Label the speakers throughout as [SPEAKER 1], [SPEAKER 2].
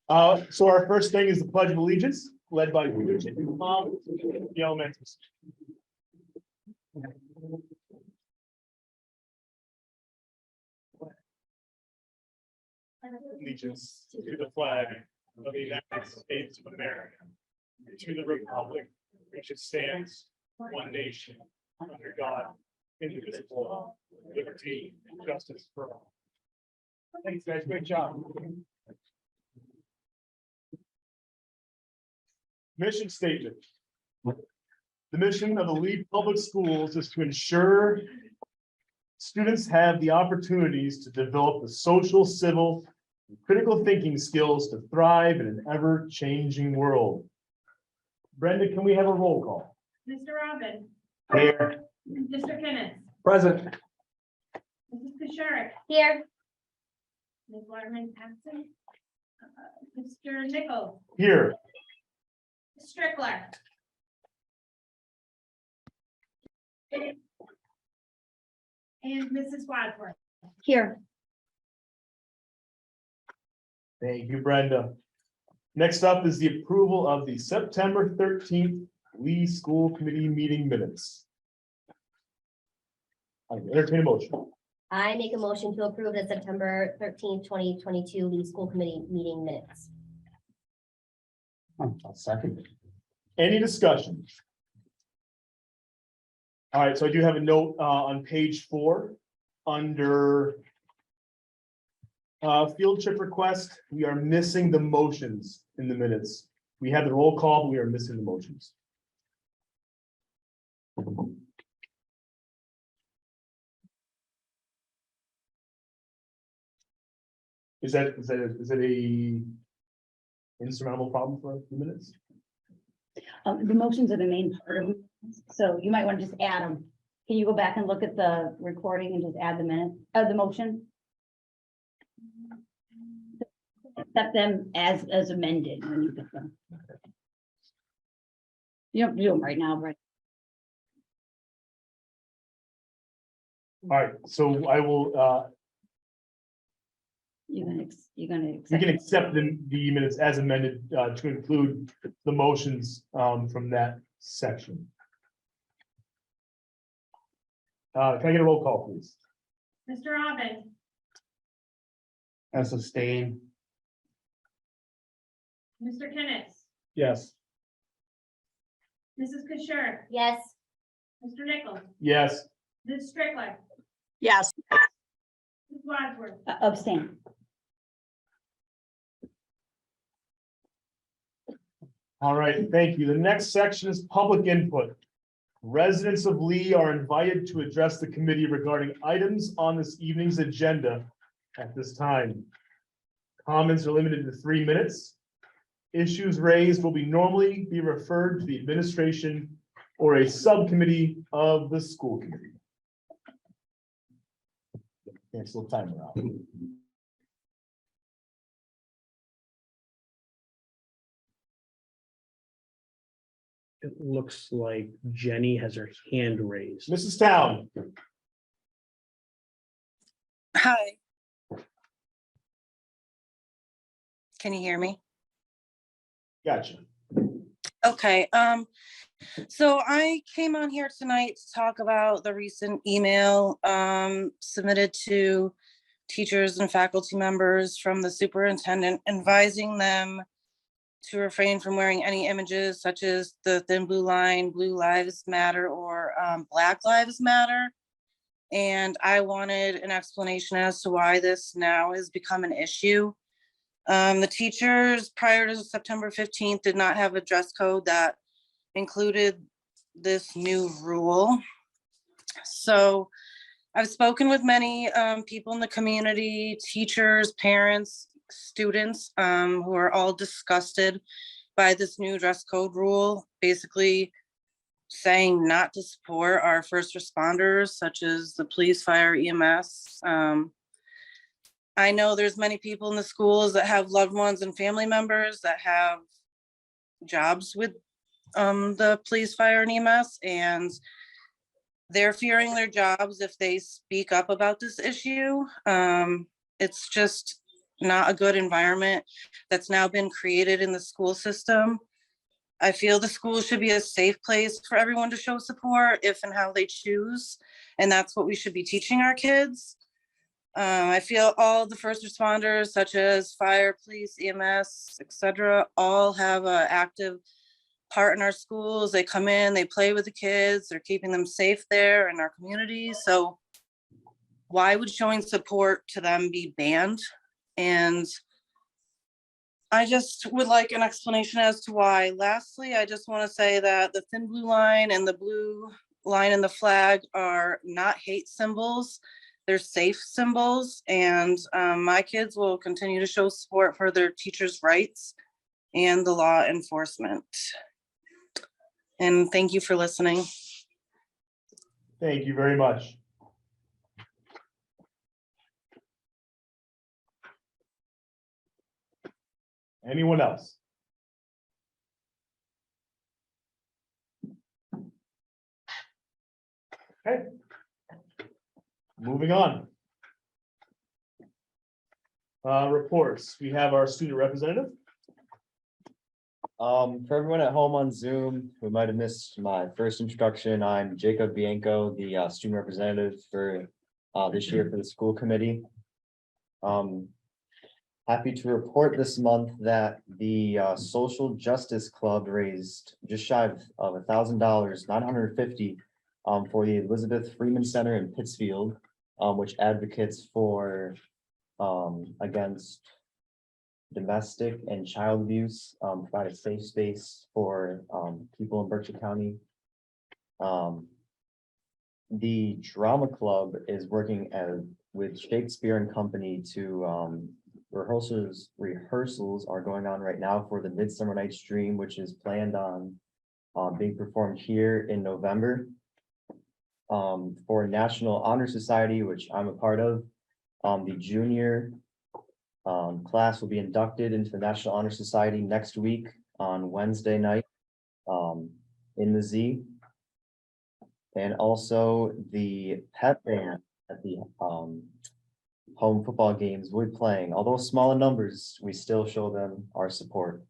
[SPEAKER 1] So our first thing is the Pledge of Allegiance, led by the elementary. Allegiance to the flag of the United States of America, and to the republic which it stands, one nation, under God, indivisible, with liberty and justice for all. Thanks, guys. Great job. Mission statement. The mission of the Lee Public Schools is to ensure students have the opportunities to develop the social, civil, and critical thinking skills to thrive in an ever-changing world. Brenda, can we have a roll call?
[SPEAKER 2] Mr. Robin.
[SPEAKER 1] Here.
[SPEAKER 2] Mr. Kenneth.
[SPEAKER 1] Present.
[SPEAKER 2] Mrs. Kusharic.
[SPEAKER 3] Here.
[SPEAKER 2] Ms. Waterman absent. Mr. Nichols.
[SPEAKER 1] Here.
[SPEAKER 2] Strickler. And Mrs. Wadsworth.
[SPEAKER 3] Here.
[SPEAKER 1] Thank you, Brenda. Next up is the approval of the September 13th Lee School Committee meeting minutes. I entertain a motion.
[SPEAKER 3] I make a motion to approve the September 13th, 2022 Lee School Committee meeting minutes.
[SPEAKER 1] I'll second it. Any discussion? All right, so I do have a note on page 4 under field trip request. We are missing the motions in the minutes. We had the roll call, but we are missing the motions. Is it a insurmountable problem for the minutes?
[SPEAKER 4] The motions are the main part of it, so you might want to just add them. Can you go back and look at the recording and just add the minute of the motion? Accept them as amended when you get them. You don't do them right now, right?
[SPEAKER 1] All right, so I will,
[SPEAKER 4] You're gonna
[SPEAKER 1] we
[SPEAKER 4] accept.
[SPEAKER 1] can accept the minutes as amended to include the motions from that section. Can I get a roll call, please?
[SPEAKER 2] Mr. Robin.
[SPEAKER 1] And sustain.
[SPEAKER 2] Mr. Kenneth.
[SPEAKER 1] Yes.
[SPEAKER 2] Mrs. Kusharic.
[SPEAKER 3] Yes.
[SPEAKER 2] Mr. Nichols.
[SPEAKER 1] Yes.
[SPEAKER 2] Ms. Strickler.
[SPEAKER 5] Yes.
[SPEAKER 2] Ms. Wadsworth.
[SPEAKER 4] Abstain.
[SPEAKER 1] All right, thank you. The next section is public input. Residents of Lee are invited to address the committee regarding items on this evening's agenda at this time. Comments are limited to 3 minutes. Issues raised will normally be referred to the administration or a subcommittee of the school committee. Cancel the timer out.
[SPEAKER 6] It looks like Jenny has her hand raised.
[SPEAKER 1] Mrs. Town.
[SPEAKER 5] Hi. Can you hear me?
[SPEAKER 1] Gotcha.
[SPEAKER 5] Okay, so I came on here tonight to talk about the recent email submitted to teachers and faculty members from the superintendent advising them to refrain from wearing any images such as the thin blue line, Blue Lives Matter, or Black Lives Matter. And I wanted an explanation as to why this now has become an issue. The teachers prior to September 15th did not have a dress code that included this new rule. So I've spoken with many people in the community, teachers, parents, students, who are all disgusted by this new dress code rule, basically saying not to support our first responders, such as the police, fire, EMS. I know there's many people in the schools that have loved ones and family members that have jobs with the police, fire, and EMS, and they're fearing their jobs if they speak up about this issue. It's just not a good environment that's now been created in the school system. I feel the school should be a safe place for everyone to show support if and how they choose. And that's what we should be teaching our kids. I feel all the first responders, such as fire, police, EMS, etc., all have an active part in our schools. They come in, they play with the kids, they're keeping them safe there in our community. So why would showing support to them be banned? And I just would like an explanation as to why. Lastly, I just want to say that the thin blue line and the blue line in the flag are not hate symbols. They're safe symbols, and my kids will continue to show support for their teachers' rights and the law enforcement. And thank you for listening.
[SPEAKER 1] Thank you very much. Anyone else? Okay. Moving on. Reports. We have our student representative.
[SPEAKER 7] For everyone at home on Zoom who might have missed my first introduction, I'm Jacob Bianco, the student representative for this year for the school committee. Happy to report this month that the Social Justice Club raised just shy of $1,000, $950, for the Elizabeth Freeman Center in Pittsfield, which advocates for against domestic and child abuse, provide a safe space for people in Berkshire County. The drama club is working with Shakespeare and Company to rehearsals are going on right now for the Midsummer Night's Dream, which is planned on being performed here in November. For National Honor Society, which I'm a part of, the junior class will be inducted into the National Honor Society next week on Wednesday night in the Z. And also the pep band at the home football games will be playing. Although small in numbers, we still show them our support.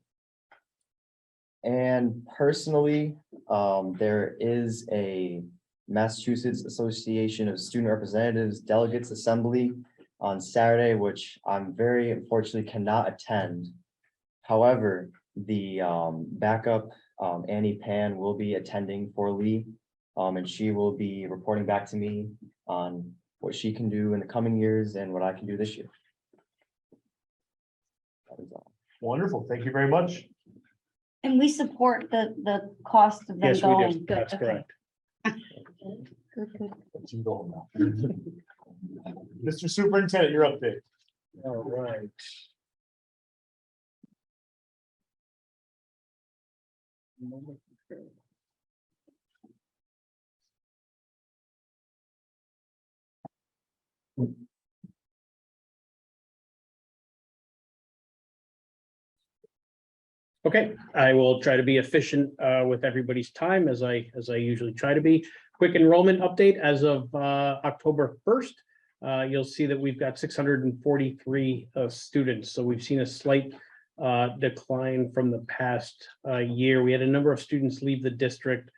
[SPEAKER 7] And personally, there is a Massachusetts Association of Student Representatives Delegates Assembly on Saturday, which I'm very unfortunately cannot attend. However, the backup Annie Pan will be attending for Lee, and she will be reporting back to me on what she can do in the coming years and what I can do this year. That is all.
[SPEAKER 1] Wonderful. Thank you very much.
[SPEAKER 4] And we support the cost of them
[SPEAKER 6] Yes, we
[SPEAKER 4] going.
[SPEAKER 6] do.
[SPEAKER 4] Good,
[SPEAKER 6] That's
[SPEAKER 4] okay.
[SPEAKER 6] correct.
[SPEAKER 4] Good, good.
[SPEAKER 1] Let you go now. Mr. Superintendent, your update.
[SPEAKER 6] All right. Okay, I will try to be efficient with everybody's time as I usually try to be. Quick enrollment update as of October 1st. You'll see that we've got 643 students. So we've seen a slight decline from the past year. We had a number of students leave the district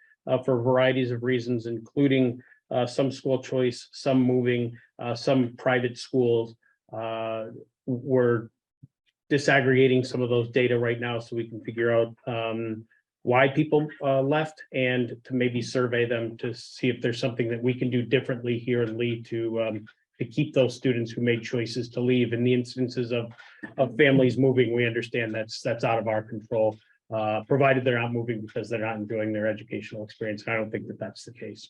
[SPEAKER 6] for varieties of reasons, including some school choice, some moving, some private schools. We're disaggregating some of those data right now so we can figure out why people left and to maybe survey them to see if there's something that we can do differently here in Lee to keep those students who made choices to leave. In the instances of families moving, we understand that's out of our control, provided they're not moving because they're not enjoying their educational experience. I don't think that that's the case.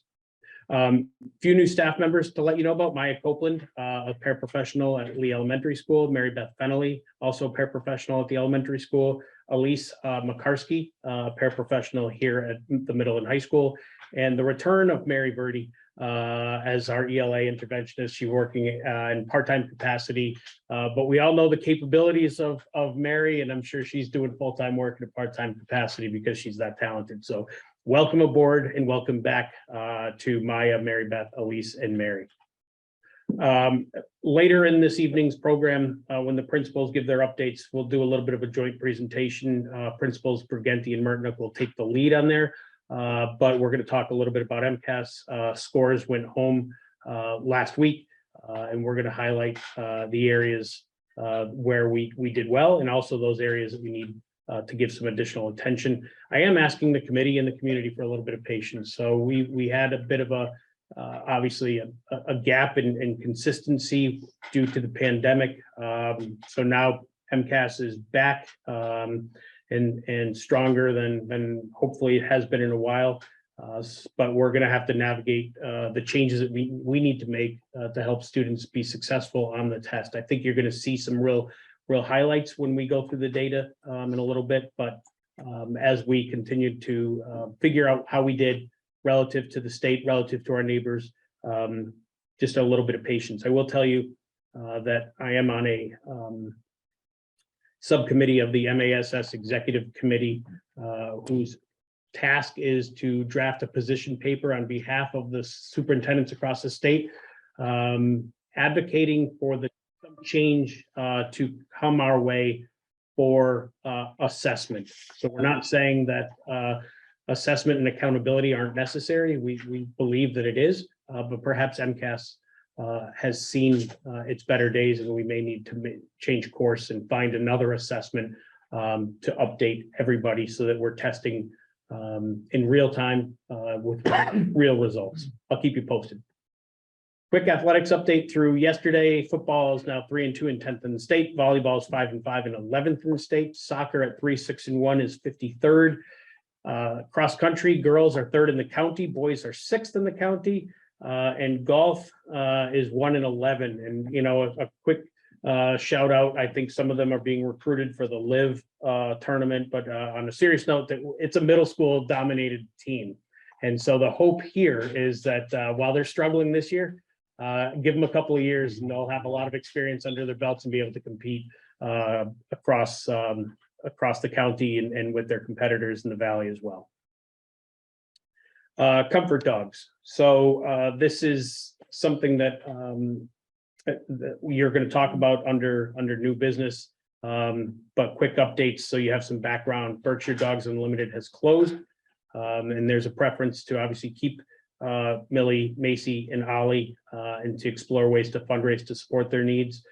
[SPEAKER 6] Few new staff members to let you know about: Maya Copeland, a paraprofessional at Lee Elementary School; Mary Beth Fennelly, also a paraprofessional at the elementary school; Elise McCarsky, paraprofessional here at the middle and high school; and the return of Mary Verdi as our ELA interventionist. She's working in part-time capacity, but we all know the capabilities of Mary, and I'm sure she's doing full-time work in a part-time capacity because she's that talented. So welcome aboard and welcome back to Maya, Mary Beth, Elise, and Mary. Later in this evening's program, when the principals give their updates, we'll do a little bit of a joint presentation. Principals Briganti and Mertnick will take the lead on there. But we're going to talk a little bit about MCAS. Scores went home last week, and we're going to highlight the areas where we did well, and also those areas that we need to give some additional attention. I am asking the committee and the community for a little bit of patience. So we had a bit of a obviously a gap in consistency due to the pandemic. So now MCAS is back and stronger than hopefully it has been in a while. But we're going to have to navigate the changes that we need to make to help students be successful on the test. I think you're going to see some real highlights when we go through the data in a little bit. But as we continue to figure out how we did relative to the state, relative to our neighbors, just a little bit of patience. I will tell you that I am on a subcommittee of the MASS Executive Committee, whose task is to draft a position paper on behalf of the superintendents across the state, advocating for the change to come our way for assessment. So we're not saying that assessment and accountability aren't necessary. We believe that it is, but perhaps MCAS has seen its better days, and we may need to change course and find another assessment to update everybody so that we're testing in real time with real results. I'll keep you posted. Quick athletics update through yesterday. Football is now 3-2 and 10th in the state. Volleyball is 5-5 and 11th in the state. Soccer at 3-6-1 is 53rd. Cross country, girls are 3rd in the county, boys are 6th in the county, and golf is 1-11. And you know, a quick shout out. I think some of them are being recruited for the Live tournament, but on a serious note, that it's a middle school dominated team, and so the hope here is that while they're struggling this year, give them a couple of years and they'll have a lot of experience under their belts and be able to compete across the county and with their competitors in the valley as well. Comfort dogs. So this is something that you're going to talk about under new business, but quick updates so you have some background. Berkshire Dogs Unlimited has closed, and there's a preference to obviously keep Millie, Macy, and Ollie, and to explore ways to fundraise to support their needs.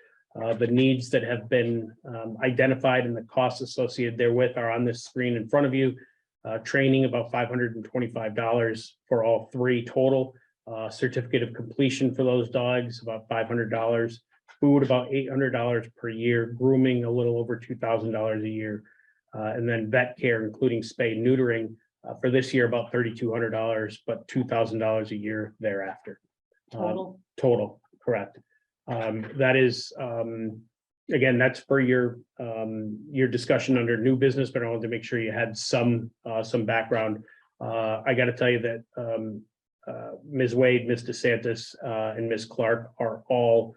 [SPEAKER 6] The needs that have been identified and the costs associated therewith are on this screen in front of you. Training about $525 for all 3 total. Certificate of completion for those dogs about $500. Food about $800 per year. Grooming a little over $2,000 a year, and then vet care, including spay and neutering, for this year about $3,200, but $2,000 a year thereafter. Total, correct. That is, again, that's for your discussion under new business, but I wanted to make sure you had some background. I got to tell you that Ms. Wade, Ms. DeSantis, and Ms. Clark are all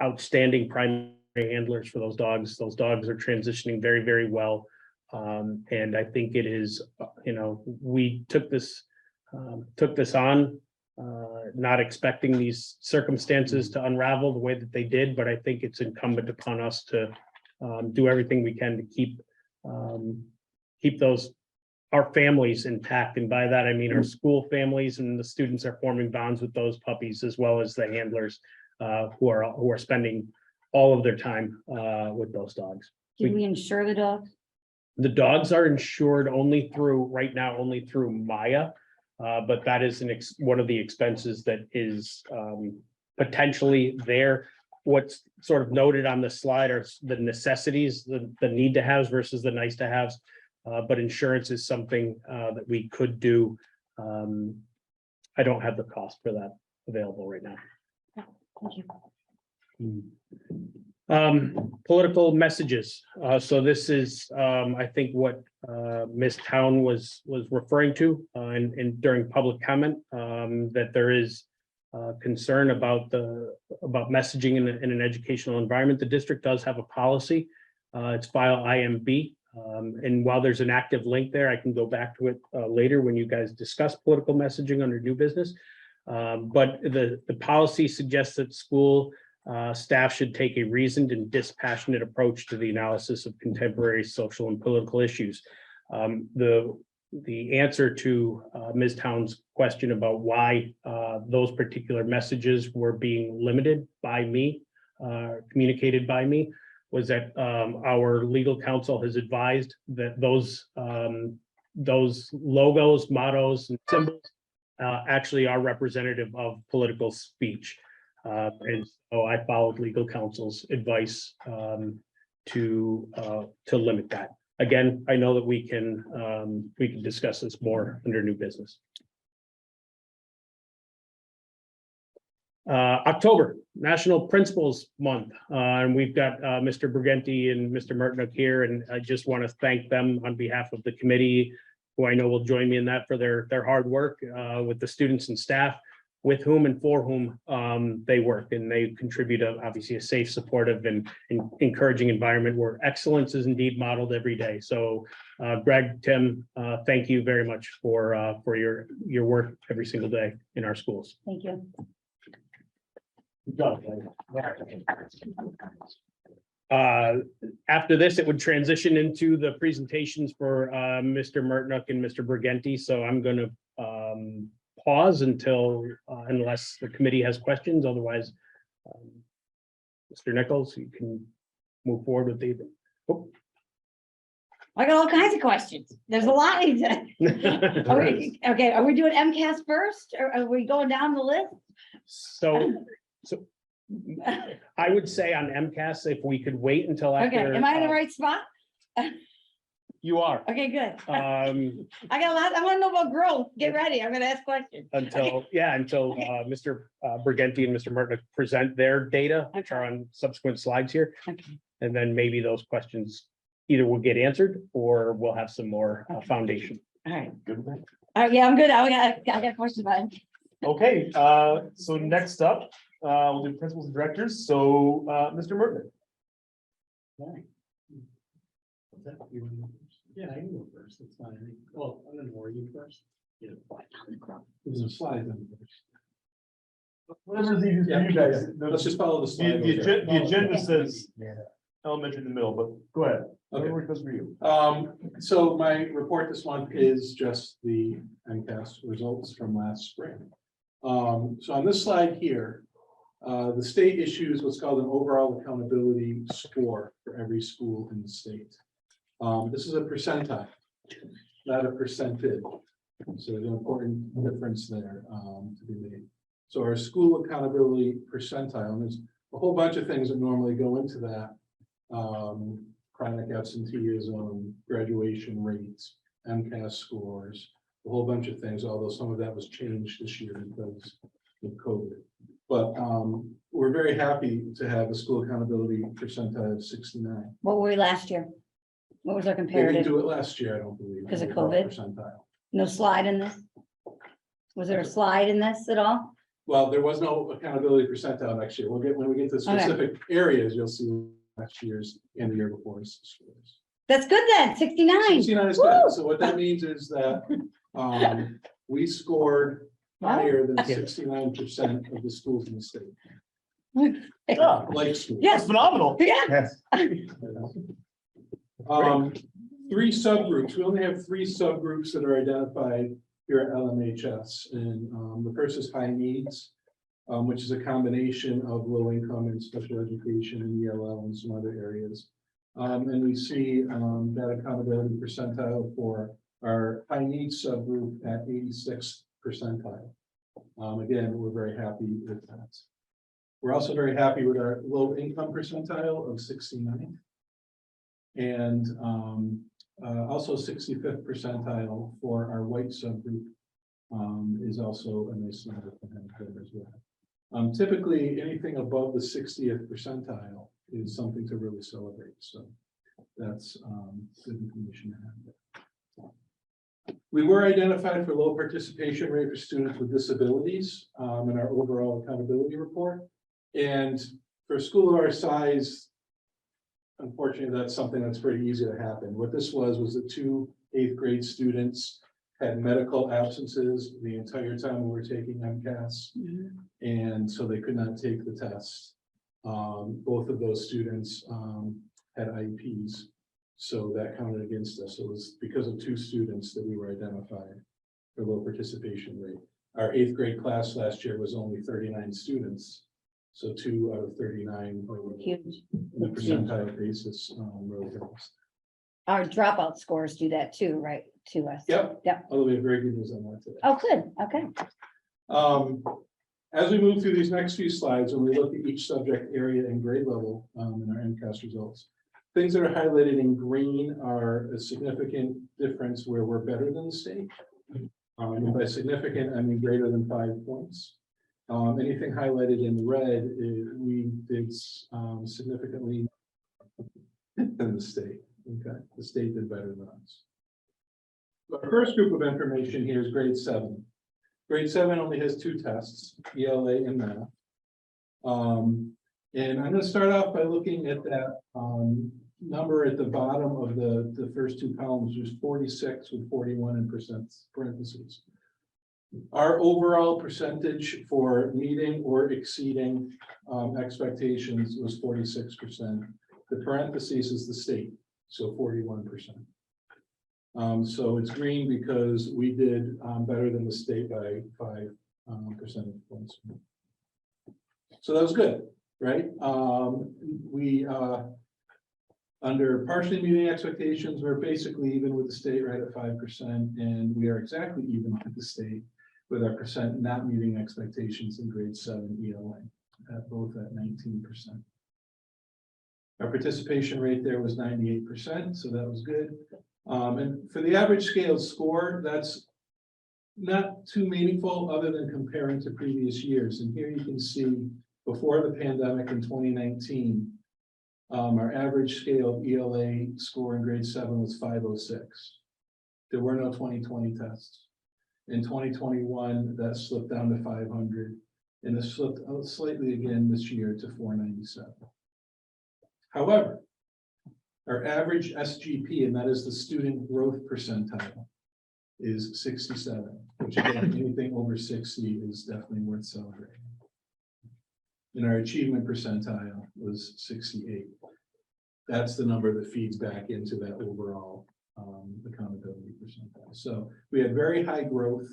[SPEAKER 6] outstanding primary handlers for those dogs. Those dogs are transitioning very, very well. And I think it is, we took this on, not expecting these circumstances to unravel the way that they did, but I think it's incumbent upon us to do everything we can to keep our families intact. And by that, I mean our school families, and the students are forming bonds with those puppies, as well as the handlers who are spending all of their time with those dogs.
[SPEAKER 4] Do we insure the dogs?
[SPEAKER 6] The dogs are insured right now only through Maya, but that is one of the expenses that is potentially there. What's sort of noted on the slide are the necessities, the need to haves versus the nice to haves, but insurance is something that we could do. I don't have the cost for that available right now.
[SPEAKER 4] Thank you.
[SPEAKER 6] Political messages. So this is, I think, what Ms. Town was referring to and during public comment, that there is concern about messaging in an educational environment. The district does have a policy. It's file IMB. And while there's an active link there, I can go back to it later when you guys discuss political messaging under new business. But the policy suggests that school staff should take a reasoned and dispassionate approach to the analysis of contemporary social and political issues. The answer to Ms. Town's question about why those particular messages were being limited by me, communicated by me, was that our legal counsel has advised that those logos, mottos, and symbols actually are representative of political speech. And so I followed legal counsel's advice to limit that. Again, I know that we can discuss this more under new business. October, National Principals Month, and we've got Mr. Briganti and Mr. Mertnick here, and I just want to thank them on behalf of the committee, who I know will join me in that, for their hard work with the students and staff with whom and for whom they work, and they contribute obviously a safe, supportive, and encouraging environment where excellence is indeed modeled every day. So Greg, Tim, thank you very much for your work every single day in our schools.
[SPEAKER 4] Thank you.
[SPEAKER 1] Good job,
[SPEAKER 6] After this, it would transition into the presentations for Mr. Mertnick and Mr. Briganti. So I'm going to pause until unless the committee has questions. Otherwise, Mr. Nichols, you can move forward with the. Oh.
[SPEAKER 4] I got all kinds of questions. There's a lot. Okay, are we doing MCAS first, or are we going down the list?
[SPEAKER 6] So I would say on MCAS, if we could wait until after.
[SPEAKER 4] Okay, am I in the right spot?
[SPEAKER 6] You are.
[SPEAKER 4] Okay, good. I got a lot. I want to know about growth. Get ready. I'm gonna ask questions.
[SPEAKER 6] Until Mr. Briganti and Mr. Mertnick present their data, which are on subsequent slides here.
[SPEAKER 4] Okay.
[SPEAKER 6] And then maybe those questions either will get answered or we'll have some more foundation.
[SPEAKER 4] All right.
[SPEAKER 1] Good with
[SPEAKER 4] Yeah, I'm good. I got questions about it.
[SPEAKER 1] Okay, so next up, we'll do principals and directors. So, Mr. Mertnick.
[SPEAKER 8] Yeah, I can go first. That's fine. Well, I don't know, are you first? Yeah.
[SPEAKER 4] Whatever.
[SPEAKER 8] There's a slide on first.
[SPEAKER 1] Whatever's easiest for you guys.
[SPEAKER 8] Let's just follow the slide.
[SPEAKER 1] The agenda says elementary in the middle, but go ahead.
[SPEAKER 8] Okay.
[SPEAKER 1] Whatever goes for you.
[SPEAKER 8] So my report this month is just the MCAS results from last spring. So on this slide here, the state issues what's called an overall accountability score for every school in the state. This is a percentile, not a percentage. So there's an important difference there to be made. So our school accountability percentile, and there's a whole bunch of things that normally go into that. Chronic absenteeism, graduation rates, MCAS scores, a whole bunch of things, although some of that was changed this year because of COVID. But we're very happy to have a school accountability percentile of 69.
[SPEAKER 4] What were we last year? What was our
[SPEAKER 8] They didn't
[SPEAKER 4] comparative?
[SPEAKER 8] do it last year, I don't believe.
[SPEAKER 4] Because of
[SPEAKER 8] Overall
[SPEAKER 4] COVID?
[SPEAKER 8] Percentile.
[SPEAKER 4] No slide in this? Was there a slide in this at all?
[SPEAKER 8] Well, there was no accountability percentile next year. When we get to specific areas, you'll see last year's and the year before's scores.
[SPEAKER 4] That's good then, 69.
[SPEAKER 8] 69 is
[SPEAKER 4] Woo!
[SPEAKER 8] good. So what that means is that we scored higher than 69% of the schools in the state.
[SPEAKER 1] Yeah,
[SPEAKER 8] Like schools.
[SPEAKER 4] Yes.
[SPEAKER 1] that's phenomenal.
[SPEAKER 4] Yeah.
[SPEAKER 8] Three subgroups. We only have three subgroups that are identified here at LMHS. And the first is high needs, which is a combination of low income and special education and ELL and some other areas. And we see that accountability percentile for our high needs subgroup at 86th percentile. Again, we're very happy with that. We're also very happy with our low income percentile of 69. And also 65th percentile for our white subgroup is also a nice number to have there as well. Typically, anything above the 60th percentile is something to really celebrate. So that's good information to have there. We were identified for low participation rate for students with disabilities in our overall accountability report. And for a school of our size, unfortunately, that's something that's pretty easy to happen. What this was that two 8th grade students had medical absences the entire time we were taking MCAS. And so they could not take the test. Both of those students had IEPs. So that counted against us. It was because of 2 students that we were identified for low participation rate. Our 8th grade class last year was only 39 students. So 2 out of 39 were
[SPEAKER 4] Huge.
[SPEAKER 8] in the percentile basis. Really helps.
[SPEAKER 4] Our dropout scores do that too, right, to us?
[SPEAKER 8] Yep.
[SPEAKER 4] Yep.
[SPEAKER 8] Although we have very good news on that today.
[SPEAKER 4] Oh, good, okay.
[SPEAKER 8] As we move through these next few slides, and we look at each subject area and grade level in our MCAS results, things that are highlighted in green are a significant difference where we're better than the state. And by significant, I mean greater than 5 points. Anything highlighted in red, we did significantly than the state. Okay, the state did better than us. Our first group of information here is grade 7. Grade 7 only has 2 tests, ELA and math. And I'm going to start off by looking at that number at the bottom of the first 2 columns. There's 46 with 41 in parentheses. Our overall percentage for meeting or exceeding expectations was 46%. The parentheses is the state, so 41%. So it's green because we did better than the state by 5 percentage points. So that was good, right? We under partially meeting expectations, we're basically even with the state right at 5%, and we are exactly even with the state with our percent not meeting expectations in grade 7 ELA, both at 19%. Our participation rate there was 98%, so that was good. And for the average scale score, that's not too meaningful other than comparing to previous years. And here you can see before the pandemic in 2019, our average scale ELA score in grade 7 was 506. There were no 2020 tests. In 2021, that slipped down to 500, and it slipped slightly again this year to 497. However, our average SGP, and that is the student growth percentile, is 67, which again, anything over 60 is definitely worth celebrating. And our achievement percentile was 68. That's the number that feeds back into that overall accountability percentile. So we had very high growth.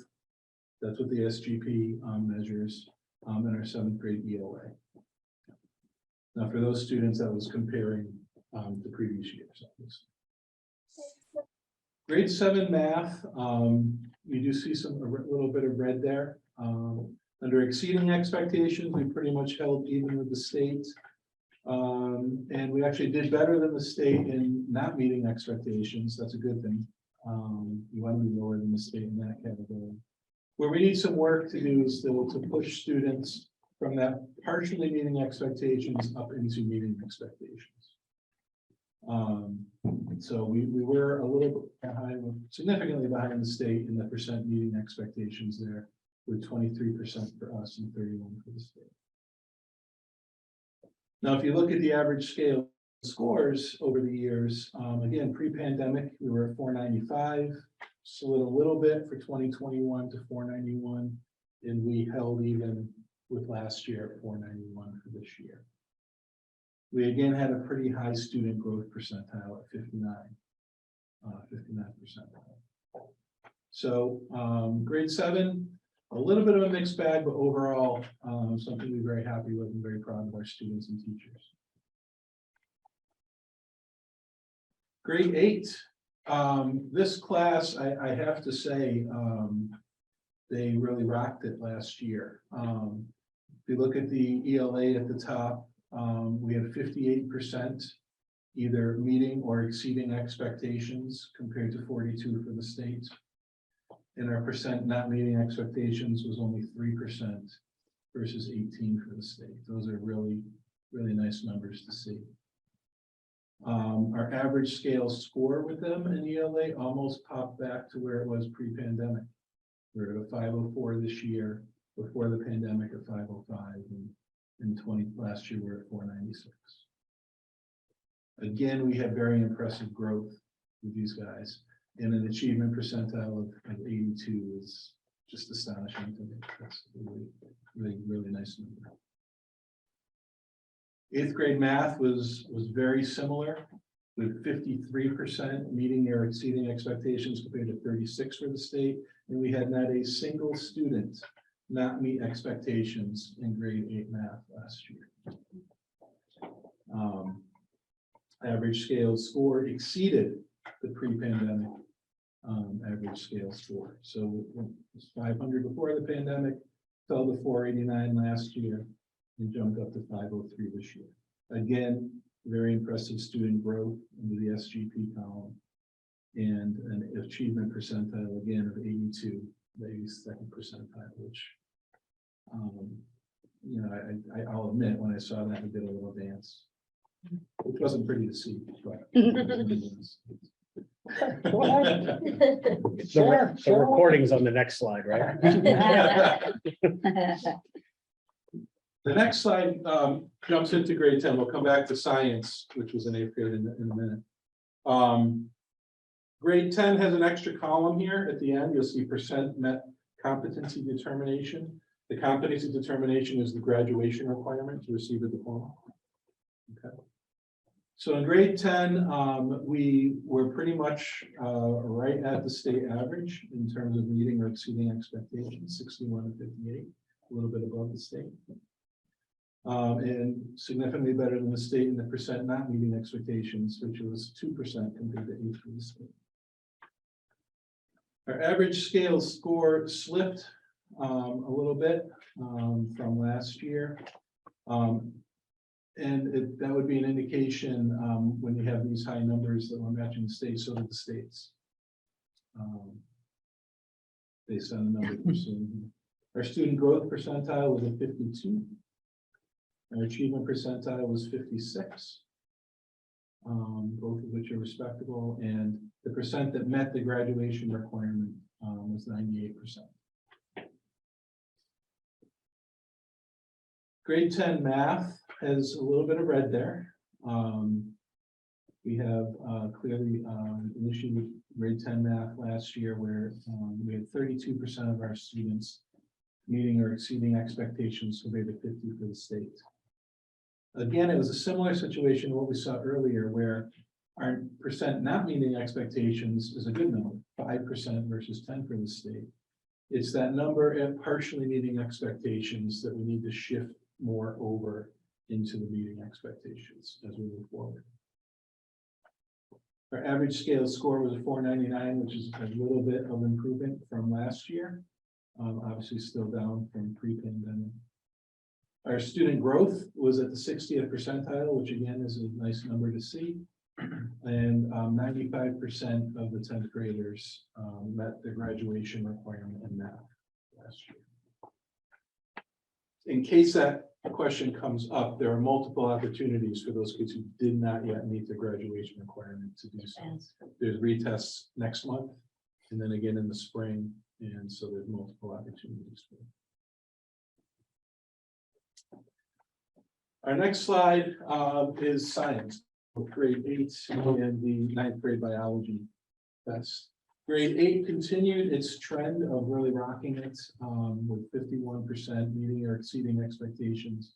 [SPEAKER 8] That's what the SGP measures in our 7th grade ELA. Now, for those students, that was comparing the previous years. Grade 7 math, you do see a little bit of red there. Under exceeding expectations, we pretty much held even with the state. And we actually did better than the state in not meeting expectations. That's a good thing. You want to be lower than the state in that category. Where we need some work to do is still to push students from that partially meeting expectations up into meeting expectations. So we were a little bit behind, significantly behind the state in the percent meeting expectations there, with 23% for us and 31% for the state. Now, if you look at the average scale scores over the years, again, pre-pandemic, we were at 495, slid a little bit for 2021 to 491, and we held even with last year at 491 for this year. We again had a pretty high student growth percentile at 59 percentile. So grade 7, a little bit of a mixed bag, but overall something we're very happy with and very proud of our students and teachers. Grade 8, this class, I have to say, they really rocked it last year. If you look at the ELA at the top, we had 58% either meeting or exceeding expectations compared to 42 for the state. And our percent not meeting expectations was only 3% versus 18 for the state. Those are really, really nice numbers to see. Our average scale score with them in ELA almost popped back to where it was pre-pandemic. We're at a 504 this year, before the pandemic at 505, and last year we're at 496. Again, we had very impressive growth with these guys. And an achievement percentile of 82 is just astonishing to me. That's really nice number. 8th grade math was very similar, with 53% meeting or exceeding expectations compared to 36 for the state. And we had not a single student not meet expectations in grade 8 math last year. Average scale score exceeded the pre-pandemic average scale score. So it was 500 before the pandemic, fell to 489 last year, and jumped up to 503 this year. Again, very impressive student growth into the SGP column, and an achievement percentile again of 82, the 82nd percentile, which you know, I'll admit when I saw that, I did a little dance, which wasn't pretty to see, but
[SPEAKER 6] The recording's on the next slide, right?
[SPEAKER 8] The next slide jumps into grade 10. We'll come back to science, which was in 8th grade in a minute. Grade 10 has an extra column here at the end. You'll see percent met competency determination. The competency determination is the graduation requirement to receive a diploma. Okay. So in grade 10, we were pretty much right at the state average in terms of meeting or exceeding expectations, 61 and 58, a little bit above the state. And significantly better than the state in the percent not meeting expectations, which was 2% compared to 8 for the state. Our average scale score slipped a little bit from last year. And that would be an indication when you have these high numbers that we're matching the states, so do the states. Based on the numbers we're seeing. Our student growth percentile was a 52. Our achievement percentile was 56. Both of which are respectable, and the percent that met the graduation requirement was 98%. Grade 10 math has a little bit of red there. We have clearly an issue with grade 10 math last year where we had 32% of our students meeting or exceeding expectations compared to 50 for the state. Again, it was a similar situation to what we saw earlier, where our percent not meeting expectations is a good number, 5% versus 10 for the state. It's that number at partially meeting expectations that we need to shift more over into the meeting expectations as we move forward. Our average scale score was a 499, which is a little bit of improvement from last year. Obviously still down from pre-pandemic. Our student growth was at the 60th percentile, which again is a nice number to see. And 95% of the 10th graders met the graduation requirement in math last year. In case that question comes up, there are multiple opportunities for those kids who did not yet meet the graduation requirement to do so. There's retests next month, and then again in the spring, and so there's multiple opportunities for them. Our next slide is science, grade 8 and the 9th grade biology test. Grade 8 continued its trend of really rocking it with 51% meeting or exceeding expectations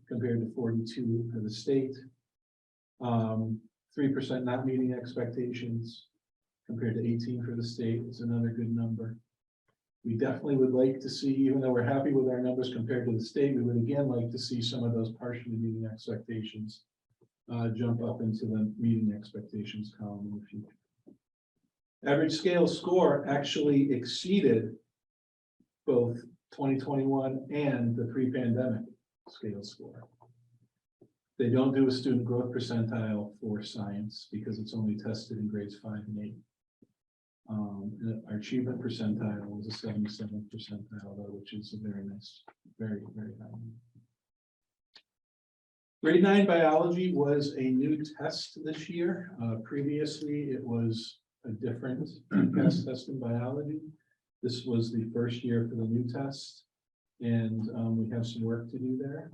[SPEAKER 8] compared to 42 for the state. 3% not meeting expectations compared to 18 for the state. It's another good number. We definitely would like to see, even though we're happy with our numbers compared to the state, we would again like to see some of those partially meeting expectations jump up into the meeting expectations column in the future. Average scale score actually exceeded both 2021 and the pre-pandemic scale score. They don't do a student growth percentile for science because it's only tested in grades 5 and 8. Our achievement percentile was a 77th percentile, though, which is a very nice, very, very high. Grade 9 biology was a new test this year. Previously, it was a different test in biology. This was the first year for the new test, and we have some work to do there.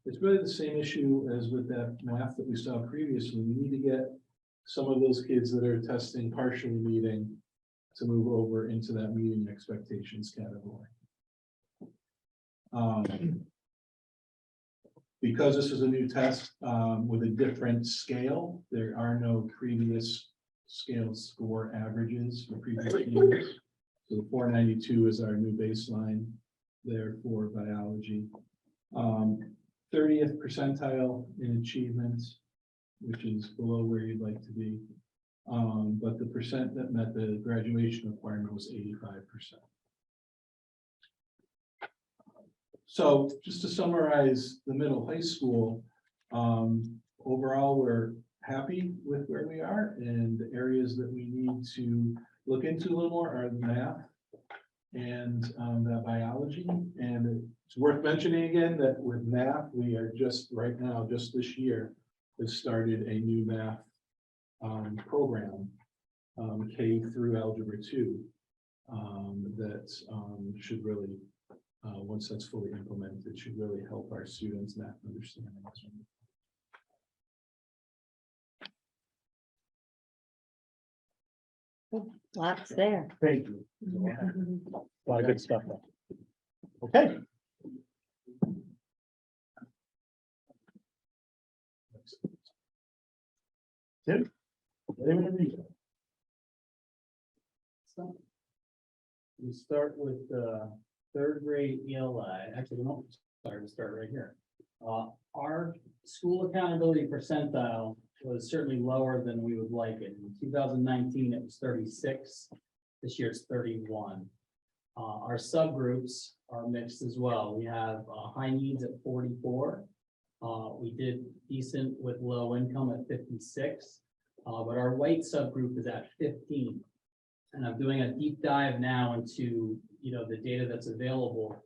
[SPEAKER 8] It's really the same issue as with that math that we saw previously. We need to get some of those kids that are testing partially meeting to move over into that meeting expectations category. Because this is a new test with a different scale, there are no previous scale score averages for previous years. So the 492 is our new baseline there for biology. 30th percentile in achievement, which is below where you'd like to be. But the percent that met the graduation requirement was 85%. So just to summarize the middle high school, overall, we're happy with where we are, and the areas that we need to look into a little more are the math and the biology. And it's worth mentioning again that with math, we are just right now, just this year, has started a new math program, K through Algebra 2, that should really, once that's fully implemented, should really help our students' math understanding.
[SPEAKER 4] Lots there.
[SPEAKER 1] Thank you.
[SPEAKER 6] A lot of good stuff there.
[SPEAKER 1] Okay. Tim? Anyone read it?
[SPEAKER 9] We start with third grade ELI. Actually, no, sorry, we start right here. Our school accountability percentile was certainly lower than we would like it. In 2019, it was 36. This year it's 31. Our subgroups are mixed as well. We have high needs at 44. We did decent with low income at 56, but our white subgroup is at 15. And I'm doing a deep dive now into, the data that's available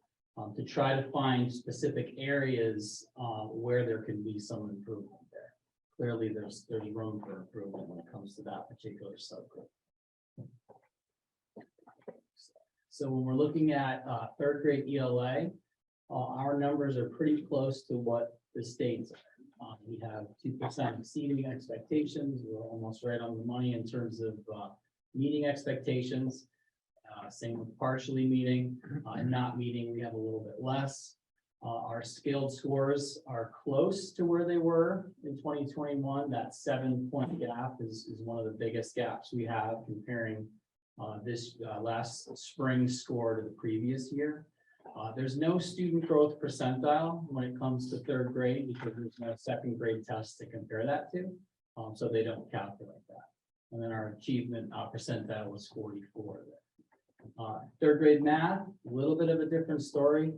[SPEAKER 9] to try to find specific areas where there can be some improvement there. Clearly, there's room for improvement when it comes to that particular subgroup. So when we're looking at third grade ELA, our numbers are pretty close to what the state's are. We have 2% exceeding expectations. We're almost right on the money in terms of meeting expectations. Same with partially meeting and not meeting, we have a little bit less. Our skilled scores are close to where they were in 2021. That 7-point gap is one of the biggest gaps we have comparing this last spring score to the previous year. There's no student growth percentile when it comes to third grade because there's no second grade test to compare that to. So they don't calculate that. And then our achievement percentile was 44 there. Third grade math, a little bit of a different story.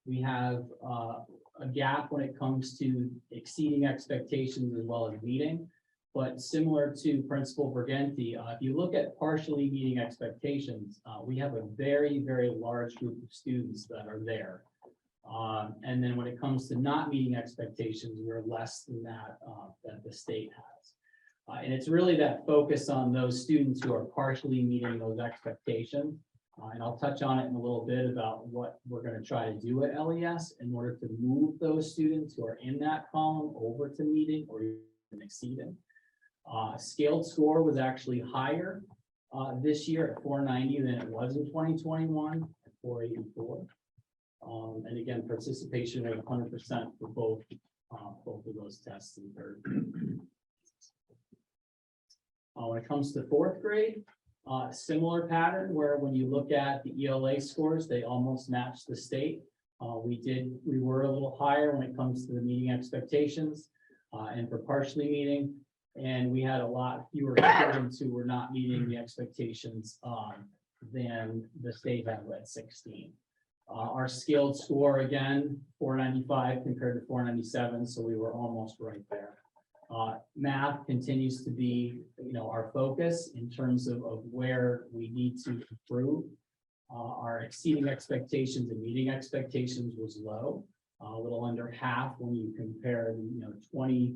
[SPEAKER 9] We have a gap when it comes to exceeding expectations as well as meeting. But similar to Principal Bergenti, if you look at partially meeting expectations, we have a very, very large group of students that are there. And then when it comes to not meeting expectations, we're less than that that the state has. And it's really that focus on those students who are partially meeting those expectations. And I'll touch on it in a little bit about what we're going to try to do at LES in order to move those students who are in that column over to meeting or even exceeding. Scaled score was actually higher this year at 490 than it was in 2021 at 484. And again, participation rate 100% for both of those tests in third. When it comes to fourth grade, similar pattern where when you look at the ELA scores, they almost match the state. We were a little higher when it comes to the meeting expectations and for partially meeting. And we had a lot fewer students who were not meeting the expectations than the state had at 16. Our scaled score, again, 495 compared to 497, so we were almost right there. Math continues to be, our focus in terms of where we need to improve. Our exceeding expectations and meeting expectations was low, a little under half when you compare, 20.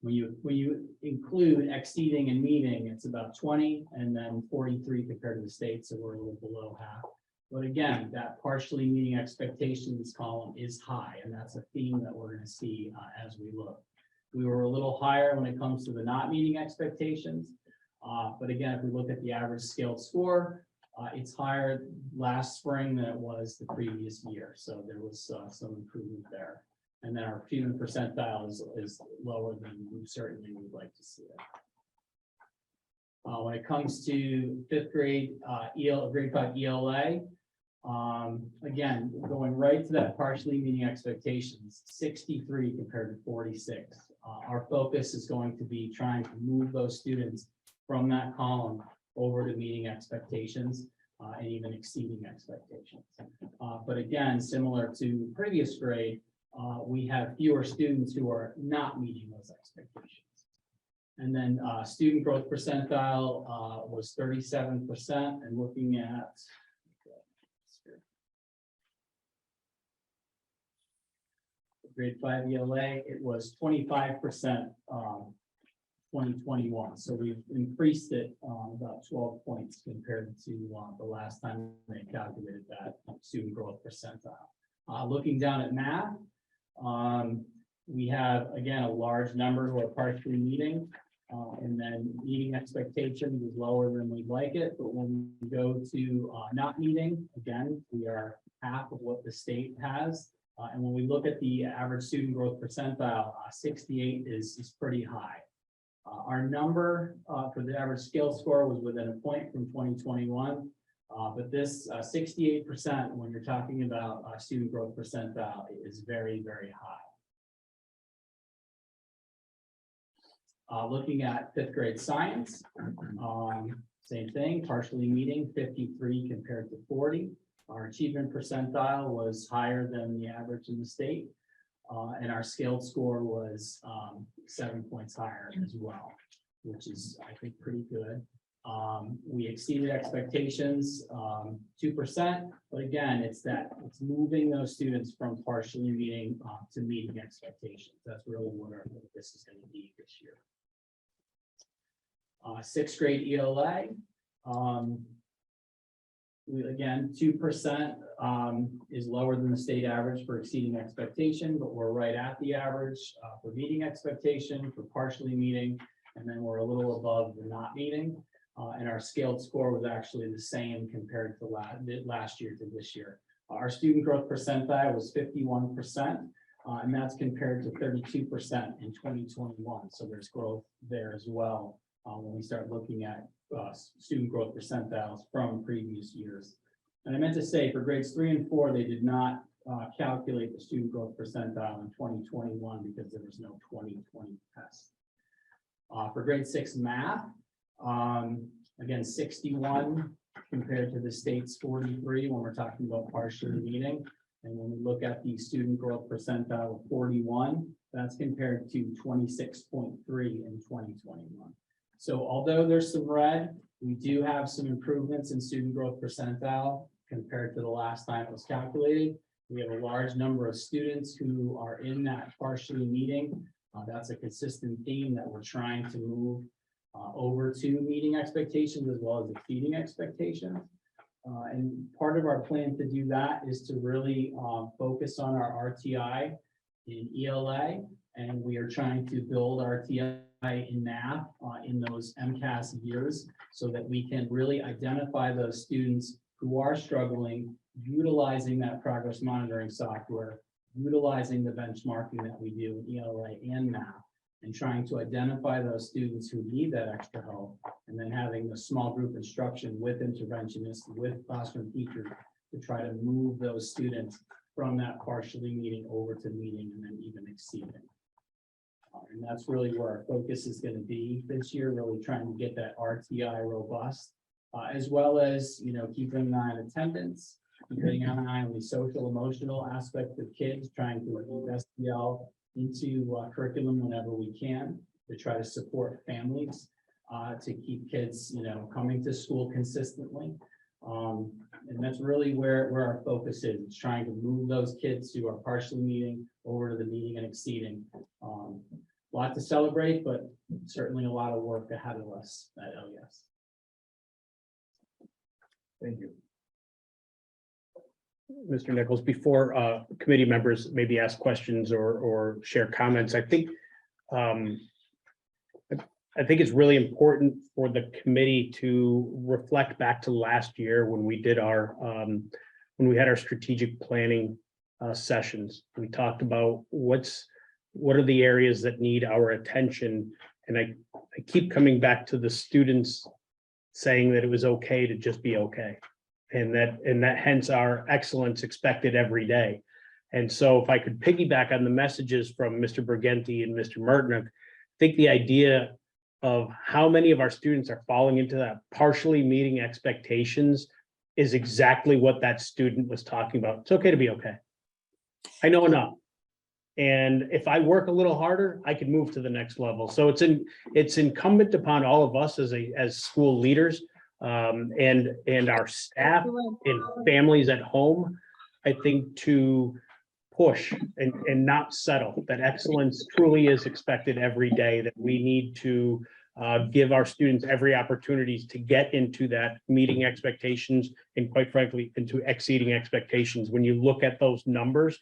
[SPEAKER 9] When you include exceeding and meeting, it's about 20, and then 43 compared to the state, so we're a little below half. But again, that partially meeting expectations column is high, and that's a theme that we're going to see as we look. We were a little higher when it comes to the not meeting expectations. But again, if we look at the average scaled score, it's higher last spring than it was the previous year. So there was some improvement there. And then our achievement percentile is lower than we certainly would like to see it. When it comes to fifth grade, grade 5 ELA, again, going right to that partially meeting expectations, 63 compared to 46. Our focus is going to be trying to move those students from that column over to meeting expectations and even exceeding expectations. But again, similar to previous grade, we have fewer students who are not meeting those expectations. And then student growth percentile was 37%, and looking at grade 5 ELA, it was 25%, 2021. So we've increased it about 12 points compared to the last time they calculated that student growth percentile. Looking down at math, we have, again, a large number who are partially meeting, and then meeting expectations is lower than we'd like it. But when we go to not meeting, again, we are half of what the state has. And when we look at the average student growth percentile, 68 is pretty high. Our number for the average scale score was within a point from 2021. But this 68%, when you're talking about student growth percentile, is very, very high. Looking at fifth grade science, same thing, partially meeting, 53 compared to 40. Our achievement percentile was higher than the average in the state, and our scaled score was 7 points higher as well, which is, I think, pretty good. We exceeded expectations 2%, but again, it's moving those students from partially meeting to meeting expectations. That's really what our focus is going to be this year. Sixth grade ELA, again, 2% is lower than the state average for exceeding expectation, but we're right at the average for meeting expectation, for partially meeting, and then we're a little above the not meeting. And our scaled score was actually the same compared to last year to this year. Our student growth percentile was 51%, and that's compared to 32% in 2021. So there's growth there as well when we start looking at student growth percentiles from previous years. And I meant to say for grades 3 and 4, they did not calculate the student growth percentile in 2021 because there was no 2020 test. For grade 6 math, again, 61 compared to the state's 43 when we're talking about partially meeting. And when we look at the student growth percentile of 41, that's compared to 26.3 in 2021. So although there's some red, we do have some improvements in student growth percentile compared to the last time it was calculated. We have a large number of students who are in that partially meeting. That's a consistent theme that we're trying to move over to meeting expectations as well as exceeding expectations. And part of our plan to do that is to really focus on our RTI in ELA, and we are trying to build RTI in math in those MCAS years so that we can really identify those students who are struggling, utilizing that progress monitoring software, utilizing the benchmarking that we do in ELA and math, and trying to identify those students who need that extra help, and then having the small group instruction with interventionists, with classroom teachers to try to move those students from that partially meeting over to meeting and then even exceeding. And that's really where our focus is going to be this year, really trying to get that RTI robust, as well as, keeping an eye on attendance, keeping an eye on the social emotional aspect of kids, trying to invest SEL into curriculum whenever we can to try to support families, to keep kids, coming to school consistently. And that's really where our focus is. It's trying to move those kids who are partially meeting over to the meeting and exceeding. A lot to celebrate, but certainly a lot of work ahead of us at LES.
[SPEAKER 1] Thank you.
[SPEAKER 6] Mr. Nichols, before committee members maybe ask questions or share comments, I think I think it's really important for the committee to reflect back to last year when we did our, when we had our strategic planning sessions. We talked about what are the areas that need our attention? And I keep coming back to the students saying that it was okay to just be okay. And that hence our excellence expected every day. And so if I could piggyback on the messages from Mr. Briganti and Mr. Martinick, I think the idea of how many of our students are falling into that partially meeting expectations is exactly what that student was talking about. It's okay to be okay. I know enough. And if I work a little harder, I can move to the next level. So it's incumbent upon all of us as school leaders and our staff and families at home, I think, to push and not settle, that excellence truly is expected every day, that we need to give our students every opportunity to get into that meeting expectations and, quite frankly, into exceeding expectations. When you look at those numbers,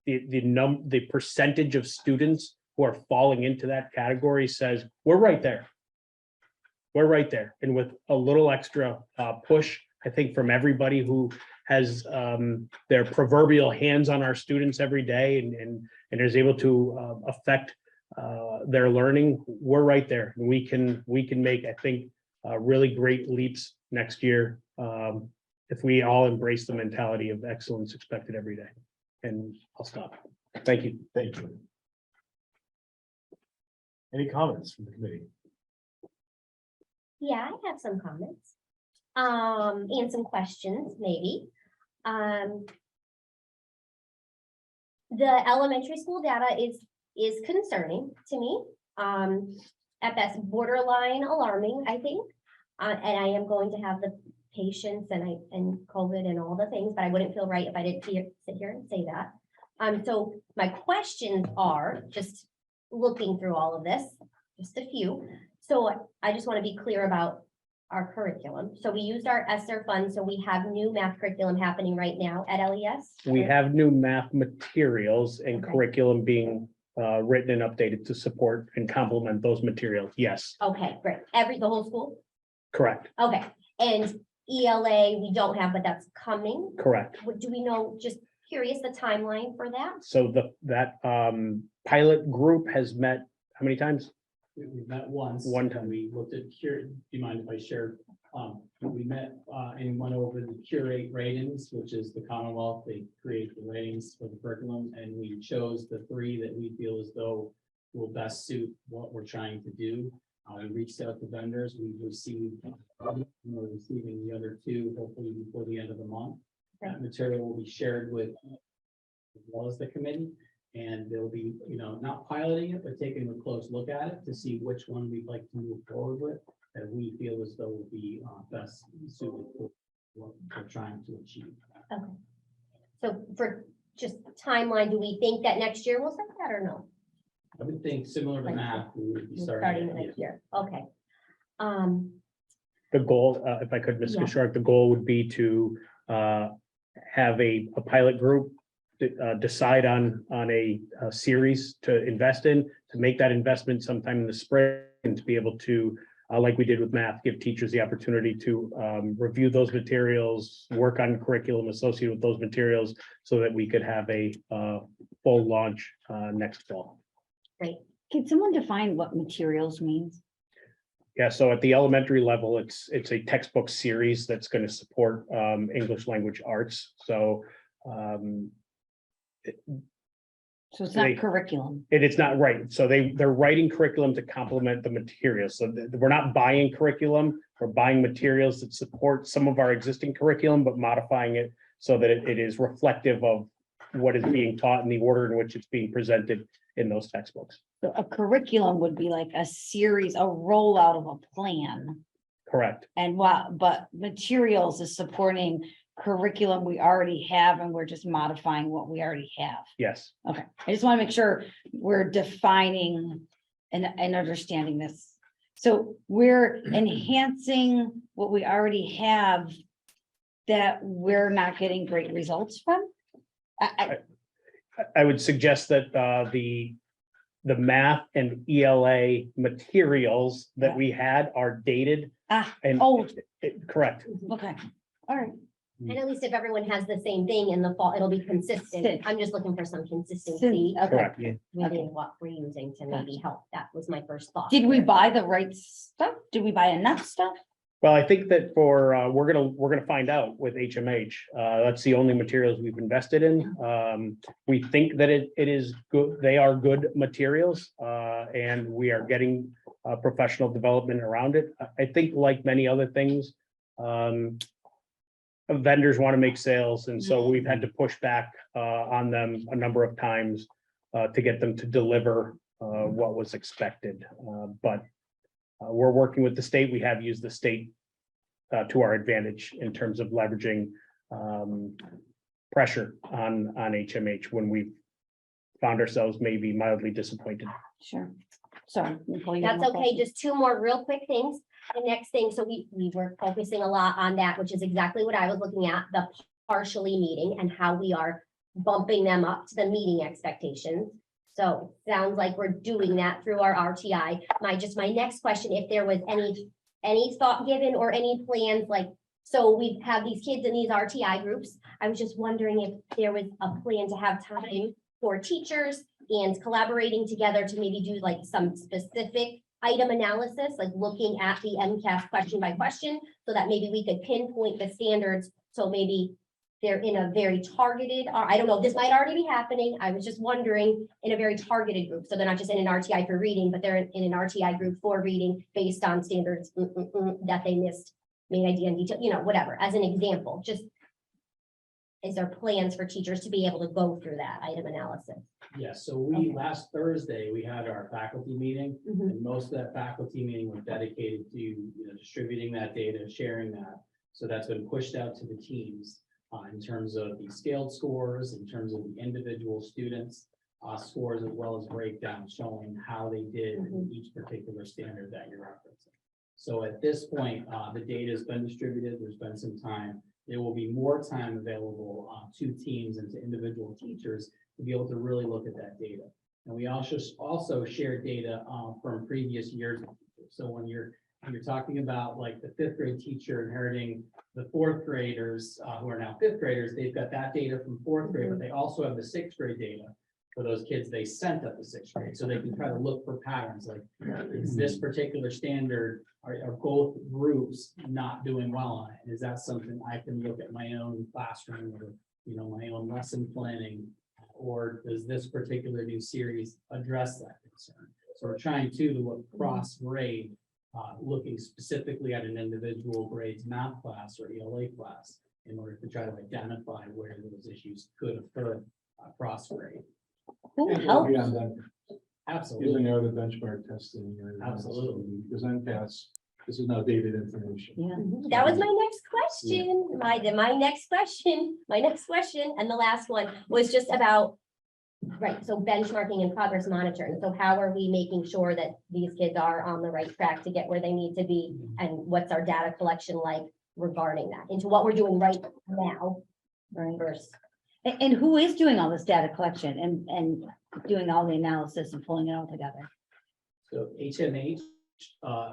[SPEAKER 6] the percentage of students who are falling into that category says we're right there. We're right there. And with a little extra push, I think, from everybody who has their proverbial hands on our students every day and is able to affect their learning, we're right there. And we can make, I think, really great leaps next year if we all embrace the mentality of excellence expected every day. And I'll stop. Thank you.
[SPEAKER 1] Thank you. Any comments from the committee?
[SPEAKER 3] Yeah, I have some comments. And some questions, maybe. The elementary school data is concerning to me. At best borderline alarming, I think. And I am going to have the patience and COVID and all the things, but I wouldn't feel right if I didn't sit here and say that. So my questions are, just looking through all of this, just a few. So I just want to be clear about our curriculum. So we used our ESSER funds, so we have new math curriculum happening right now at LES.
[SPEAKER 6] We have new math materials and
[SPEAKER 3] Okay.
[SPEAKER 6] curriculum being written and updated to support and complement those materials. Yes,
[SPEAKER 3] Okay, great. The whole school?
[SPEAKER 6] correct,
[SPEAKER 3] Okay, and ELA, we don't have, but that's coming.
[SPEAKER 6] correct.
[SPEAKER 3] Do we know, just curious, the timeline for that?
[SPEAKER 6] So that pilot group has met how many times?
[SPEAKER 9] We met once.
[SPEAKER 6] One
[SPEAKER 9] and
[SPEAKER 6] time.
[SPEAKER 9] We looked at do you mind if I share? We met and went over the curate ratings, which is the Commonwealth. They create the ratings for the curriculum, and we chose the 3 that we feel as though will best suit what we're trying to do. We reached out to vendors. We've received, we're receiving the other 2 hopefully before the end of the month.
[SPEAKER 3] Okay.
[SPEAKER 9] That material will be shared with as well as the committee. And they'll be, not piloting it, but taking a close look at it to see which one we'd like to move forward with, that we feel as though will be best suited for what we're trying to achieve.
[SPEAKER 3] Okay. So for just timeline, do we think that next year we'll start that or no?
[SPEAKER 9] I would think similar to math, we would be
[SPEAKER 3] Starting
[SPEAKER 9] starting.
[SPEAKER 3] the next year, okay.
[SPEAKER 6] The goal, if I could, Ms.
[SPEAKER 3] Yeah.
[SPEAKER 6] Shark, the goal would be to have a pilot group decide on a series to invest in, to make that investment sometime in the spring, and to be able to, like we did with math, give teachers the opportunity to review those materials, work on curriculum associated with those materials, so that we could have a full launch next fall.
[SPEAKER 3] Great.
[SPEAKER 4] Can someone define what materials means?
[SPEAKER 6] Yeah, so at the elementary level, it's a textbook series that's going to support English language arts. So
[SPEAKER 4] So it's not
[SPEAKER 6] They-
[SPEAKER 4] curriculum.
[SPEAKER 6] it's not right. So they're writing curriculum to complement the materials. So we're not buying curriculum, we're buying materials that support some of our existing curriculum, but modifying it so that it is reflective of what is being taught in the order in which it's being presented in those textbooks.
[SPEAKER 4] So a curriculum would be like a series, a rollout of a plan.
[SPEAKER 6] Correct.
[SPEAKER 4] And but materials is supporting curriculum we already have, and we're just modifying what we already have.
[SPEAKER 6] Yes.
[SPEAKER 4] Okay, I just want to make sure we're defining and understanding this. So we're enhancing what we already have that we're not getting great results from.
[SPEAKER 6] I would suggest that the math and ELA materials that we had are dated and.
[SPEAKER 4] old.
[SPEAKER 6] Correct.
[SPEAKER 4] Okay, all right.
[SPEAKER 3] And at least if everyone has the same thing in the fall, it'll be consistent.
[SPEAKER 4] Consistent.
[SPEAKER 3] I'm just looking for some consistency
[SPEAKER 4] Okay.
[SPEAKER 6] Correct.
[SPEAKER 3] within what we're using to maybe help. That was my first thought.
[SPEAKER 4] Did we buy the right stuff? Did we buy enough stuff?
[SPEAKER 6] Well, I think that for, we're gonna find out with HMH. That's the only materials we've invested in. We think that it is good, they are good materials, and we are getting professional development around it. I think like many other things, vendors want to make sales, and so we've had to push back on them a number of times to get them to deliver what was expected. But we're working with the state. We have used the state to our advantage in terms of leveraging pressure on HMH when we've found ourselves maybe mildly disappointed.
[SPEAKER 4] Sure. Sorry. Nicole, you have
[SPEAKER 3] That's
[SPEAKER 4] more
[SPEAKER 3] okay.
[SPEAKER 4] questions?
[SPEAKER 3] Just two more real quick things. The next thing, so we were focusing a lot on that, which is exactly what I was looking at, the partially meeting and how we are bumping them up to the meeting expectations. So sounds like we're doing that through our RTI. My next question, if there was any thought given or any plans, like, so we have these kids in these RTI groups. I was just wondering if there was a plan to have time for teachers and collaborating together to maybe do like some specific item analysis, like looking at the MCAS question by question, so that maybe we could pinpoint the standards. So maybe they're in a very targeted, or I don't know, this might already be happening. I was just wondering, in a very targeted group. So they're not just in an RTI for reading, but they're in an RTI group for reading based on standards that they missed, main idea and detail, whatever, as an example. Just, is there plans for teachers to be able to go through that item analysis?
[SPEAKER 9] Yes, so last Thursday, we had our faculty meeting, and most of that faculty meeting was dedicated to, distributing that data, sharing that. So that's been pushed out to the teams in terms of the scaled scores, in terms of the individual students scores, as well as breakdown showing how they did in each particular standard that you're referencing. So at this point, the data has been distributed. There's been some time. There will be more time available to teams and to individual teachers to be able to really look at that data. And we also share data from previous years. So when you're talking about like the fifth grade teacher inheriting the fourth graders who are now fifth graders, they've got that data from fourth grade, but they also have the sixth grade data for those kids they sent up to sixth grade. So they can try to look for patterns, like is this particular standard, are both groups not doing well on it? And is that something I can look at my own classroom or, my own lesson planning? Or does this particular new series address that concern? So we're trying to look cross grade, looking specifically at an individual grade's math class or ELA class in order to try to identify where those issues could occur cross grade.
[SPEAKER 4] Who
[SPEAKER 8] And
[SPEAKER 4] helped?
[SPEAKER 8] beyond that,
[SPEAKER 9] Absolutely.
[SPEAKER 8] using other benchmark testing.
[SPEAKER 9] Absolutely.
[SPEAKER 8] Because MCAS, this is now dated information.
[SPEAKER 4] Yeah.
[SPEAKER 3] That was my next question. My next question, and the last one was just about, right, so benchmarking and progress monitoring. So how are we making sure that these kids are on the right track to get where they need to be? And what's our data collection like regarding that, into what we're doing right now
[SPEAKER 4] Right.
[SPEAKER 3] versus.
[SPEAKER 4] And who is doing all this data collection and doing all the analysis and pulling it all together?
[SPEAKER 9] So HMH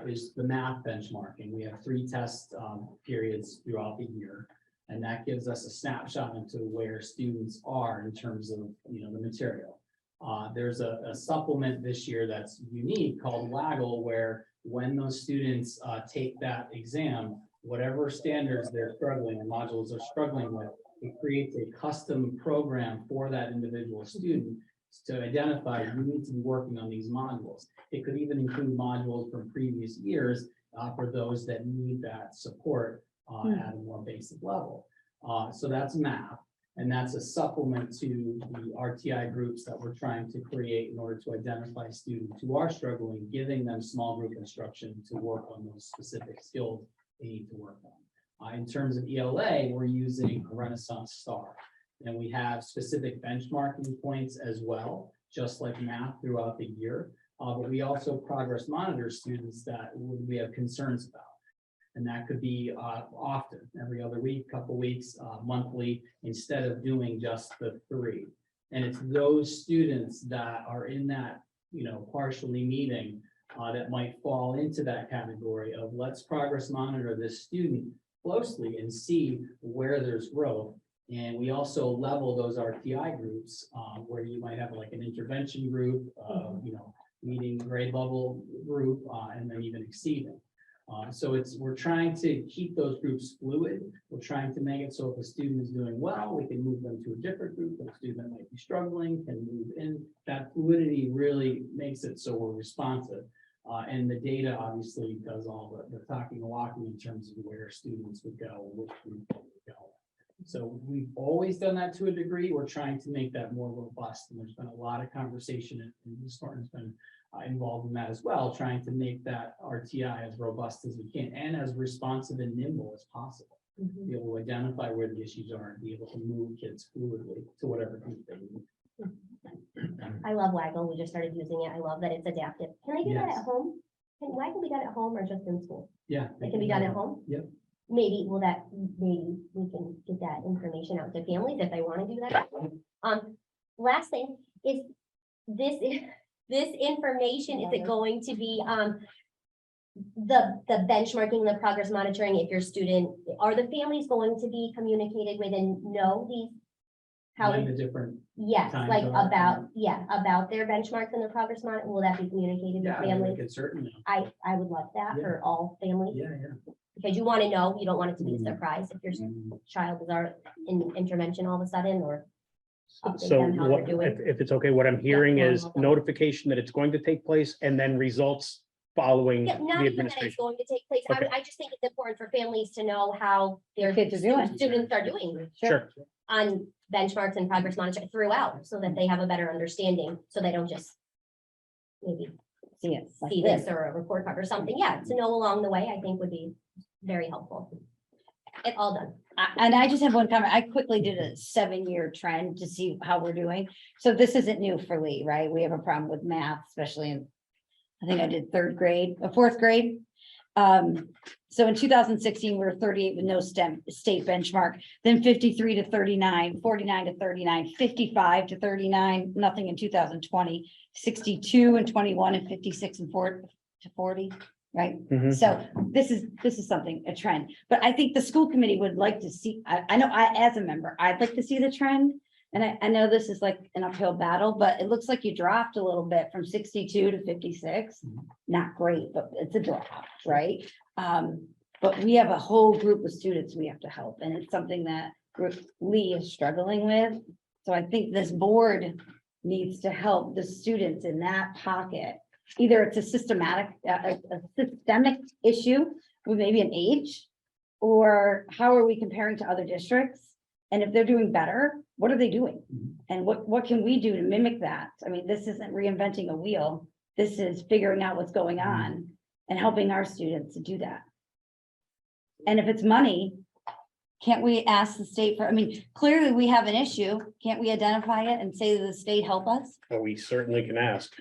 [SPEAKER 9] is the math benchmarking. We have 3 test periods throughout the year. And that gives us a snapshot into where students are in terms of, the material. There's a supplement this year that's unique called Waggle, where when those students take that exam, whatever standards they're struggling and modules they're struggling with, it creates a custom program for that individual student to identify you need to be working on these modules. It could even include modules from previous years for those that need that support at a more basic level. So that's math, and that's a supplement to the RTI groups that we're trying to create in order to identify students who are struggling, giving them small group instruction to work on those specific skills they need to work on. In terms of ELA, we're using a Renaissance Star, and we have specific benchmarking points as well, just like math throughout the year. But we also progress monitor students that we have concerns about. And that could be often, every other week, couple weeks, monthly, instead of doing just the 3. And it's those students that are in that partially meeting that might fall into that category of let's progress monitor this student closely and see where there's growth. And we also level those RTI groups where you might have like an intervention group, meeting grade level group, and then even exceeding. So we're trying to keep those groups fluid. We're trying to make it so if a student is doing well, we can move them to a different group. If a student that might be struggling can move in. That fluidity really makes it so we're responsive. And the data obviously does all the talking and walking in terms of where students would go, which group they would go. So we've always done that to a degree. We're trying to make that more robust. And there's been a lot of conversation, and Ms. Thornton's been involved in that as well, trying to make that RTI as robust as we can and as responsive and nimble as possible. Be able to identify where the issues are and be able to move kids fluidly to whatever group they need.
[SPEAKER 3] I love Waggle. We just started using it. I love that it's adaptive. Can I do that
[SPEAKER 9] Yes.
[SPEAKER 3] at home? Can Waggle be done at home or just in school?
[SPEAKER 9] Yeah.
[SPEAKER 3] It can be done at home?
[SPEAKER 9] Yep.
[SPEAKER 3] Maybe we can get that information out to families if they want to do that. Last thing is this information, is it going to be, the benchmarking, the progress monitoring, if your student, are the families going to be communicated with and know these? How,
[SPEAKER 9] When the different,
[SPEAKER 3] yes,
[SPEAKER 9] times
[SPEAKER 3] like
[SPEAKER 9] are-
[SPEAKER 3] about their benchmarks and their progress monitor, will that be communicated with
[SPEAKER 9] yeah, we
[SPEAKER 3] families?
[SPEAKER 9] could certainly,
[SPEAKER 3] I would love that for all families,
[SPEAKER 9] yeah.
[SPEAKER 3] because you want to know, you don't want it to be a
[SPEAKER 9] Mhm.
[SPEAKER 3] surprise if your child is in intervention all of a sudden, or update
[SPEAKER 6] So
[SPEAKER 3] them how
[SPEAKER 6] what,
[SPEAKER 3] they're doing.
[SPEAKER 6] if it's okay, what I'm hearing
[SPEAKER 3] no,
[SPEAKER 6] is
[SPEAKER 3] no, no.
[SPEAKER 6] notification that it's going to take place and then results following
[SPEAKER 3] Yeah,
[SPEAKER 6] the
[SPEAKER 3] not even that it's
[SPEAKER 6] administration.
[SPEAKER 3] going to take place.
[SPEAKER 6] Okay.
[SPEAKER 3] I just think it's important for families to know how their
[SPEAKER 4] Kids are doing.
[SPEAKER 3] students are doing
[SPEAKER 6] Sure.
[SPEAKER 3] on benchmarks and progress monitor throughout, so that they have a better understanding, so they don't just maybe
[SPEAKER 4] See it. like
[SPEAKER 3] see this or a report card or something. Yeah, to know along the way, I think would be very helpful. It all done.
[SPEAKER 4] And I just have one comment. I quickly did a 7-year trend to see how we're doing. So this isn't new for Lee, right? We have a problem with math, especially in, I think I did 4th grade. So in 2016, we were 38 with no state benchmark, then 53 to 39, 49 to 39, 55 to 39, nothing in 2020, 62 and 21 and 56 and 4 to 40, right?
[SPEAKER 6] Mhm.
[SPEAKER 4] So this is something, a trend, but I think the school committee would like to see, I know as a member, I'd like to see the trend. And I know this is like an uphill battle, but it looks like you dropped a little bit from 62 to 56. Not great, but it's a drop, right? But we have a whole group of students we have to help, and it's something that group Lee is struggling with. So I think this board needs to help the students in that pocket. Either it's a systemic issue with maybe an age, or how are we comparing to other districts? And if they're doing better, what are they doing? And what can we do to mimic that? I mean, this isn't reinventing a wheel. This is figuring out what's going on and helping our students to do that. And if it's money, can't we ask the state for, I mean, clearly we have an issue. Can't we identify it and say to the state, help us?
[SPEAKER 6] Well, we certainly can ask.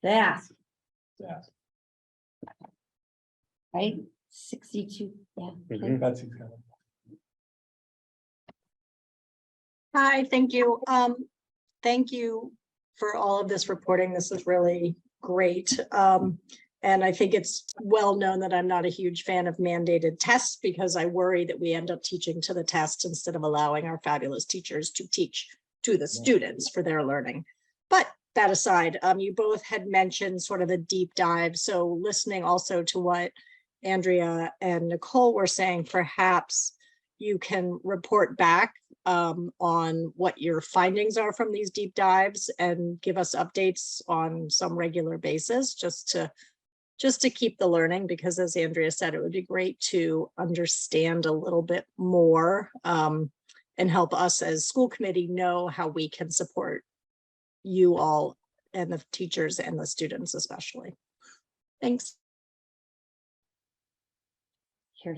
[SPEAKER 4] They ask,
[SPEAKER 1] Yes.
[SPEAKER 4] right? 62, yeah.
[SPEAKER 6] Mhm.
[SPEAKER 1] That's exactly.
[SPEAKER 10] Hi, thank you. Thank you for all of this reporting. This is really great. And I think it's well known that I'm not a huge fan of mandated tests, because I worry that we end up teaching to the test instead of allowing our fabulous teachers to teach to the students for their learning. But that aside, you both had mentioned sort of a deep dive. So listening also to what Andrea and Nicole were saying, perhaps you can report back on what your findings are from these deep dives and give us updates on some regular basis, just to keep the learning, because as Andrea said, it would be great to understand a little bit more and help us as school committee know how we can support you all and the teachers and the students especially. Thanks.
[SPEAKER 4] Here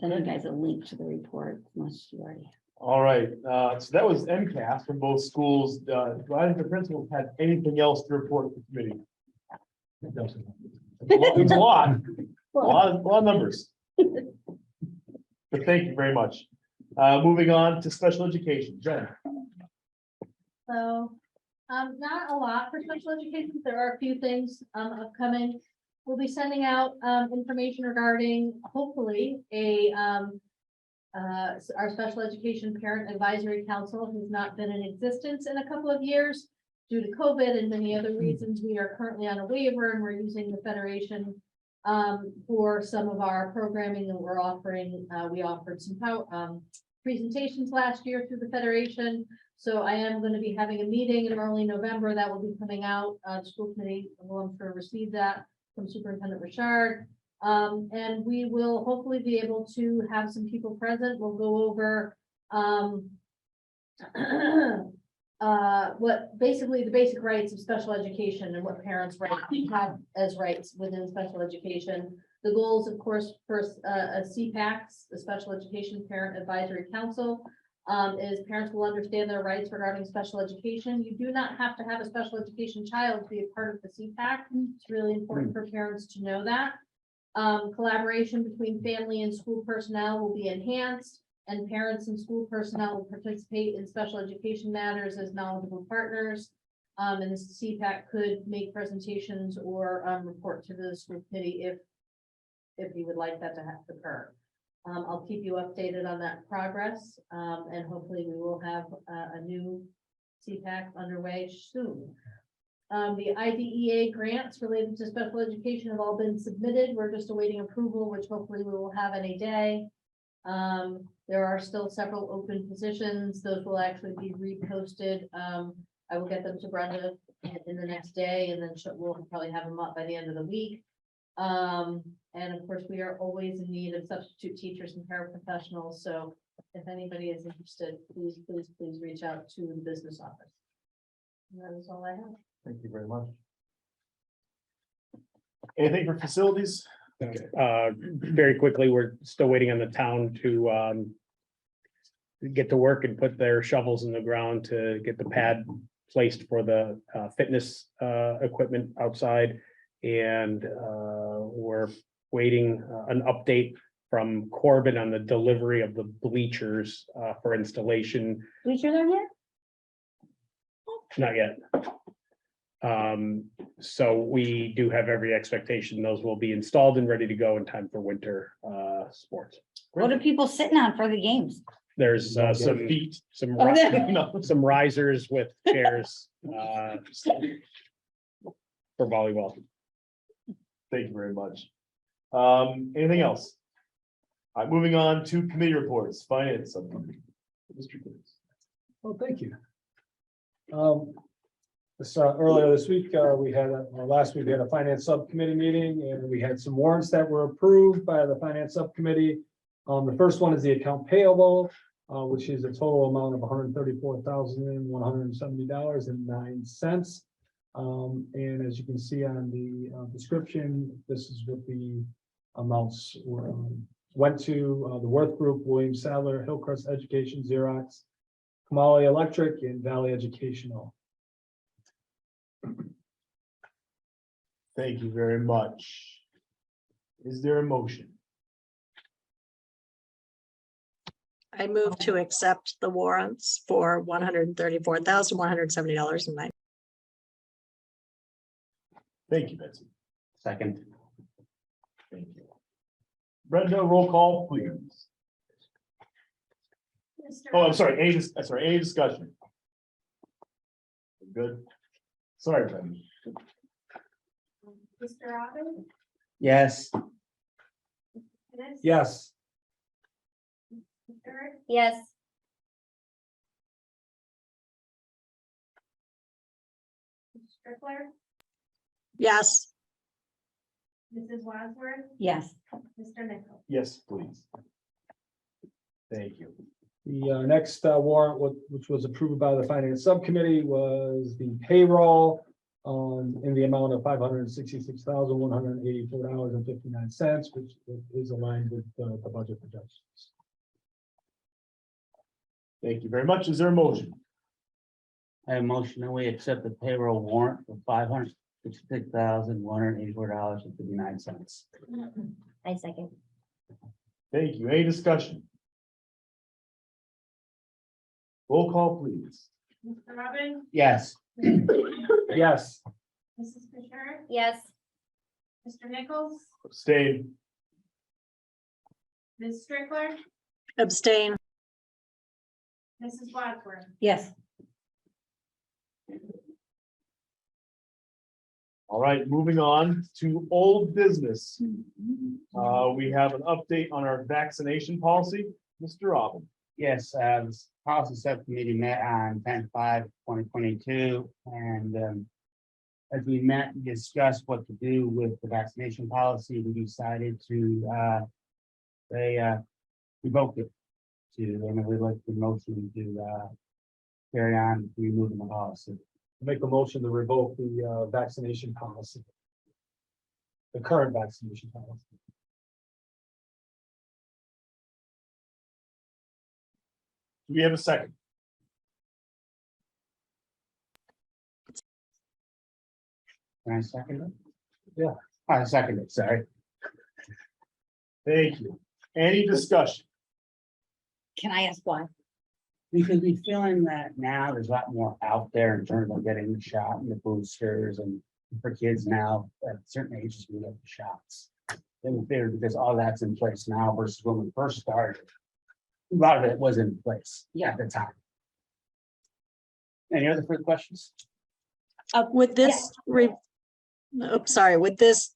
[SPEAKER 4] send you guys a link to the report, unless you already.
[SPEAKER 1] All right, so that was MCAS from both schools. Do I think the principals had anything else to report to the committee? It's a lot, a lot of numbers. But thank you very much. Moving on to special education, Jen.
[SPEAKER 11] So, not a lot for special education. There are a few things, upcoming. We'll be sending out, information regarding, hopefully, our special education parent advisory council who's not been in existence in a couple of years due to COVID and many other reasons. We are currently on a waiver and we're using the federation for some of our programming that we're offering. We offered some presentations last year through the federation. So I am going to be having a meeting in early November that will be coming out. The school committee will, I'm sure, receive that from Superintendent Richard. And we will hopefully be able to have some people present. We'll go over what basically the basic rights of special education and what parents have as rights within special education. The goals, of course, first, a CPACs, the Special Education Parent Advisory Council, is parents will understand their rights regarding special education. You do not have to have a special education child to be a part of the CPAC. It's really important for parents to know that. Collaboration between family and school personnel will be enhanced, and parents and school personnel will participate in special education matters as knowledgeable partners. And the CPAC could make presentations or report to the school committee if you would like that to occur. I'll keep you updated on that progress, and hopefully we will have a new CPAC underway soon. The IDEA grants related to special education have all been submitted. We're just awaiting approval, which hopefully we will have any day. There are still several open positions. Those will actually be reposted. I will get them to Brenda in the next day, and then we'll probably have them up by the end of the week. And of course, we are always in need of substitute teachers and paraprofessionals. So if anybody is interested, please reach out to the business office. And that is all I have.
[SPEAKER 1] Thank you very much. Anything for facilities?
[SPEAKER 6] Very quickly, we're still waiting on the town to get to work and put their shovels in the ground to get the pad placed for the fitness equipment outside. And we're waiting an update from Corbin on the delivery of the bleachers for installation.
[SPEAKER 4] Bleachers are here?
[SPEAKER 6] Not yet. So we do have every expectation those will be installed and ready to go in time for winter sports.
[SPEAKER 4] What are people sitting on for the games?
[SPEAKER 6] There's some
[SPEAKER 1] feet.
[SPEAKER 4] Are there?
[SPEAKER 6] some risers with chairs for volleyball.
[SPEAKER 1] Thank you very much. Anything else? All right, moving on to committee reports, finance subcommittee. Mr. Gibbs.
[SPEAKER 12] Well, thank you. Earlier this week, last week, we had a finance subcommittee meeting, and we had some warrants that were approved by the finance subcommittee. The first one is the account payable, which is a total amount of $134,170.09. And as you can see on the description, this is what the amounts went to. The Worth Group, William Sadler, Hillcrest Education, Xerox, Kamali Electric, and Valley Educational.
[SPEAKER 1] Thank you very much. Is there a motion?
[SPEAKER 10] I move to accept the warrants for $134,170.09.
[SPEAKER 1] Thank you, Betsy.
[SPEAKER 9] Second.
[SPEAKER 1] Thank you. Brenda, roll call, please. Oh, I'm sorry, any discussion? Good. Sorry, Brenda.
[SPEAKER 2] Mr. Robin?
[SPEAKER 9] Yes.
[SPEAKER 12] Yes.
[SPEAKER 2] Eric?
[SPEAKER 3] Yes.
[SPEAKER 2] Strickler?
[SPEAKER 10] Yes,
[SPEAKER 2] Mrs. Wadsworth?
[SPEAKER 4] Yes.
[SPEAKER 2] Mr. Nichols?
[SPEAKER 1] Yes, please. Thank you.
[SPEAKER 12] The next warrant, which was approved by the finance subcommittee, was the payroll in the amount of $566,184.59, which is aligned with the budget projections.
[SPEAKER 1] Thank you very much. Is there a motion?
[SPEAKER 9] I have a motion that we accept the payroll warrant for $566,184.59.
[SPEAKER 3] I second.
[SPEAKER 1] Thank you. Any discussion? Roll call, please.
[SPEAKER 2] Mr. Robin?
[SPEAKER 6] Yes.
[SPEAKER 12] Yes.
[SPEAKER 2] Mrs. Fisher?
[SPEAKER 3] Yes.
[SPEAKER 2] Mr. Nichols?
[SPEAKER 1] Abstain.
[SPEAKER 2] Ms. Strickler?
[SPEAKER 10] Abstain.
[SPEAKER 2] Mrs. Wadsworth?
[SPEAKER 4] Yes.
[SPEAKER 1] All right, moving on to old business. We have an update on our vaccination policy. Mr. Robin.
[SPEAKER 13] Yes, this policy subcommittee met on 10/5/2022, and as we met and discussed what to do with the vaccination policy, we decided to revoke it and we like the motion to carry on removing the policy.
[SPEAKER 12] Make a motion to revoke the vaccination policy. The current vaccination policy.
[SPEAKER 1] Do we have a second?
[SPEAKER 13] Can I second it?
[SPEAKER 12] Yeah.
[SPEAKER 13] I second it, sorry.
[SPEAKER 1] Thank you. Any discussion?
[SPEAKER 4] Can I ask why?
[SPEAKER 13] Because we feeling that now there's a lot more out there in terms of getting the shot and the boosters, and for kids now at certain ages, we get the shots. Then we figured because all that's in place now versus when we first started, a lot of it was in place at the time. Any other further questions?
[SPEAKER 10] Would this would this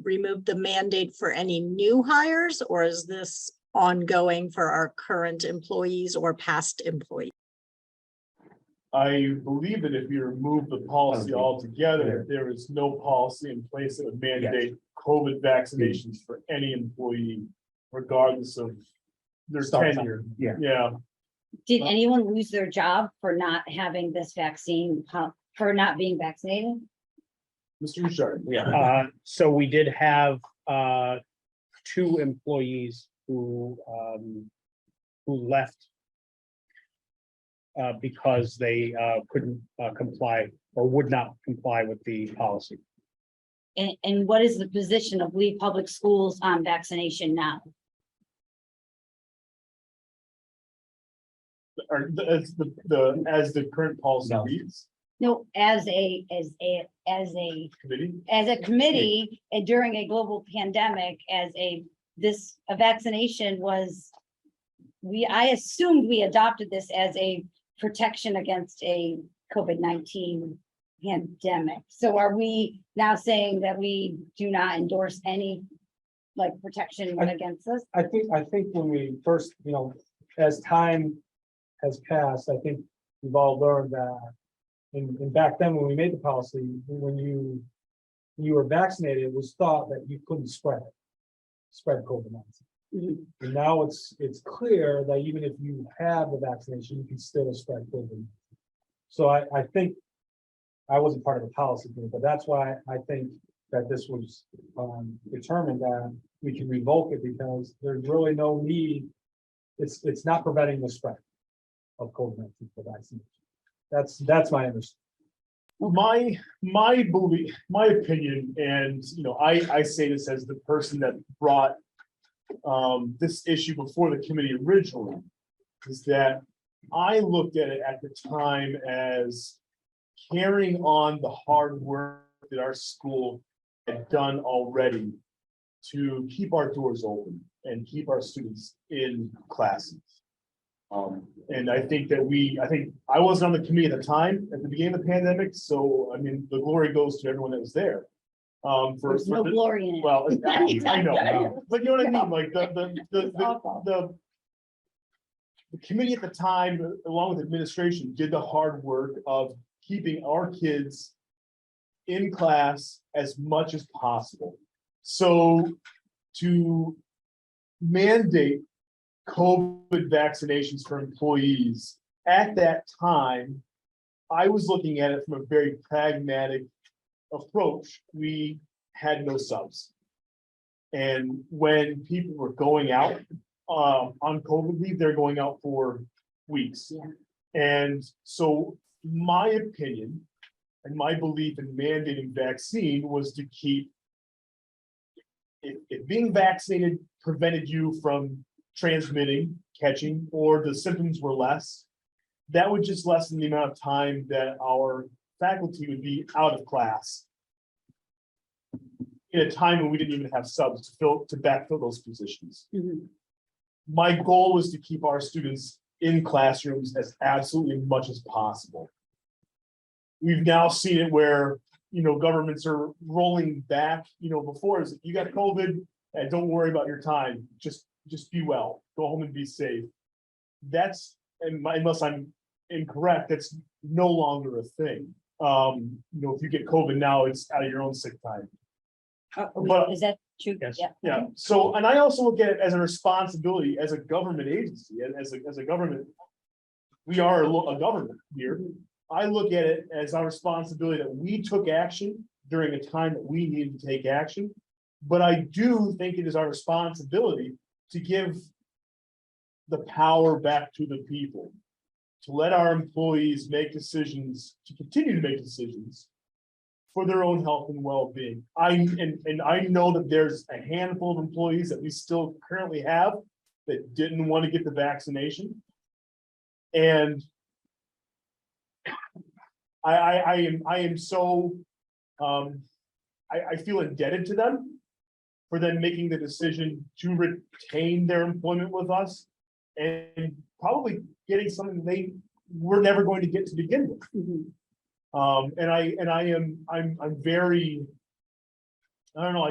[SPEAKER 10] remove the mandate for any new hires, or is this ongoing for our current employees or past employees?
[SPEAKER 1] I believe that if you remove the policy altogether, there is no policy in place that would mandate COVID vaccinations for any employee, regardless of their tenure.
[SPEAKER 13] Yeah.
[SPEAKER 1] Yeah,
[SPEAKER 4] Did anyone lose their job for not having this vaccine, for not being vaccinated?
[SPEAKER 1] Mr. Richard.
[SPEAKER 6] So we did have two employees who left because they couldn't comply or would not comply with the policy.
[SPEAKER 4] And what is the position of Lee Public Schools on vaccination now?
[SPEAKER 1] Or as the current policy reads,
[SPEAKER 4] No, as a
[SPEAKER 1] committee,
[SPEAKER 4] committee, and during a global pandemic, a vaccination was, I assumed we adopted this as a protection against a COVID-19 pandemic. So are we now saying that we do not endorse any protection against this?
[SPEAKER 12] I think when we first, as time has passed, I think we've all learned that. And back then, when we made the policy, when you were vaccinated, it was thought that you couldn't spread COVID-19.
[SPEAKER 4] Mhm.
[SPEAKER 12] And now it's clear that even if you have the vaccination, you can still spread COVID. So I think I wasn't part of the policy thing, but that's why I think that this was determined that we can revoke it, because there's really no need. It's not preventing the spread of COVID-19 for vaccination. That's my understanding.
[SPEAKER 1] my belief, my opinion, and I say this as the person that brought this issue before the committee originally, is that I looked at it at the time as carrying on the hard work that our school had done already to keep our doors open and keep our students in classes. And I think I wasn't on the committee at the time, at the beginning of the pandemic, so the glory goes to everyone that was there.
[SPEAKER 4] There's no glory in it.
[SPEAKER 1] Well, I know, but you know what I mean, like the committee at the time, along with administration, did the hard work of keeping our kids in class as much as possible. So to mandate COVID vaccinations for employees at that time, I was looking at it from a very pragmatic approach. We had no subs. And when people were going out on COVID leave, they're going out for weeks.
[SPEAKER 4] Yeah.
[SPEAKER 1] And so my opinion and my belief in mandating vaccine was to keep, if being vaccinated prevented you from transmitting, catching, or the symptoms were less, that would just lessen the amount of time that our faculty would be out of class in a time when we didn't even have subs to backfill those positions. My goal was to keep our students in classrooms as absolutely much as possible. We've now seen it where, governments are rolling back, before is you got COVID and don't worry about your time. Just be well, go home and be safe. That's, unless I'm incorrect, that's no longer a thing. If you get COVID now, it's out of your own sick time. But-
[SPEAKER 4] Is that true?
[SPEAKER 6] Yes.
[SPEAKER 4] Yeah.
[SPEAKER 1] Yeah, so, and I also look at it as a responsibility as a government agency, and as a government. We are a government here. I look at it as our responsibility that we took action during a time that we needed to take action. But I do think it is our responsibility to give the power back to the people. To let our employees make decisions, to continue to make decisions for their own health and well-being. I know that there's a handful of employees that we still currently have that didn't want to get the vaccination. And I am so, I feel indebted to them for them making the decision to retain their employment with us and probably getting something they were never going to get to begin with. I'm very, I don't know,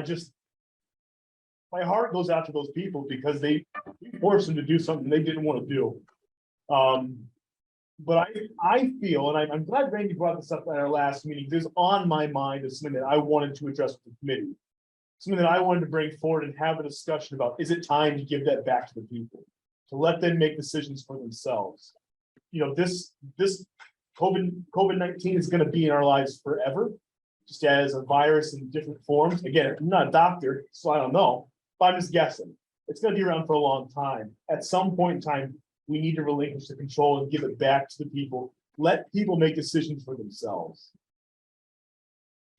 [SPEAKER 1] my heart goes out to those people because they forced them to do something they didn't want to do. But I feel, and I'm glad Randy brought this up at our last meeting, this is on my mind as something that I wanted to address with the committee. Something that I wanted to bring forward and have a discussion about, is it time to give that back to the people? To let them make decisions for themselves. This COVID-19 is going to be in our lives forever, just as a virus in different forms. Again, I'm not a doctor, so I don't know, but I'm just guessing. It's going to be around for a long time. At some point in time, we need to relinquish the control and give it back to the people. Let people make decisions for themselves.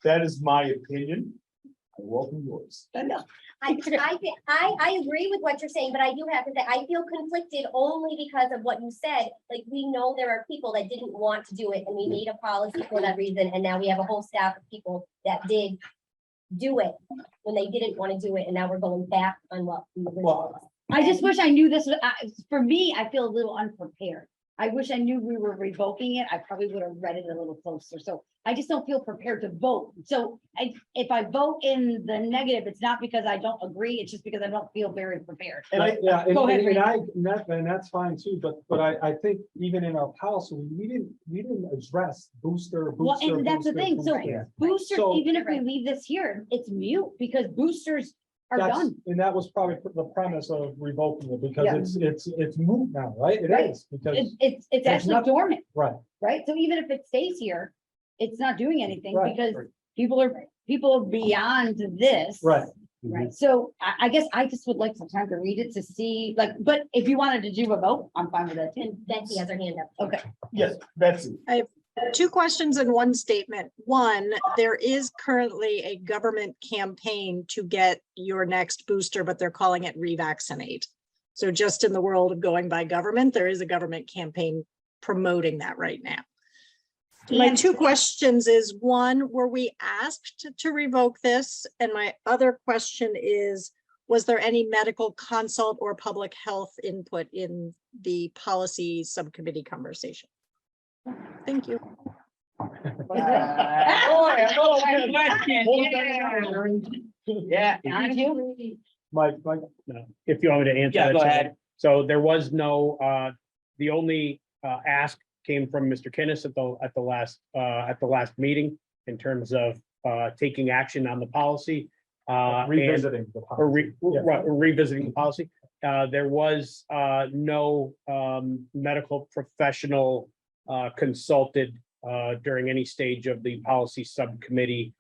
[SPEAKER 1] That is my opinion. I welcome yours.
[SPEAKER 3] I agree with what you're saying, but I do have to say, I feel conflicted only because of what you said. Like, we know there are people that didn't want to do it, and we made a policy for that reason, and now we have a whole staff of people that did do it when they didn't want to do it, and now we're going back on what we were.
[SPEAKER 4] I just wish I knew this, for me, I feel a little unprepared. I wish I knew we were revoking it. I probably would have read it a little closer. So I just don't feel prepared to vote. So if I vote in the negative, it's not because I don't agree. It's just because I don't feel very prepared.
[SPEAKER 1] And
[SPEAKER 4] Go ahead,
[SPEAKER 12] and that's fine too, but I think even in our policy, we didn't address booster.
[SPEAKER 4] Well, and that's the thing. So boosters,
[SPEAKER 12] So-
[SPEAKER 4] even if we leave this here, it's mute because boosters are done.
[SPEAKER 12] And that was probably the premise of revoking it, because it's moot now, right? It
[SPEAKER 4] Right.
[SPEAKER 12] is, because,
[SPEAKER 4] It's
[SPEAKER 12] there's
[SPEAKER 4] actually
[SPEAKER 12] nothing-
[SPEAKER 4] dormant,
[SPEAKER 12] right,
[SPEAKER 4] right? So even if it stays here, it's not doing anything
[SPEAKER 12] Right.
[SPEAKER 4] because people are beyond this.
[SPEAKER 12] right.
[SPEAKER 4] Right, so I guess I just would like some time to read it to see, but if you wanted to do a vote, I'm fine with that too.
[SPEAKER 3] And Betsy has her hand up.
[SPEAKER 4] Okay.
[SPEAKER 1] Yes, Betsy.
[SPEAKER 10] Two questions and one statement. One, there is currently a government campaign to get your next booster, but they're calling it revaccinate. So just in the world of going by government, there is a government campaign promoting that right now. My two questions is, one, were we asked to revoke this? And my other question is, was there any medical consult or public health input in the policy subcommittee conversation? Thank you.
[SPEAKER 13] Yeah.
[SPEAKER 6] Mike, no, if you want me to answer.
[SPEAKER 13] Yeah,
[SPEAKER 6] that,
[SPEAKER 13] go
[SPEAKER 6] so-
[SPEAKER 13] ahead.
[SPEAKER 6] So there was no, the only ask came from Mr. Kinnis at the last meeting in terms of taking action on the policy. and-
[SPEAKER 12] Revisiting the
[SPEAKER 6] Or
[SPEAKER 12] policy. Yeah.
[SPEAKER 6] revisiting the policy. There was no medical professional consulted during any stage of the policy subcommittee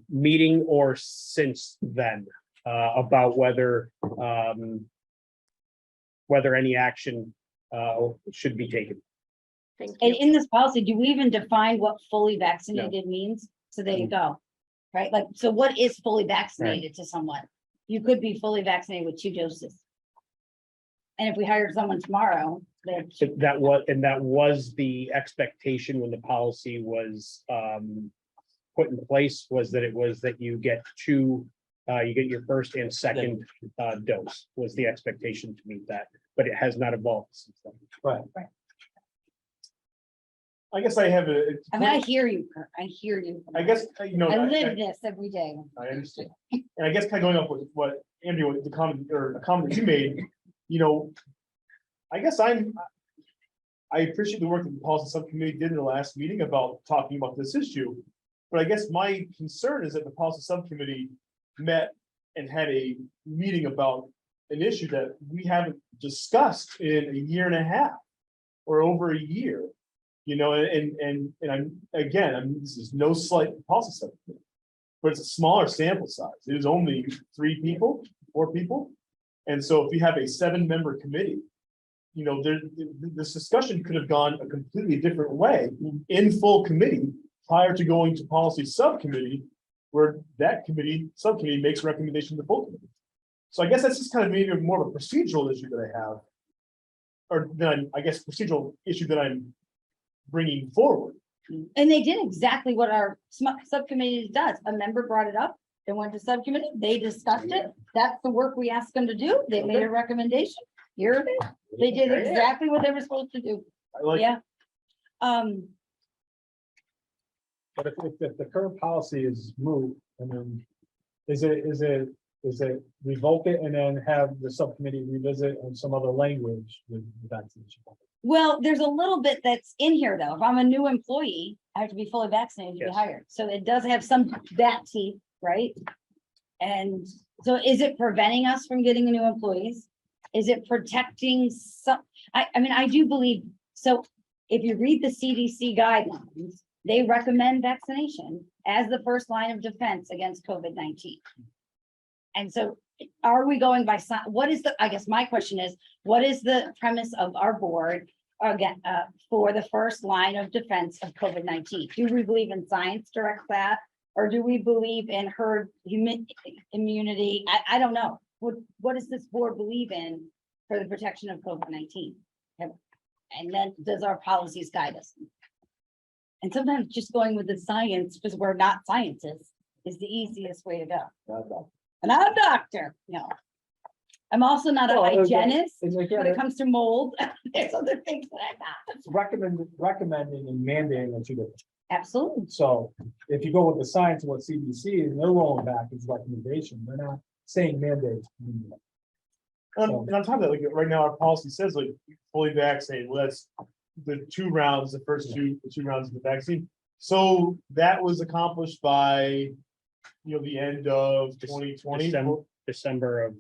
[SPEAKER 6] meeting or since then about whether any action should be taken.
[SPEAKER 10] Thank
[SPEAKER 4] And
[SPEAKER 10] you.
[SPEAKER 4] in this policy, do we even define what fully vaccinated means? So there you go. Right, like, so what is fully vaccinated to someone? You could be fully vaccinated with 2 doses. And if we hired someone tomorrow, then
[SPEAKER 6] That was the expectation when the policy was put in place, was that you get you get your first and second dose, was the expectation to meet that, but it has not evolved since then.
[SPEAKER 12] Right.
[SPEAKER 1] I guess I have
[SPEAKER 4] I mean, I hear you, Kurt. I hear you.
[SPEAKER 1] I guess, you know.
[SPEAKER 4] I live this every day.
[SPEAKER 1] I understand. And I guess kind of going up with what Andrew, the comment or a comment you made, you know, I guess I appreciate the work that the policy subcommittee did in the last meeting about talking about this issue. But I guess my concern is that the policy subcommittee met and had a meeting about an issue that we haven't discussed in a year and a half or over a year. You know, and this is no slight policy subcommittee, but it's a smaller sample size. It is only 4 people. And so if you have a 7-member committee, you know, this discussion could have gone a completely different way in full committee prior to going to policy subcommittee, where that subcommittee makes recommendation to the full committee. So I guess that's just kind of maybe more of a procedural issue that I have, or then I guess procedural issue that I'm bringing forward.
[SPEAKER 4] And they did exactly what our subcommittee does. A member brought it up. They went to subcommittee, they discussed it. That's the work we asked them to do. They made a recommendation. Here it is. They did exactly what they were supposed to do.
[SPEAKER 1] I like.
[SPEAKER 4] Yeah.
[SPEAKER 12] But if the current policy is moved, and then is it revoke it and then have the subcommittee revisit on some other language with the vaccination?
[SPEAKER 4] Well, there's a little bit that's in here, though. If I'm a new employee, I have to be fully vaccinated to be
[SPEAKER 6] Yes.
[SPEAKER 4] hired. So it does have some that teeth, right? And so is it preventing us from getting new employees? Is it protecting some? I mean, I do believe, so if you read the CDC guidelines, they recommend vaccination as the first line of defense against COVID-19. And so are we going by, what is I guess my question is, what is the premise of our board again, for the first line of defense of COVID-19? Do we believe in science directs that? Or do we believe in herd immunity? I don't know. What does this board believe in for the protection of COVID-19? And then does our policies guide us? And sometimes just going with the science, because we're not scientists, is the easiest way to go. And I'm a doctor, no. I'm also not a
[SPEAKER 12] Well,
[SPEAKER 4] hygienist
[SPEAKER 12] it's like,
[SPEAKER 4] when it comes to mold. There's other things that I'm not.
[SPEAKER 12] recommending and mandating are 2 different.
[SPEAKER 4] Absolutely.
[SPEAKER 12] So if you go with the science of what CDC is, they're rolling back its recommendation. They're not saying mandate.
[SPEAKER 1] And on top of that, like right now, our policy says like fully vaccinated. Well, that's the 2 rounds, the first two rounds of the vaccine. So that was accomplished by, you know, the end of 2020.
[SPEAKER 6] December of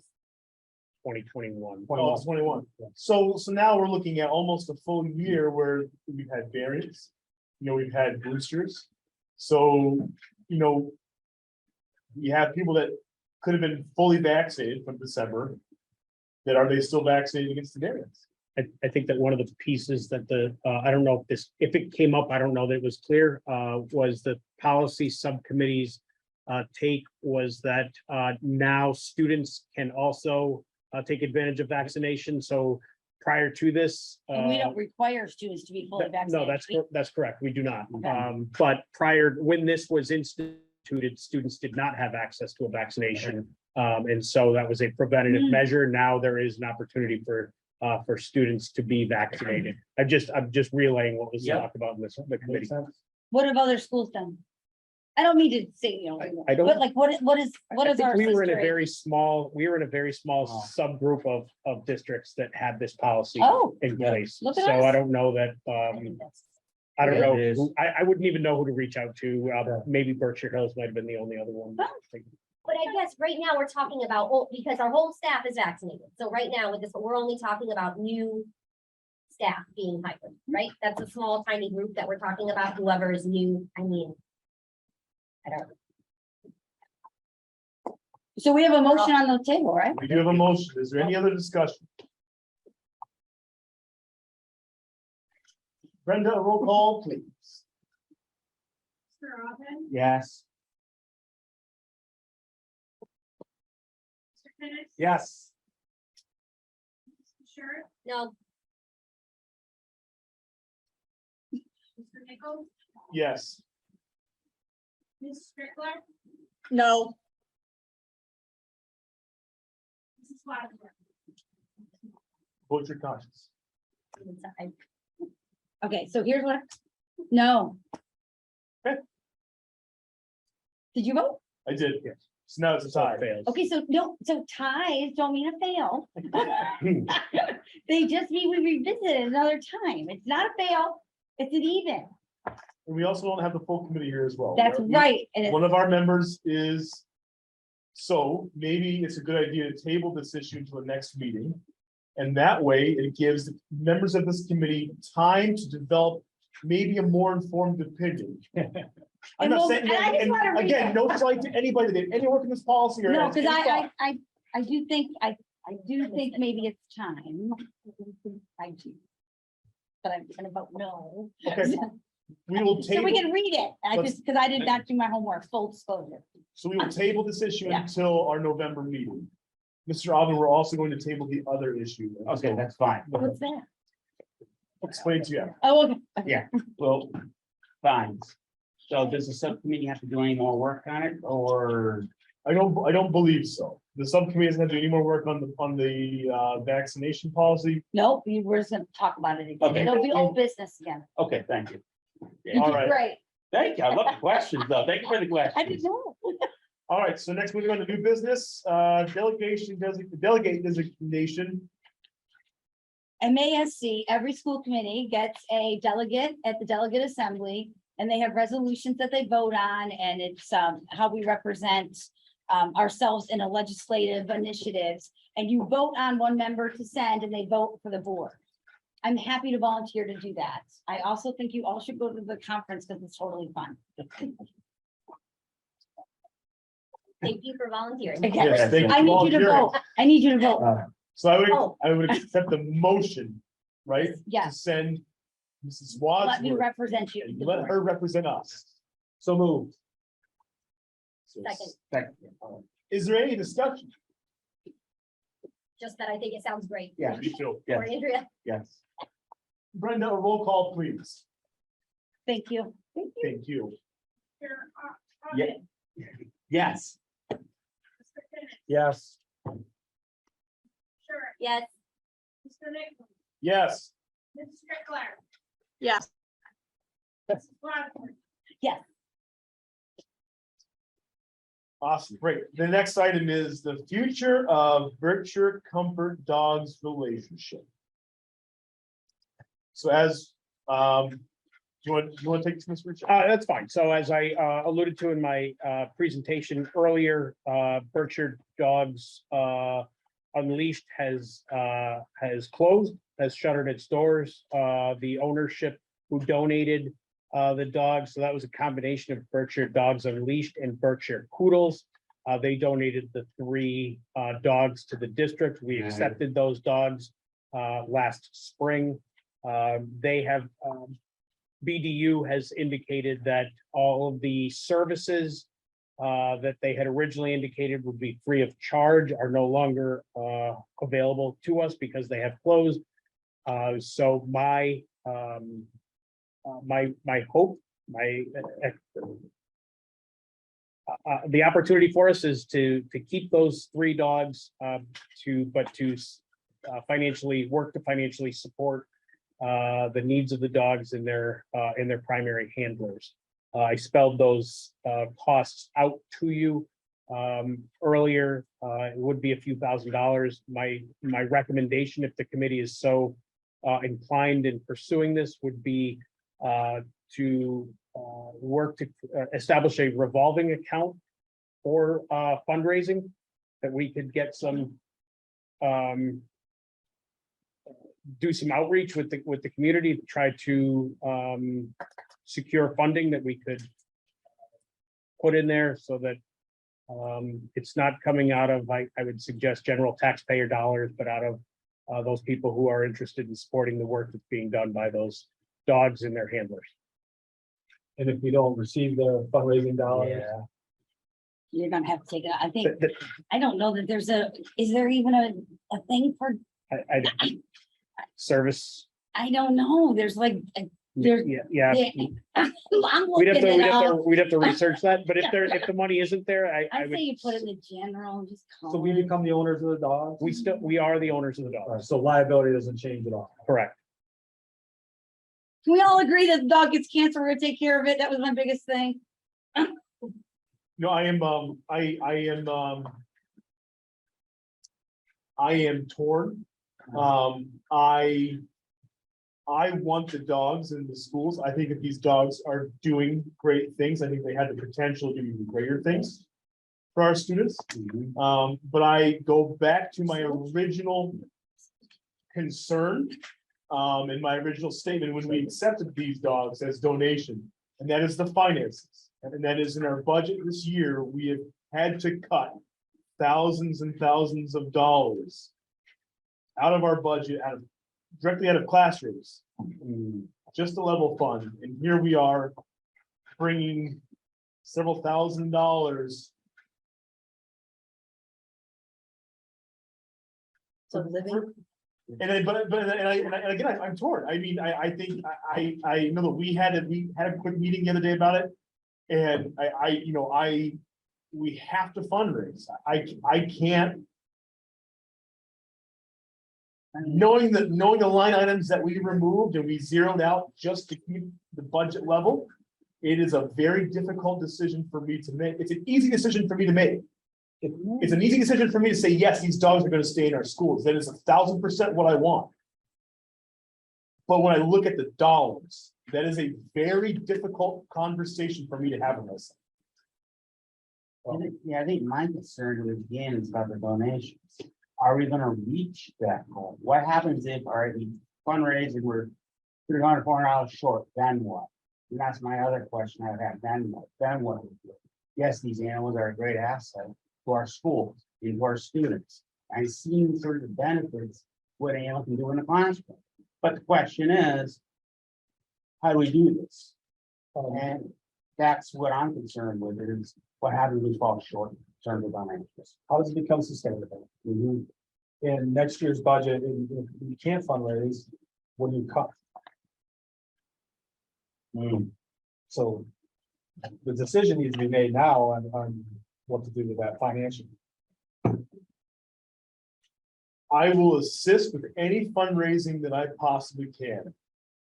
[SPEAKER 6] 2021.
[SPEAKER 1] 21. So now we're looking at almost a full year where we've had variants, you know, we've had boosters. So, you know, you have people that could have been fully vaccinated from December. That are they still vaccinated against the variants?
[SPEAKER 6] I think that one of the pieces that I don't know if it came up, I don't know that it was clear, was the policy subcommittee's take was that now students can also take advantage of vaccination. So prior to this.
[SPEAKER 4] And we don't require students to be fully
[SPEAKER 6] No,
[SPEAKER 4] vaccinated.
[SPEAKER 6] that's correct. We do not.
[SPEAKER 4] Okay.
[SPEAKER 6] But when this was instituted, students did not have access to a vaccination. And so that was a preventative measure. Now there is an opportunity for students to be vaccinated. I'm just relaying what was talked about in the committee.
[SPEAKER 4] What have other schools done? I don't mean to say, you know,
[SPEAKER 6] I don't-
[SPEAKER 4] but like, what is
[SPEAKER 6] I think
[SPEAKER 4] our
[SPEAKER 6] we were in a
[SPEAKER 4] history?
[SPEAKER 6] very small subgroup of districts that had this policy
[SPEAKER 4] Oh,
[SPEAKER 6] in place.
[SPEAKER 4] look at
[SPEAKER 6] So
[SPEAKER 4] us.
[SPEAKER 6] I don't know that,
[SPEAKER 4] I think that's-
[SPEAKER 6] I don't know,
[SPEAKER 7] It is.
[SPEAKER 6] I wouldn't even know who to reach out to. Maybe Berkshire Hills might have been the only other one.
[SPEAKER 3] But I guess right now we're talking about, because our whole staff is vaccinated. So right now with this, we're only talking about new staff being hired, right? That's a small tiny group that we're talking about, whoever is new. I mean, I don't.
[SPEAKER 4] So we have a motion on the table, right?
[SPEAKER 1] We do have a motion. Is there any other discussion? Brenda, a roll call, please.
[SPEAKER 2] Mr. Robin?
[SPEAKER 7] Yes.
[SPEAKER 2] Mr. Kenneth?
[SPEAKER 12] Yes.
[SPEAKER 2] Mr. Fisher,
[SPEAKER 3] No,
[SPEAKER 2] Mr. Nichols,
[SPEAKER 1] Yes.
[SPEAKER 2] Ms. Strickler,
[SPEAKER 10] No,
[SPEAKER 2] Mrs. Wadsworth.
[SPEAKER 1] Vote your conscience.
[SPEAKER 4] I- Okay, so here's what, no.
[SPEAKER 1] Okay.
[SPEAKER 4] Did you vote?
[SPEAKER 1] I did. Yes. So now it's a tie.
[SPEAKER 6] Fails.
[SPEAKER 4] Okay, so no, so ties don't mean a fail. They just mean we revisit it another time. It's not a fail, it's an even.
[SPEAKER 1] And we also don't have the full committee here as well.
[SPEAKER 4] That's right. And
[SPEAKER 1] One of our members is, so maybe it's a good idea to table this issue to the next meeting. And that way it gives the members of this committee time to develop maybe a more informed opinion. I'm
[SPEAKER 4] And
[SPEAKER 1] not
[SPEAKER 4] we'll-
[SPEAKER 1] saying,
[SPEAKER 4] and I just
[SPEAKER 1] and
[SPEAKER 4] wanna read
[SPEAKER 1] again,
[SPEAKER 4] it.
[SPEAKER 1] no slight to anybody that did any work in this policy or.
[SPEAKER 4] no,
[SPEAKER 1] has
[SPEAKER 4] because
[SPEAKER 1] any thought.
[SPEAKER 4] I do think, I do think maybe it's time. I do. But I'm gonna vote no.
[SPEAKER 1] Okay. We will
[SPEAKER 4] So we
[SPEAKER 1] table,
[SPEAKER 4] can read it. I
[SPEAKER 1] Let's-
[SPEAKER 4] just, because I did not do my homework, full disclosure.
[SPEAKER 1] so we will table this issue
[SPEAKER 4] Yeah.
[SPEAKER 1] until our November meeting. Mr. Alvin, we're also going to table the other issue.
[SPEAKER 13] Okay, that's fine.
[SPEAKER 4] What's that?
[SPEAKER 1] Explain to you.
[SPEAKER 4] Oh, okay.
[SPEAKER 13] Yeah, well, fine. So does the subcommittee have to do any more work on it or?
[SPEAKER 1] I don't believe so. The subcommittee doesn't have to do any more work on the vaccination policy.
[SPEAKER 4] No, we're just gonna talk about it again.
[SPEAKER 13] Okay.
[SPEAKER 4] It'll be old business again.
[SPEAKER 13] Okay, thank you.
[SPEAKER 4] You
[SPEAKER 1] All
[SPEAKER 4] did
[SPEAKER 1] right.
[SPEAKER 4] great.
[SPEAKER 13] Thank you. I love the questions though. Thank you for the
[SPEAKER 4] I
[SPEAKER 13] questions.
[SPEAKER 4] didn't know.
[SPEAKER 1] All right, so next moving on to new business, delegate designation.
[SPEAKER 4] MASC, every school committee gets a delegate at the delegate assembly, and they have resolutions that they vote on, and it's how we represent ourselves in a legislative initiatives, and you vote on one member to send, and they vote for the board. I'm happy to volunteer to do that. I also think you all should go to the conference because it's totally fun.
[SPEAKER 3] thank you for volunteering.
[SPEAKER 4] Okay.
[SPEAKER 1] Yes, thank
[SPEAKER 4] I
[SPEAKER 1] you all
[SPEAKER 4] need you to
[SPEAKER 1] hearing.
[SPEAKER 4] vote. I need you to vote.
[SPEAKER 1] So
[SPEAKER 4] Oh.
[SPEAKER 1] I would accept the motion, right? To
[SPEAKER 4] Yes.
[SPEAKER 1] send Mrs.
[SPEAKER 4] Let me
[SPEAKER 1] Wadsworth
[SPEAKER 4] represent you.
[SPEAKER 1] and let her represent us. So moved.
[SPEAKER 3] Second,
[SPEAKER 1] Is there any discussion?
[SPEAKER 3] just that I think it sounds great.
[SPEAKER 13] Yeah,
[SPEAKER 1] Me too.
[SPEAKER 3] Or
[SPEAKER 13] yes,
[SPEAKER 3] Andrea,
[SPEAKER 13] yes.
[SPEAKER 1] Brenda, a roll call, please.
[SPEAKER 4] Thank you.
[SPEAKER 1] Thank you.
[SPEAKER 2] Mr.
[SPEAKER 13] Yeah.
[SPEAKER 2] Alvin,
[SPEAKER 13] Yes.
[SPEAKER 2] Mr. Bennett,
[SPEAKER 12] Yes.
[SPEAKER 2] Sure,
[SPEAKER 3] yes,
[SPEAKER 2] Mr. Nichols,
[SPEAKER 1] Yes.
[SPEAKER 2] Ms. Strickler,
[SPEAKER 10] yes,
[SPEAKER 2] Mrs. Wadsworth.
[SPEAKER 4] Yes.
[SPEAKER 1] Awesome, great. The next item is the future of Berkshire Comfort Dogs relationship. So as, do you want to take this, Mr. Richard?
[SPEAKER 6] That's fine. So as I alluded to in my presentation earlier, Berkshire Dogs Unleashed has closed, has shuttered its doors. The ownership who donated the dogs, so that was a combination of Berkshire Dogs Unleashed and Berkshire Poodles. They donated the 3 dogs to the district. We accepted those dogs last spring. They have BDU has indicated that all of the services that they had originally indicated would be free of charge are no longer available to us because they have closed. So my hope, the opportunity for us is to keep those 3 dogs, to financially work to financially support the needs of the dogs in their primary handlers. I spelled those costs out to you earlier. It would be a few $1,000s. My recommendation, if the committee is so inclined in pursuing this, would be to work to establish a revolving account for fundraising, that we could get some do some outreach with the community to try to secure funding that we could put in there so that it's not coming out of, I would suggest, general taxpayer dollars, but out of those people who are interested in supporting the work that's being done by those dogs and their handlers.
[SPEAKER 12] And if we don't receive the fundraising dollars.
[SPEAKER 13] Yeah.
[SPEAKER 4] You're gonna have to take it out. I think, I don't know that is there even a thing for
[SPEAKER 6] Service.
[SPEAKER 4] I don't know, there's like, there's.
[SPEAKER 6] Yeah.
[SPEAKER 4] I'm
[SPEAKER 6] We'd have
[SPEAKER 4] looking it up.
[SPEAKER 6] to research that, but if the money isn't there, I
[SPEAKER 4] I
[SPEAKER 6] would.
[SPEAKER 4] say you put it in the general, and just
[SPEAKER 12] So
[SPEAKER 4] call
[SPEAKER 12] we
[SPEAKER 4] it.
[SPEAKER 12] become the owners of the dog?
[SPEAKER 6] We are the owners of the dog.
[SPEAKER 12] So liability doesn't change at all.
[SPEAKER 6] Correct.
[SPEAKER 4] Can we all agree that the dog gets cancer, we're gonna take care of it? That was my biggest thing.
[SPEAKER 1] No, I am torn. I want the dogs in the schools. I think that these dogs are doing great things. I think they have the potential to do even greater things for our students. But I go back to my original concern in my original statement when we accepted these dogs as donation, and that is the finances. And that is in our budget this year, we have had to cut thousands and thousands of dollars out of our budget, directly out of classrooms, just to level fund. And here we are bringing several $1,000s.
[SPEAKER 4] So living.
[SPEAKER 1] And again, I'm torn. I mean, I think I know that we had a quick meeting the other day about it. And we have to fundraise. I can't. Knowing the line items that we removed and we zeroed out just to keep the budget level, it is a very difficult decision for me to make. It's an easy decision for me to make. It's an easy decision for me to say, yes, these dogs are going to stay in our schools. That is 1,000% what I want. But when I look at the dollars, that is a very difficult conversation for me to have with myself.
[SPEAKER 13] Yeah, I think my concern with again is about the donations. Are we gonna reach that goal? What happens if our fundraising, we're $300 short, then what? And that's my other question I would have, then what? Then what? Yes, these animals are a great asset to our schools and to our students. I've seen sort of the benefits what an animal can do in the classroom. But the question is, how do we do this? And that's what I'm concerned with is what happens when we fall short in terms of donations.
[SPEAKER 12] How does it become sustainable? In next year's budget, and if you can't fundraise, what do you cut? So the decision needs to be made now on what to do with that financially.
[SPEAKER 1] I will assist with any fundraising that I possibly can.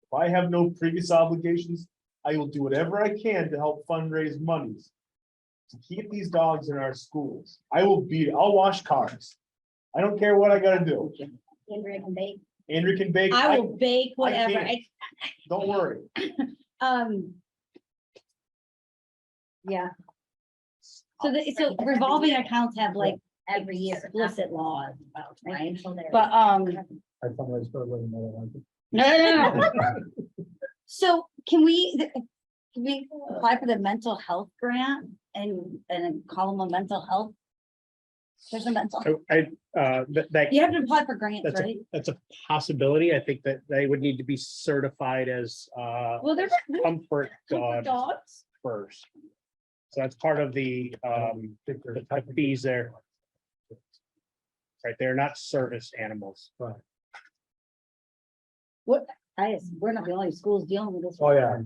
[SPEAKER 1] If I have no previous obligations, I will do whatever I can to help fundraise monies to keep these dogs in our schools. I'll wash cars. I don't care what I gotta do.
[SPEAKER 3] Andrea can bake.
[SPEAKER 1] Andrew can bake.
[SPEAKER 4] I will bake whatever.
[SPEAKER 1] can't. Don't worry.
[SPEAKER 4] Yeah. So revolving accounts have like
[SPEAKER 3] Every year.
[SPEAKER 4] explicit laws about, right?
[SPEAKER 3] So there-
[SPEAKER 4] But,
[SPEAKER 12] I fundraise for a living, I don't like it.
[SPEAKER 4] no. So can we apply for the mental health grant and call them a mental health? There's a mental,
[SPEAKER 6] That
[SPEAKER 4] you have to apply for grants,
[SPEAKER 6] That's
[SPEAKER 4] right?
[SPEAKER 6] that's a possibility. I think that they would need to be certified as
[SPEAKER 4] Well, there's
[SPEAKER 6] comfort dogs
[SPEAKER 4] dogs.
[SPEAKER 6] first. So that's part of the fees there. Right, they're not service animals.
[SPEAKER 4] What, we're not the only schools dealing with this.
[SPEAKER 12] Oh, yeah.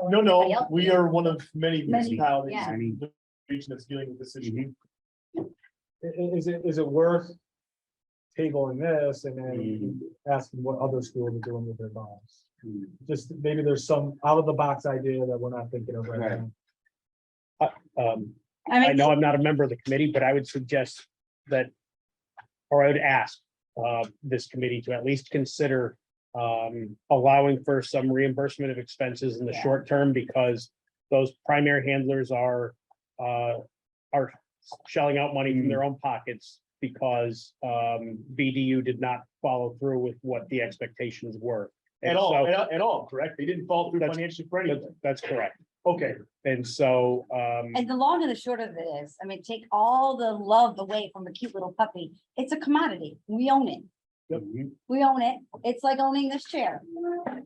[SPEAKER 1] No, we are one of many
[SPEAKER 4] Many,
[SPEAKER 1] municipalities
[SPEAKER 3] yeah.
[SPEAKER 1] in the region that's dealing with this issue.
[SPEAKER 12] Is it worth tabling this and then asking what other schools are doing with their dogs? Just maybe there's some out of the box idea that we're not thinking of right now.
[SPEAKER 6] I know I'm not a member of the committee, but I would suggest that, or I would ask this committee to at least consider allowing for some reimbursement of expenses in the short term, because those primary handlers are shelling out money from their own pockets because BDU did not follow through with what the expectations were.
[SPEAKER 1] At all, correct? They didn't fall through
[SPEAKER 6] That's-
[SPEAKER 1] financially for anything.
[SPEAKER 6] That's correct.
[SPEAKER 1] Okay,
[SPEAKER 6] And so,
[SPEAKER 4] And the long and the short of it is, I mean, take all the love away from a cute little puppy. It's a commodity. We own it. We own it. It's like owning this chair.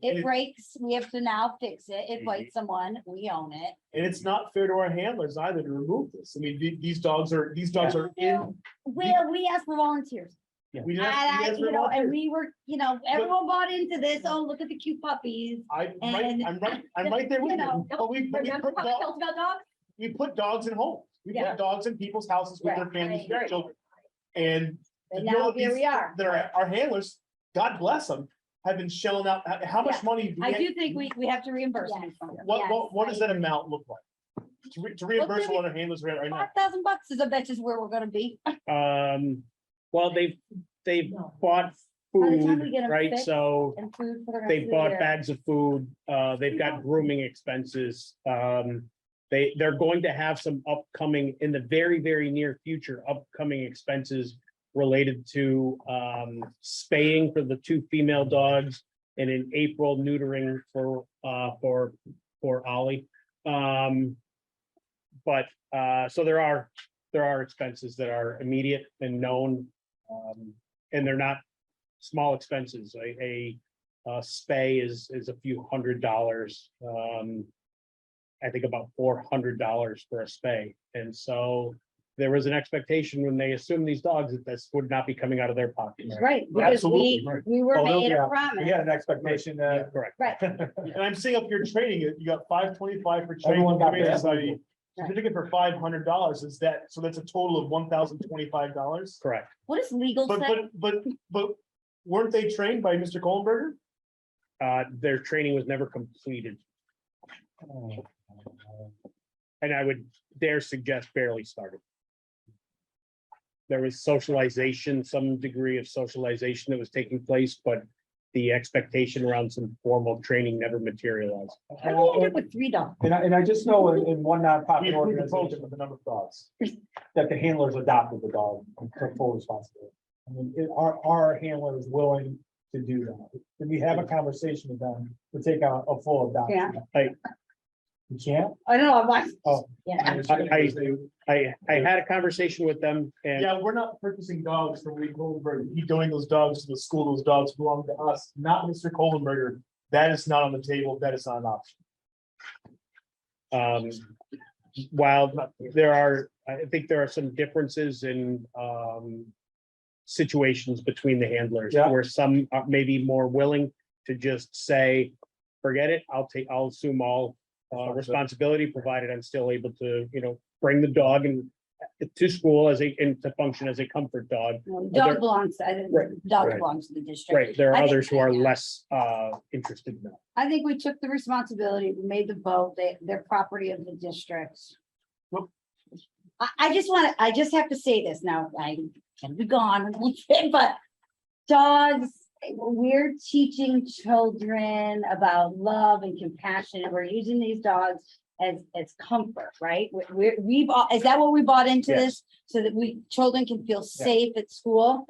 [SPEAKER 4] It breaks, we have to now fix it. It bites someone, we own it.
[SPEAKER 1] and it's not fair to our handlers either to remove this. I mean, these dogs are in.
[SPEAKER 4] Well, we ask for volunteers.
[SPEAKER 1] We didn't
[SPEAKER 4] And
[SPEAKER 1] ask- we
[SPEAKER 4] I,
[SPEAKER 1] asked
[SPEAKER 4] you
[SPEAKER 1] for
[SPEAKER 4] know, and
[SPEAKER 1] volunteers.
[SPEAKER 4] we were, you know, everyone bought into this. Oh, look at the cute puppies.
[SPEAKER 1] I'm
[SPEAKER 4] and-
[SPEAKER 1] right there with
[SPEAKER 4] You
[SPEAKER 1] you.
[SPEAKER 4] know,
[SPEAKER 1] But we
[SPEAKER 3] Remember
[SPEAKER 1] put
[SPEAKER 3] how we
[SPEAKER 1] dogs,
[SPEAKER 3] felt about dogs?
[SPEAKER 1] we put dogs in homes. We
[SPEAKER 4] Yeah.
[SPEAKER 1] put dogs in people's houses with their
[SPEAKER 4] Right.
[SPEAKER 1] families, with their
[SPEAKER 3] Right.
[SPEAKER 1] children. And.
[SPEAKER 4] And
[SPEAKER 1] you know
[SPEAKER 4] now
[SPEAKER 1] what
[SPEAKER 4] here
[SPEAKER 1] these-
[SPEAKER 4] we are.
[SPEAKER 1] That our handlers, God bless them, have been shelling out, how much
[SPEAKER 4] Yeah.
[SPEAKER 1] money? do
[SPEAKER 4] I
[SPEAKER 1] we-
[SPEAKER 4] do think we have to reimburse them.
[SPEAKER 3] Yes.
[SPEAKER 1] What does that amount look like? To reimburse what our handlers are at right now?
[SPEAKER 4] $5,000 is, I bet is where we're gonna be.
[SPEAKER 6] Well, they've bought
[SPEAKER 4] By the time we
[SPEAKER 6] food,
[SPEAKER 4] get 'em
[SPEAKER 6] right?
[SPEAKER 4] fixed
[SPEAKER 6] So
[SPEAKER 4] And food for the rest
[SPEAKER 6] they've
[SPEAKER 4] of the
[SPEAKER 6] bought
[SPEAKER 4] year.
[SPEAKER 6] bags of food, they've got grooming expenses. They're going to have some upcoming, in the very, very near future, upcoming expenses related to spaying for the 2 female dogs, and in April neutering for Ollie. But so there are expenses that are immediate and known, and they're not small expenses. A spay is a few $100s. I think about $400 for a spay. And so there was an expectation when they assumed these dogs that this would not be coming out of their pockets.
[SPEAKER 4] Right, because
[SPEAKER 1] Absolutely,
[SPEAKER 4] we,
[SPEAKER 1] right.
[SPEAKER 4] we were
[SPEAKER 12] Oh, no,
[SPEAKER 4] made
[SPEAKER 12] yeah.
[SPEAKER 4] a promise.
[SPEAKER 12] We had an expectation
[SPEAKER 6] Yeah,
[SPEAKER 12] that.
[SPEAKER 6] correct.
[SPEAKER 4] Right,
[SPEAKER 1] And I'm seeing up here training, you got $525 for training.
[SPEAKER 12] Everyone got
[SPEAKER 1] Humane
[SPEAKER 12] that.
[SPEAKER 1] Society, certificate for $500. Is that, so that's a total of $1,025?
[SPEAKER 6] Correct.
[SPEAKER 4] what does legal
[SPEAKER 1] But,
[SPEAKER 4] say?
[SPEAKER 1] but weren't they trained by Mr. Kohlenberger?
[SPEAKER 6] Their training was never completed, and I would dare suggest barely started. There was socialization, some degree of socialization that was taking place, but the expectation around some formal training never materialized.
[SPEAKER 4] How do we end up with 3 dogs?
[SPEAKER 12] And I just know in one
[SPEAKER 1] We
[SPEAKER 12] nonprofit
[SPEAKER 1] approved the program
[SPEAKER 12] organization
[SPEAKER 1] with the number of dogs.
[SPEAKER 12] that the handlers adopted the dog and took full responsibility. I mean, our handler is willing to do that. Can we have a conversation with them to take a full adoption? You can't?
[SPEAKER 4] I don't know, I'm like,
[SPEAKER 12] Oh.
[SPEAKER 4] yeah,
[SPEAKER 6] I had a conversation with them, and
[SPEAKER 1] Yeah, we're not purchasing dogs from Lee Kohlenberger. He donated those dogs to the school. Those dogs belong to us, not Mr. Kohlenberger. That is not on the table. That is not an option.
[SPEAKER 6] while there are, I think there are some differences in situations between the handlers,
[SPEAKER 12] Yeah.
[SPEAKER 6] where some are maybe more willing to just say, forget it, I'll assume all responsibility, provided I'm still able to, bring the dog and to school and to function as a comfort dog.
[SPEAKER 4] dog belongs, I think,
[SPEAKER 6] Right,
[SPEAKER 4] dog
[SPEAKER 6] right.
[SPEAKER 4] belongs to the district.
[SPEAKER 6] Right, there are
[SPEAKER 4] I think-
[SPEAKER 6] others who are less interested in that.
[SPEAKER 4] I think we took the responsibility, we made the vote, they're property of the district.
[SPEAKER 1] Well-
[SPEAKER 4] I just have to say this now, I can be gone, but dogs, we're teaching children about love and compassion, and we're using these dogs as comfort, right? Is that what we bought into this? So that children can feel safe at school?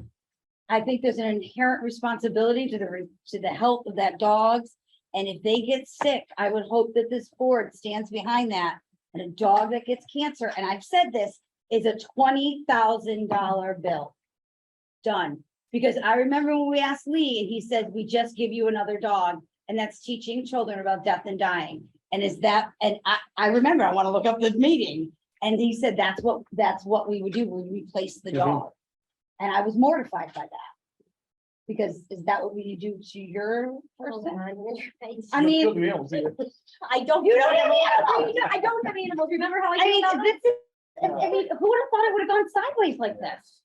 [SPEAKER 4] I think there's an inherent responsibility to the health of that dogs. And if they get sick, I would hope that this board stands behind that. And a dog that gets cancer, and I've said this, is a $20,000 bill. Done. Because I remember when we asked Lee and he said, we just give you another dog, and that's teaching children about death and dying. And I remember, I want to look up the meeting, and he said, that's what we would do, we replace the dog. And I was mortified by that. Because is that what we do to your person? I mean,
[SPEAKER 3] I don't.
[SPEAKER 4] You don't have animals.
[SPEAKER 3] I don't have animals. Remember how I?
[SPEAKER 4] I mean,
[SPEAKER 3] feel about them?
[SPEAKER 4] who would have thought it would have gone sideways like this?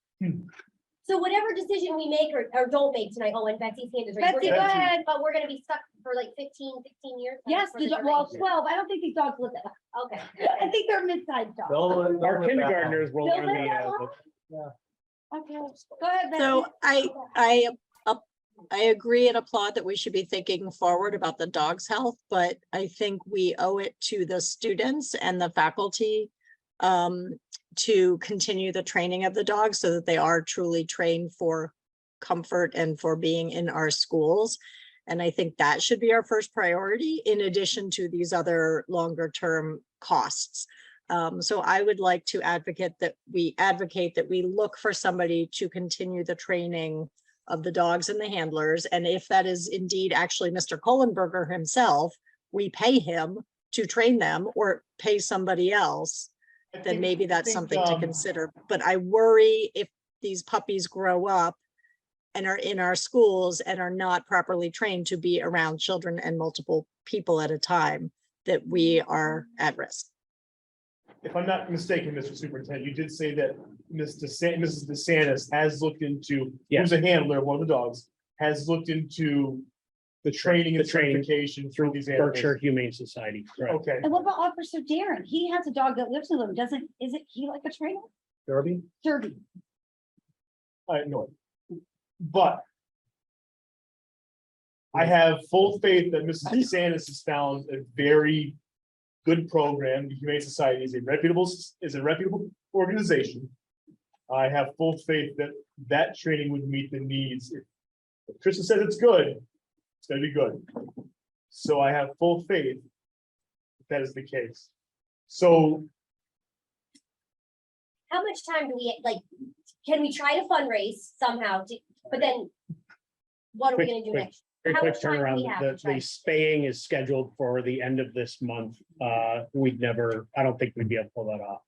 [SPEAKER 3] So whatever decision we make or don't make tonight, and Betsy's hand is raised.
[SPEAKER 4] Betsy,
[SPEAKER 3] We're
[SPEAKER 4] go
[SPEAKER 3] gonna-
[SPEAKER 4] ahead.
[SPEAKER 3] But we're gonna be stuck for like 15 years.
[SPEAKER 4] Yes,
[SPEAKER 3] for the
[SPEAKER 4] well,
[SPEAKER 3] duration.
[SPEAKER 4] 12, I don't think these dogs live that.
[SPEAKER 3] Okay.
[SPEAKER 4] I think they're mid-sized dogs.
[SPEAKER 6] Our kindergartners will
[SPEAKER 4] They'll
[SPEAKER 6] learn
[SPEAKER 4] live that long?
[SPEAKER 6] the,
[SPEAKER 4] Okay, go ahead, Betsy.
[SPEAKER 10] So I agree and applaud that we should be thinking forward about the dog's health, but I think we owe it to the students and the faculty to continue the training of the dogs so that they are truly trained for comfort and for being in our schools. And I think that should be our first priority, in addition to these other longer term costs. So I would like to advocate that we look for somebody to continue the training of the dogs and the handlers. And if that is indeed actually Mr. Kohlenberger himself, we pay him to train them or pay somebody else, then maybe that's something to consider. But I worry if these puppies grow up and are in our schools and are not properly trained to be around children and multiple people at a time, that we are at risk.
[SPEAKER 1] If I'm not mistaken, Mr. Superintendent, you did say that Mrs. DeSantis has looked into,
[SPEAKER 6] Yes.
[SPEAKER 1] who's a handler of one of the dogs, has looked into the training and
[SPEAKER 6] The training
[SPEAKER 1] certification through these animals.
[SPEAKER 6] Berkshire Humane Society, right?
[SPEAKER 1] Okay,
[SPEAKER 4] And what about Officer Darren? He has a dog that lives with him. Isn't he like a trainer?
[SPEAKER 12] Derby?
[SPEAKER 4] Derby.
[SPEAKER 1] I know it. But I have full faith that Mrs. DeSantis has found a very good program. The Humane Society is a reputable organization. I have full faith that that training would meet the needs. If Kristen says it's good, it's gonna be good. So I have full faith that is the case. So
[SPEAKER 3] How much time do we, like, can we try to fundraise somehow, but then what are we gonna do
[SPEAKER 6] Quick,
[SPEAKER 3] next?
[SPEAKER 6] Very
[SPEAKER 3] How
[SPEAKER 6] quick
[SPEAKER 3] much time do
[SPEAKER 6] turnaround.
[SPEAKER 3] we have
[SPEAKER 6] The
[SPEAKER 3] to try?
[SPEAKER 6] spaying is scheduled for the end of this month. I don't think we'd be able to pull that off.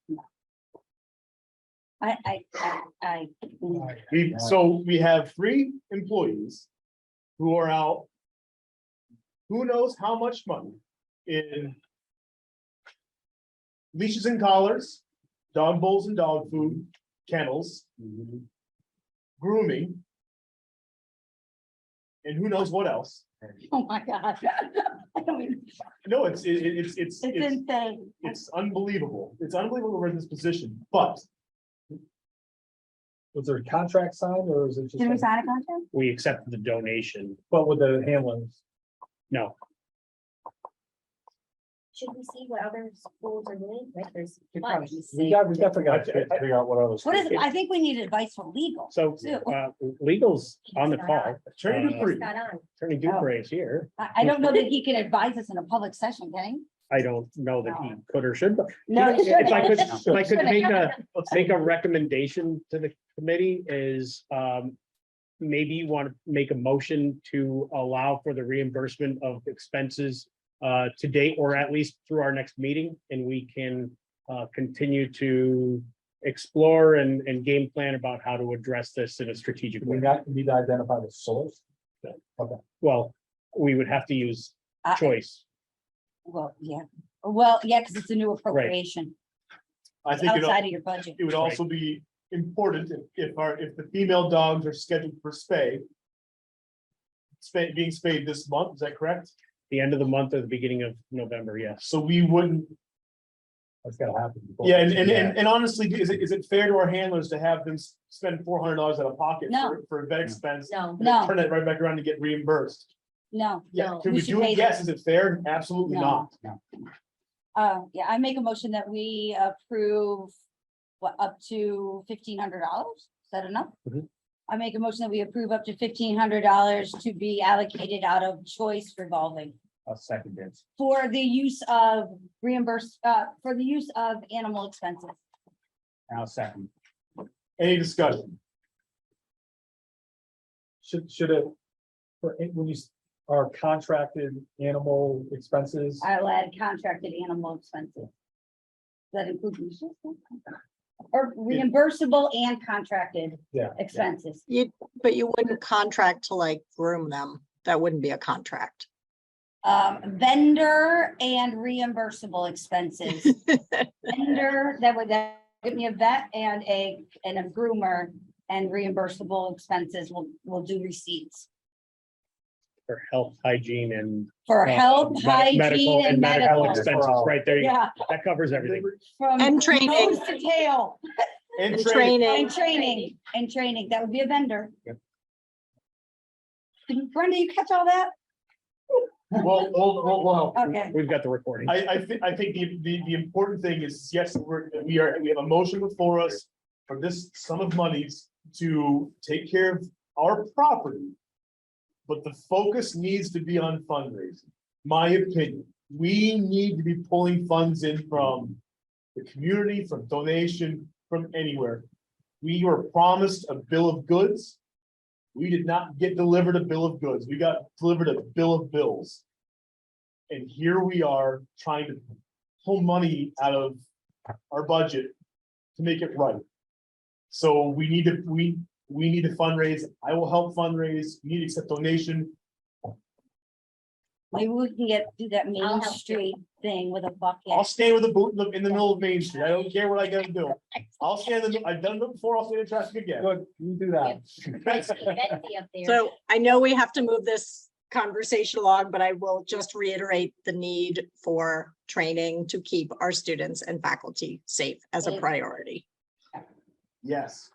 [SPEAKER 1] so we have 3 employees who are out. Who knows how much money in leashes and collars, dog bowls and dog food, kennels, grooming. And who knows what else?
[SPEAKER 4] Oh, my God. I don't even,
[SPEAKER 1] No, it's
[SPEAKER 4] it's insane.
[SPEAKER 1] it's unbelievable. It's unbelievable we're in this position, but
[SPEAKER 12] Was there a contract signed or is it just?
[SPEAKER 4] Did we sign a contract?
[SPEAKER 6] We accepted the donation.
[SPEAKER 12] But with the handlers?
[SPEAKER 6] No,
[SPEAKER 3] Should we see what other schools are doing? Right, there's
[SPEAKER 4] You're
[SPEAKER 3] bunch.
[SPEAKER 4] probably
[SPEAKER 12] We definitely got to figure out what others.
[SPEAKER 4] What is it? I think we need advice from legal.
[SPEAKER 6] so legal's on the call.
[SPEAKER 1] Attorney Dupree.
[SPEAKER 3] Got on.
[SPEAKER 6] Attorney Dupre is here.
[SPEAKER 4] I don't know that he can advise us in a public session, can he?
[SPEAKER 6] I don't know that he could or should, but
[SPEAKER 4] No, he
[SPEAKER 6] if I could,
[SPEAKER 4] shouldn't.
[SPEAKER 6] if I could make a recommendation to the committee is, maybe you want to make a motion to allow for the reimbursement of expenses to date, or at least through our next meeting, and we can continue to explore and game plan about how to address this in a strategic
[SPEAKER 12] We
[SPEAKER 6] way.
[SPEAKER 12] need to identify the source. Okay.
[SPEAKER 6] Well, we would have to use choice.
[SPEAKER 4] Well, yeah, because it's a new appropriation
[SPEAKER 1] I think
[SPEAKER 4] outside of your budget.
[SPEAKER 1] it would also be important if the female dogs are scheduled for being spayed this month, is that correct?
[SPEAKER 6] The end of the month or the beginning of November, yes.
[SPEAKER 1] So we wouldn't,
[SPEAKER 12] That's gotta happen.
[SPEAKER 1] yeah, and honestly, is it fair to our handlers to have them spend $400 out of pocket
[SPEAKER 4] No.
[SPEAKER 1] for a vet expense?
[SPEAKER 3] No,
[SPEAKER 4] No,
[SPEAKER 1] Turn it right back around to get reimbursed?
[SPEAKER 4] no.
[SPEAKER 1] Yeah,
[SPEAKER 3] No.
[SPEAKER 1] can
[SPEAKER 4] We
[SPEAKER 1] we
[SPEAKER 4] should
[SPEAKER 1] do
[SPEAKER 4] pay
[SPEAKER 1] it?
[SPEAKER 4] them.
[SPEAKER 1] Yes, is it fair? Absolutely
[SPEAKER 4] No.
[SPEAKER 1] not.
[SPEAKER 4] Yeah, I make a motion that we approve up to $1,500. Is that enough?
[SPEAKER 6] Mhm.
[SPEAKER 4] I make a motion that we approve up to $1,500 to be allocated out of choice revolving
[SPEAKER 13] I'll second this.
[SPEAKER 4] for the use of for the use of animal expenses.
[SPEAKER 13] I'll second.
[SPEAKER 1] Any discussion?
[SPEAKER 12] Should it, when you are contracted animal expenses,
[SPEAKER 4] I'll add contracted animal expenses. Does that include leashes? Or reimbursable and contracted
[SPEAKER 12] yeah.
[SPEAKER 4] expenses.
[SPEAKER 10] But you wouldn't contract to like groom them. That wouldn't be a contract.
[SPEAKER 4] Vendor and reimbursable expenses. Vendor, that would give me a vet and a groomer, and reimbursable expenses will do receipts.
[SPEAKER 6] For health, hygiene, and
[SPEAKER 4] For health,
[SPEAKER 6] medical
[SPEAKER 4] hygiene and medical.
[SPEAKER 6] expenses, right there. You go.
[SPEAKER 4] Yeah,
[SPEAKER 6] That covers everything.
[SPEAKER 4] from
[SPEAKER 10] And training.
[SPEAKER 4] nose to tail,
[SPEAKER 1] And
[SPEAKER 10] And
[SPEAKER 1] training.
[SPEAKER 10] training.
[SPEAKER 4] and training, that would be a vendor.
[SPEAKER 6] Yep.
[SPEAKER 4] Did Brenda, you catch all that?
[SPEAKER 1] Well,
[SPEAKER 4] Okay,
[SPEAKER 6] We've got the recording.
[SPEAKER 1] I think the important thing is, yes, we have a motion before us for this sum of monies to take care of our property. But the focus needs to be on fundraising, my opinion. We need to be pulling funds in from the community, from donation, from anywhere. We were promised a bill of goods. We did not get delivered a bill of goods. We got delivered a bill of bills. And here we are trying to pull money out of our budget to make it right. So we we need to fundraise. I will help fundraise. You need to accept donation.
[SPEAKER 4] Maybe we can do that
[SPEAKER 3] I'll
[SPEAKER 4] Main
[SPEAKER 3] help you.
[SPEAKER 4] Street thing with a
[SPEAKER 1] I'll
[SPEAKER 4] bucket.
[SPEAKER 1] stand with a boot in the middle of Main Street. I don't care what I gotta do. I'll stand I've done it before. I'll stand in traffic again.
[SPEAKER 12] Good, you do that.
[SPEAKER 3] Betsy up there.
[SPEAKER 10] So I know we have to move this conversation along, but I will just reiterate the need for training to keep our students and faculty safe as a
[SPEAKER 3] Safe.
[SPEAKER 10] priority.
[SPEAKER 1] Yes.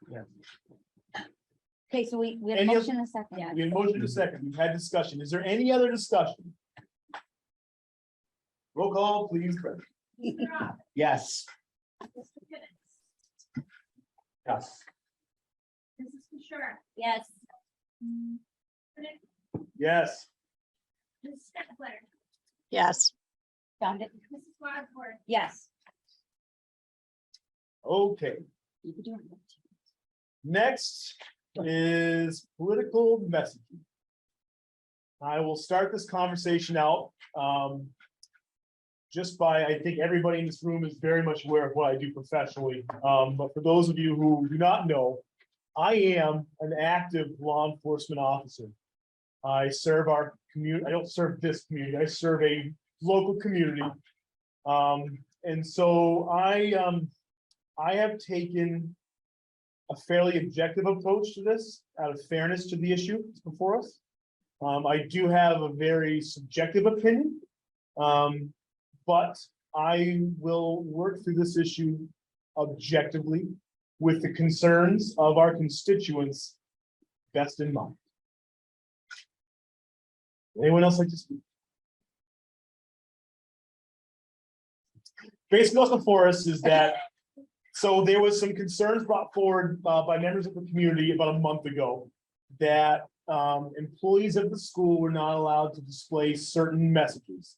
[SPEAKER 4] Okay, so we have a
[SPEAKER 1] Any
[SPEAKER 4] motion in a second.
[SPEAKER 3] Yeah.
[SPEAKER 1] We have motion in a second. We've had discussion. Is there any other discussion? Roll call, please.
[SPEAKER 2] Mr. Rob,
[SPEAKER 7] Yes.
[SPEAKER 2] Mr. Kenneth,
[SPEAKER 1] Yes.
[SPEAKER 2] Mrs. Fisher,
[SPEAKER 3] Yes,
[SPEAKER 1] Yes.
[SPEAKER 2] Mrs. Strickler,
[SPEAKER 10] Yes.
[SPEAKER 4] Found it?
[SPEAKER 2] Mrs. Wadsworth,
[SPEAKER 4] Yes.
[SPEAKER 1] Okay. Next is political messaging. I will start this conversation out. Just by, I think everybody in this room is very much aware of what I do professionally. But for those of you who do not know, I am an active law enforcement officer. I serve our community. I don't serve this community. I serve a local community. And so I have taken a fairly objective approach to this out of fairness to the issue before us. I do have a very subjective opinion. But I will work through this issue objectively with the concerns of our constituents best in mind. Anyone else like to speak? Basically, what's before us is that, so there was some concerns brought forward by members of the community about a month ago that employees of the school were not allowed to display certain messages.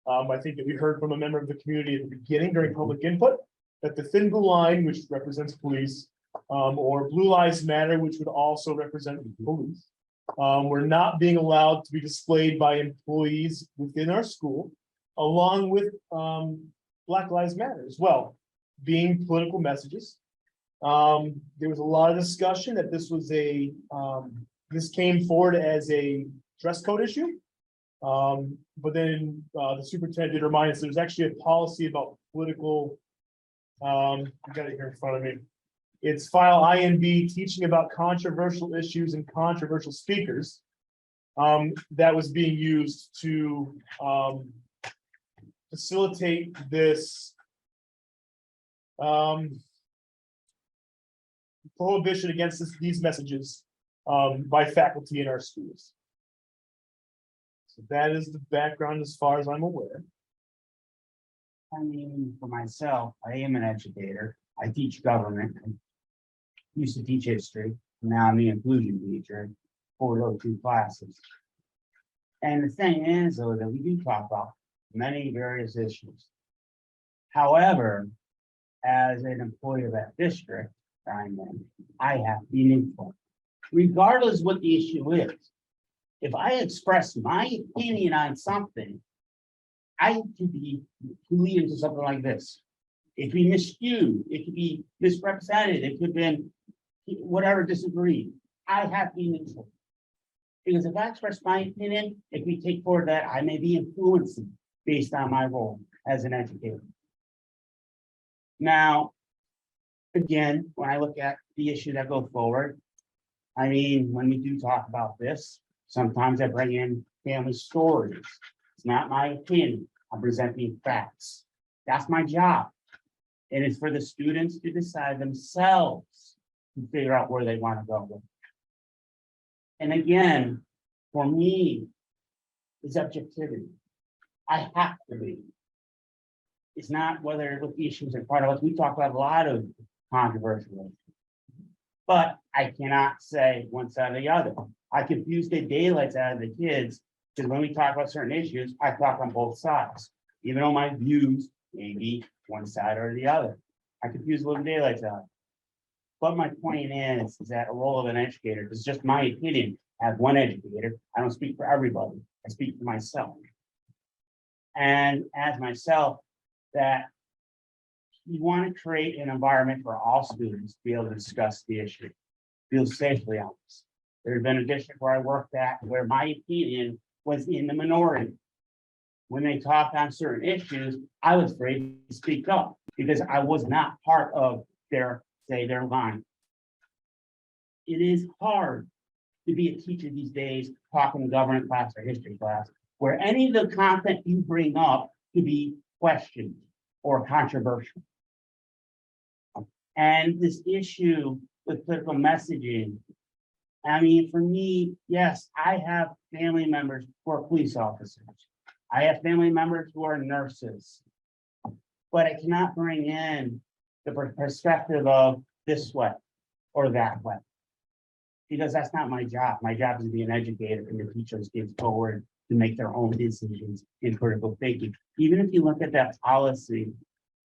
[SPEAKER 1] I think that we heard from a member of the community at the beginning during public input that the thin blue line, which represents police, or Blue Lives Matter, which would also represent police, were not being allowed to be displayed by employees within our school, along with Black Lives Matter as well, being political messages. There was a lot of discussion that this was this came forward as a dress code issue. But then the superintendent did remind us there's actually a policy about political. I got it here in front of me. It's file INB, teaching about controversial issues and controversial speakers. That was being used to facilitate this prohibition against these messages by faculty in our schools. So that is the background as far as I'm aware.
[SPEAKER 13] I mean, for myself, I am an educator. I teach government. I used to teach history. Now I'm the inclusion teacher for those two classes. And the thing is, though, that we do talk about many various issues. However, as an employee of that district I'm in, I have to be neutral, regardless what the issue is. If I express my opinion on something, I could be leading to something like this. It could be miscued, it could be misrepresented, it could have been whatever disagreed. I have to be neutral. Because if I express my opinion, if we take forward that I may be influencing based on my role as an educator. Now, again, when I look at the issue that go forward, I mean, when we do talk about this, sometimes I bring in family stories. It's not my opinion. I'm presenting facts. That's my job. And it's for the students to decide themselves to figure out where they want to go with. And again, for me, it's objectivity. I have to be. It's not whether what the issues in front of us. We talk about a lot of controversial issues. But I cannot say one side or the other. I confuse the daylights out of the kids because when we talk about certain issues, I talk on both sides, even though my views may be one side or the other. I confuse the living daylights out. But my point is that a role of an educator is just my opinion as one educator. I don't speak for everybody. I speak for myself. And as myself, that you want to create an environment for all students to be able to discuss the issue. feel safely on this. There's been a district where I worked at where my opinion was in the minority. When they talked on certain issues, I was afraid to speak up because I was not part of their line. It is hard to be a teacher these days, talking to government class or history class, where any of the content you bring up could be questioned or controversial. And this issue with political messaging, I mean, for me, yes, I have family members who are police officers. I have family members who are nurses. But I cannot bring in the perspective of this way or that way. Because that's not my job. My job is to be an educator and to teach those kids forward to make their own decisions in critical thinking. Even if you look at that policy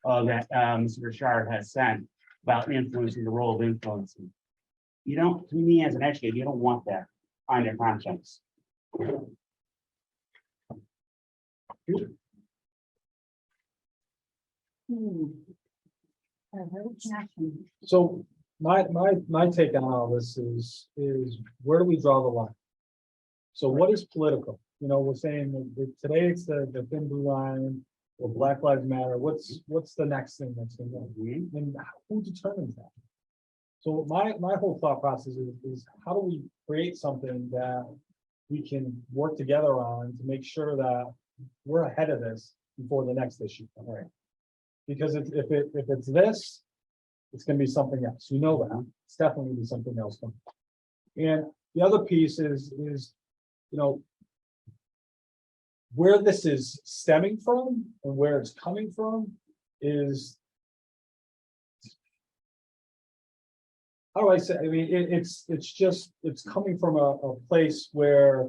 [SPEAKER 13] that Mr. Berkshire has sent about influencing, the role of influencing. You don't, to me as an educator, you don't want that on your conscience.
[SPEAKER 12] So my take on all this is where do we draw the line? So what is political? You know, we're saying that today it's the thin blue line or Black Lives Matter. What's the next thing that's going to go? And who determines that? So my whole thought process is how do we create something that we can work together on to make sure that we're ahead of this before the next issue. Right. Because if it's this, it's going to be something else. You know that. It's definitely going to be something else coming. And the other piece is you know, where this is stemming from and where it's coming from is, how do I say? I mean, it's coming from a place where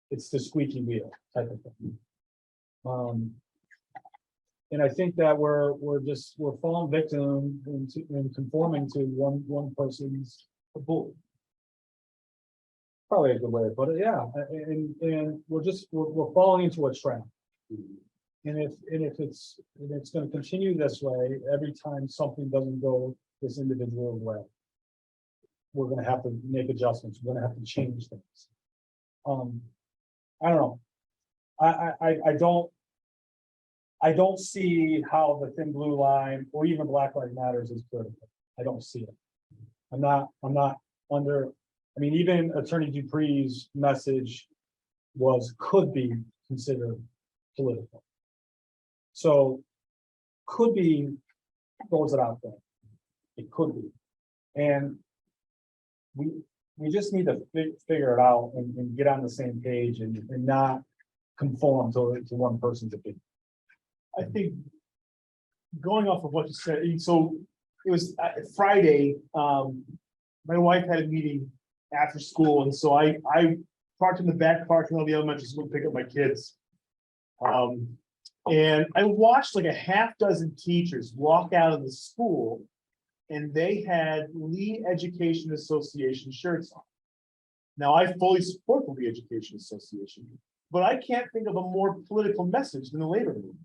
[SPEAKER 12] it's the squeaky wheel type of thing. And I think that we're falling victim in conforming to one person's bull. Probably a good way to put it, yeah. And we're falling into a trap. And if it's going to continue this way, every time something doesn't go this individual way, we're going to have to make adjustments. We're going to have to change things. I don't know. I don't see how the thin blue line or even Black Lives Matters is critical. I don't see it. I'm not under. I mean, even Attorney Dupree's message could be considered political. So could be throws it out there. It could be, and we just need to figure it out and get on the same page and not conform to one person's opinion.
[SPEAKER 1] I think going off of what you said, so it was Friday, my wife had a meeting after school, and so I parked in the back parking lot of the elementary school to pick up my kids. And I watched like a half dozen teachers walk out of the school, and they had Lee Education Association shirts on. Now, I fully support the Lee Education Association, but I can't think of a more political message than the labor movement.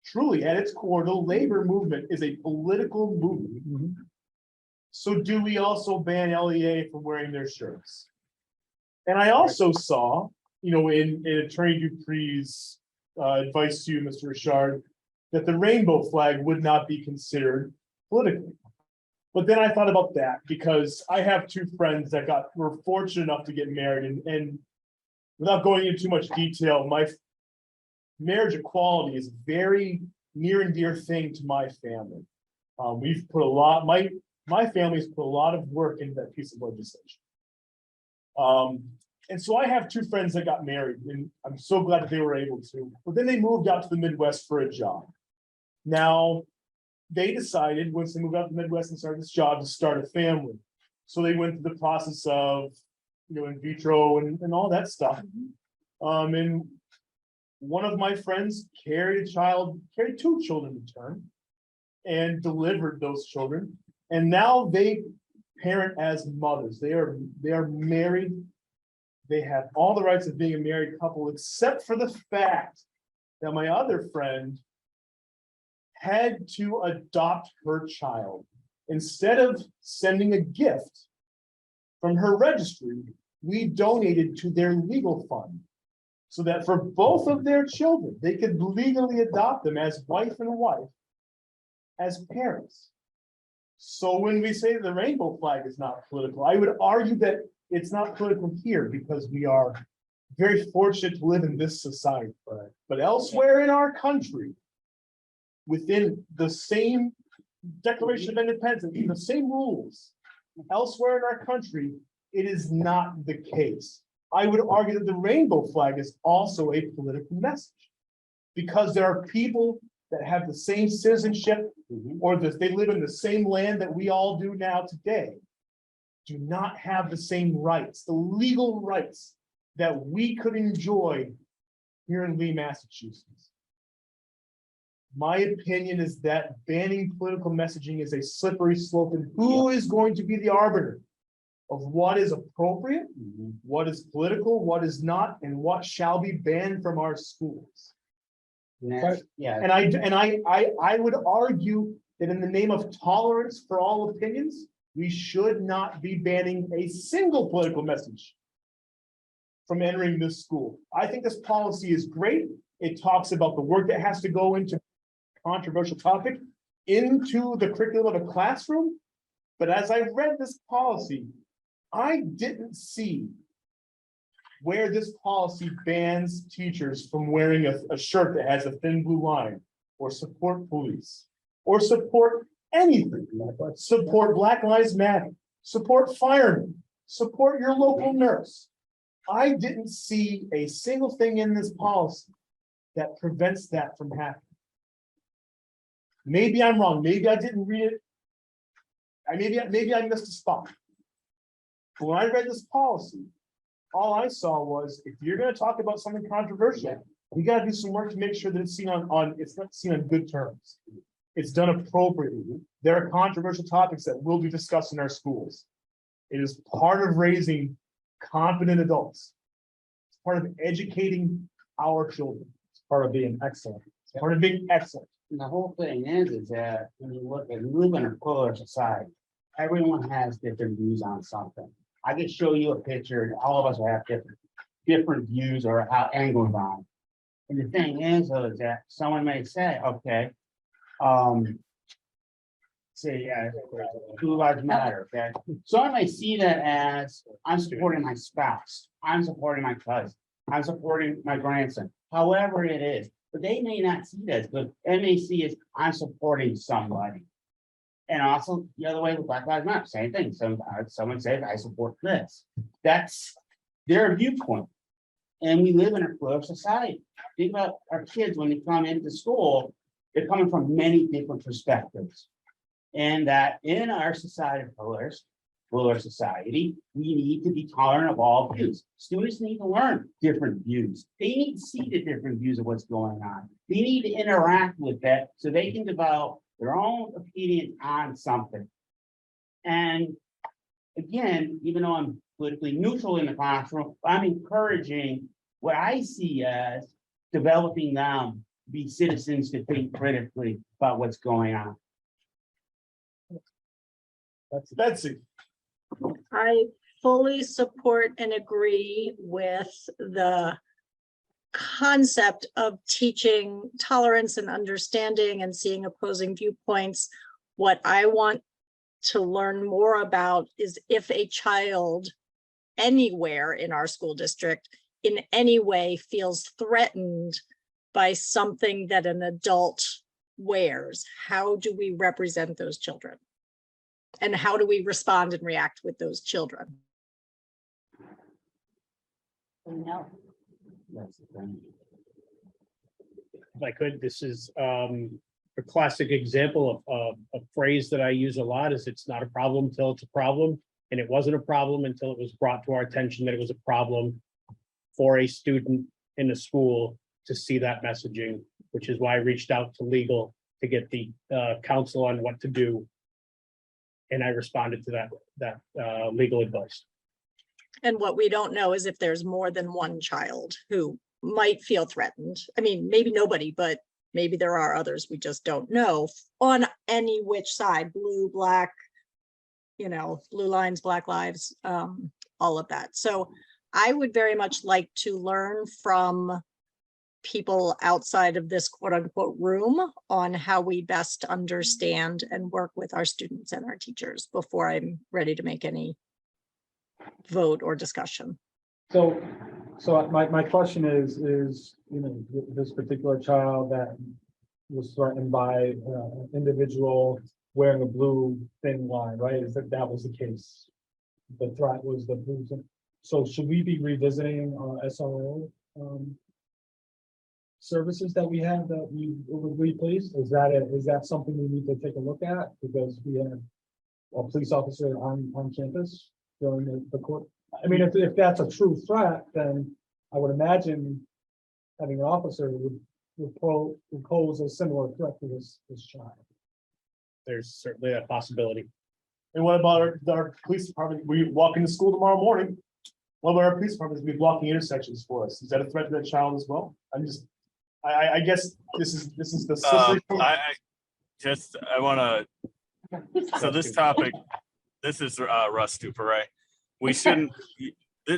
[SPEAKER 1] Truly, at its core, the labor movement is a political movement. Mm-hmm. So do we also ban LEA from wearing their shirts? And I also saw, you know, in Attorney Dupree's advice to you, Mr. Richard, that the rainbow flag would not be considered political. But then I thought about that because I have two friends that were fortunate enough to get married, and without going into too much detail, my marriage equality is a very near and dear thing to my family. We've put a lot, my family's put a lot of work into that piece of legislation. And so I have two friends that got married, and I'm so glad that they were able to, but then they moved out to the Midwest for a job. Now, they decided once they moved out to the Midwest and started this job to start a family. So they went through the process of, you know, in vitro and all that stuff. And one of my friends carried two children to term and delivered those children. And now they parent as mothers. They are married. They have all the rights of being a married couple, except for the fact that my other friend had to adopt her child. Instead of sending a gift, from her registry, we donated to their legal fund. So that for both of their children, they could legally adopt them as wife and wife. As parents. So when we say the rainbow flag is not political, I would argue that it's not political here because we are very fortunate to live in this society. But elsewhere in our country, within the same Declaration of Independence, the same rules, elsewhere in our country, it is not the case. I would argue that the rainbow flag is also a political message. Because there are people that have the same citizenship, or that they live in the same land that we all do now today, do not have the same rights, the legal rights that we could enjoy here in Lee, Massachusetts. My opinion is that banning political messaging is a slippery slope, and who is going to be the arbiter of what is appropriate, what is political, what is not, and what shall be banned from our schools.
[SPEAKER 13] Yeah,
[SPEAKER 1] And I would argue that in the name of tolerance for all opinions, we should not be banning a single political message from entering this school. I think this policy is great. It talks about the work that has to go into controversial topic into the curriculum of a classroom. But as I read this policy, I didn't see where this policy bans teachers from wearing a shirt that has a thin blue line, or support police, or support anything. Support Black Lives Matter, support firemen, support your local nurse. I didn't see a single thing in this policy that prevents that from happening. Maybe I'm wrong, maybe I didn't read it. Maybe I missed a spot. But when I read this policy, all I saw was, if you're gonna talk about something controversial, we gotta do some work to make sure that it's seen it's not seen on good terms. It's done appropriately. There are controversial topics that will be discussed in our schools. It is part of raising competent adults. It's part of educating our children.
[SPEAKER 12] It's part of being excellent.
[SPEAKER 1] It's part of being excellent.
[SPEAKER 13] and the whole thing is that when you look at, we live in a polar society. Everyone has different views on something. I could show you a picture, and all of us will have different views or angles on it. And the thing is that someone may say, okay, say, Blue Lives Matter, okay? So I may see that as, I'm supporting my spouse, I'm supporting my cousin, I'm supporting my grandson, however it is. But they may not see that, but they may see as, I'm supporting somebody. And also the other way with Black Lives Matter, same thing. Someone says, I support this. That's their viewpoint. And we live in a plural society. Think about our kids when they come into school, they're coming from many different perspectives. And that in our society, plural society, we need to be tolerant of all views. Students need to learn different views. They need to see the different views of what's going on. They need to interact with that so they can develop their own opinion on something. And again, even though I'm politically neutral in the classroom, I'm encouraging what I see as developing them to be citizens to think critically about what's going on.
[SPEAKER 1] That's Betsy.
[SPEAKER 10] I fully support and agree with the concept of teaching tolerance and understanding and seeing opposing viewpoints. What I want to learn more about is if a child anywhere in our school district in any way feels threatened by something that an adult wears, how do we represent those children? And how do we respond and react with those children?
[SPEAKER 4] No.
[SPEAKER 13] That's the thing.
[SPEAKER 6] If I could, this is a classic example of a phrase that I use a lot is it's not a problem till it's a problem. And it wasn't a problem until it was brought to our attention that it was a problem for a student in a school to see that messaging, which is why I reached out to legal to get the counsel on what to do. And I responded to that legal advice.
[SPEAKER 10] And what we don't know is if there's more than one child who might feel threatened. I mean, maybe nobody, but maybe there are others we just don't know on any which side, blue, black, blue lines, black lives, all of that. So I would very much like to learn from people outside of this quote unquote room on how we best understand and work with our students and our teachers before I'm ready to make any vote or discussion.
[SPEAKER 12] So my question is, this particular child that was threatened by an individual wearing a blue thin line, right? Is that was the case? The threat was the blue. So should we be revisiting our SRO services that we have that we replaced? Is that something we need to take a look at? Because we have a police officer on campus during the court. I mean, if that's a true threat, then I would imagine having an officer would pose a similar threat to this child.
[SPEAKER 6] There's certainly a possibility.
[SPEAKER 1] And what about our police department? We walk into school tomorrow morning. What about our police department? Be blocking intersections for us. Is that a threat to that child as well? I guess this is the slippery.
[SPEAKER 14] I want to, so this topic, this is Russ Duperay. We shouldn't,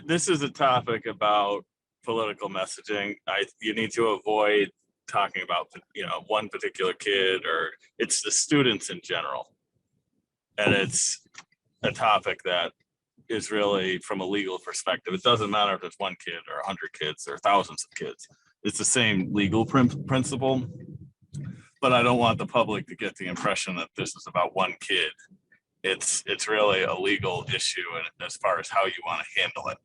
[SPEAKER 14] this is a topic about political messaging. You need to avoid talking about, one particular kid, or it's the students in general. And it's a topic that is really, from a legal perspective, it doesn't matter if it's one kid or 100 kids or thousands of kids. It's the same legal principle, but I don't want the public to get the impression that this is about one kid. It's really a legal issue, and as far as how you want to handle it.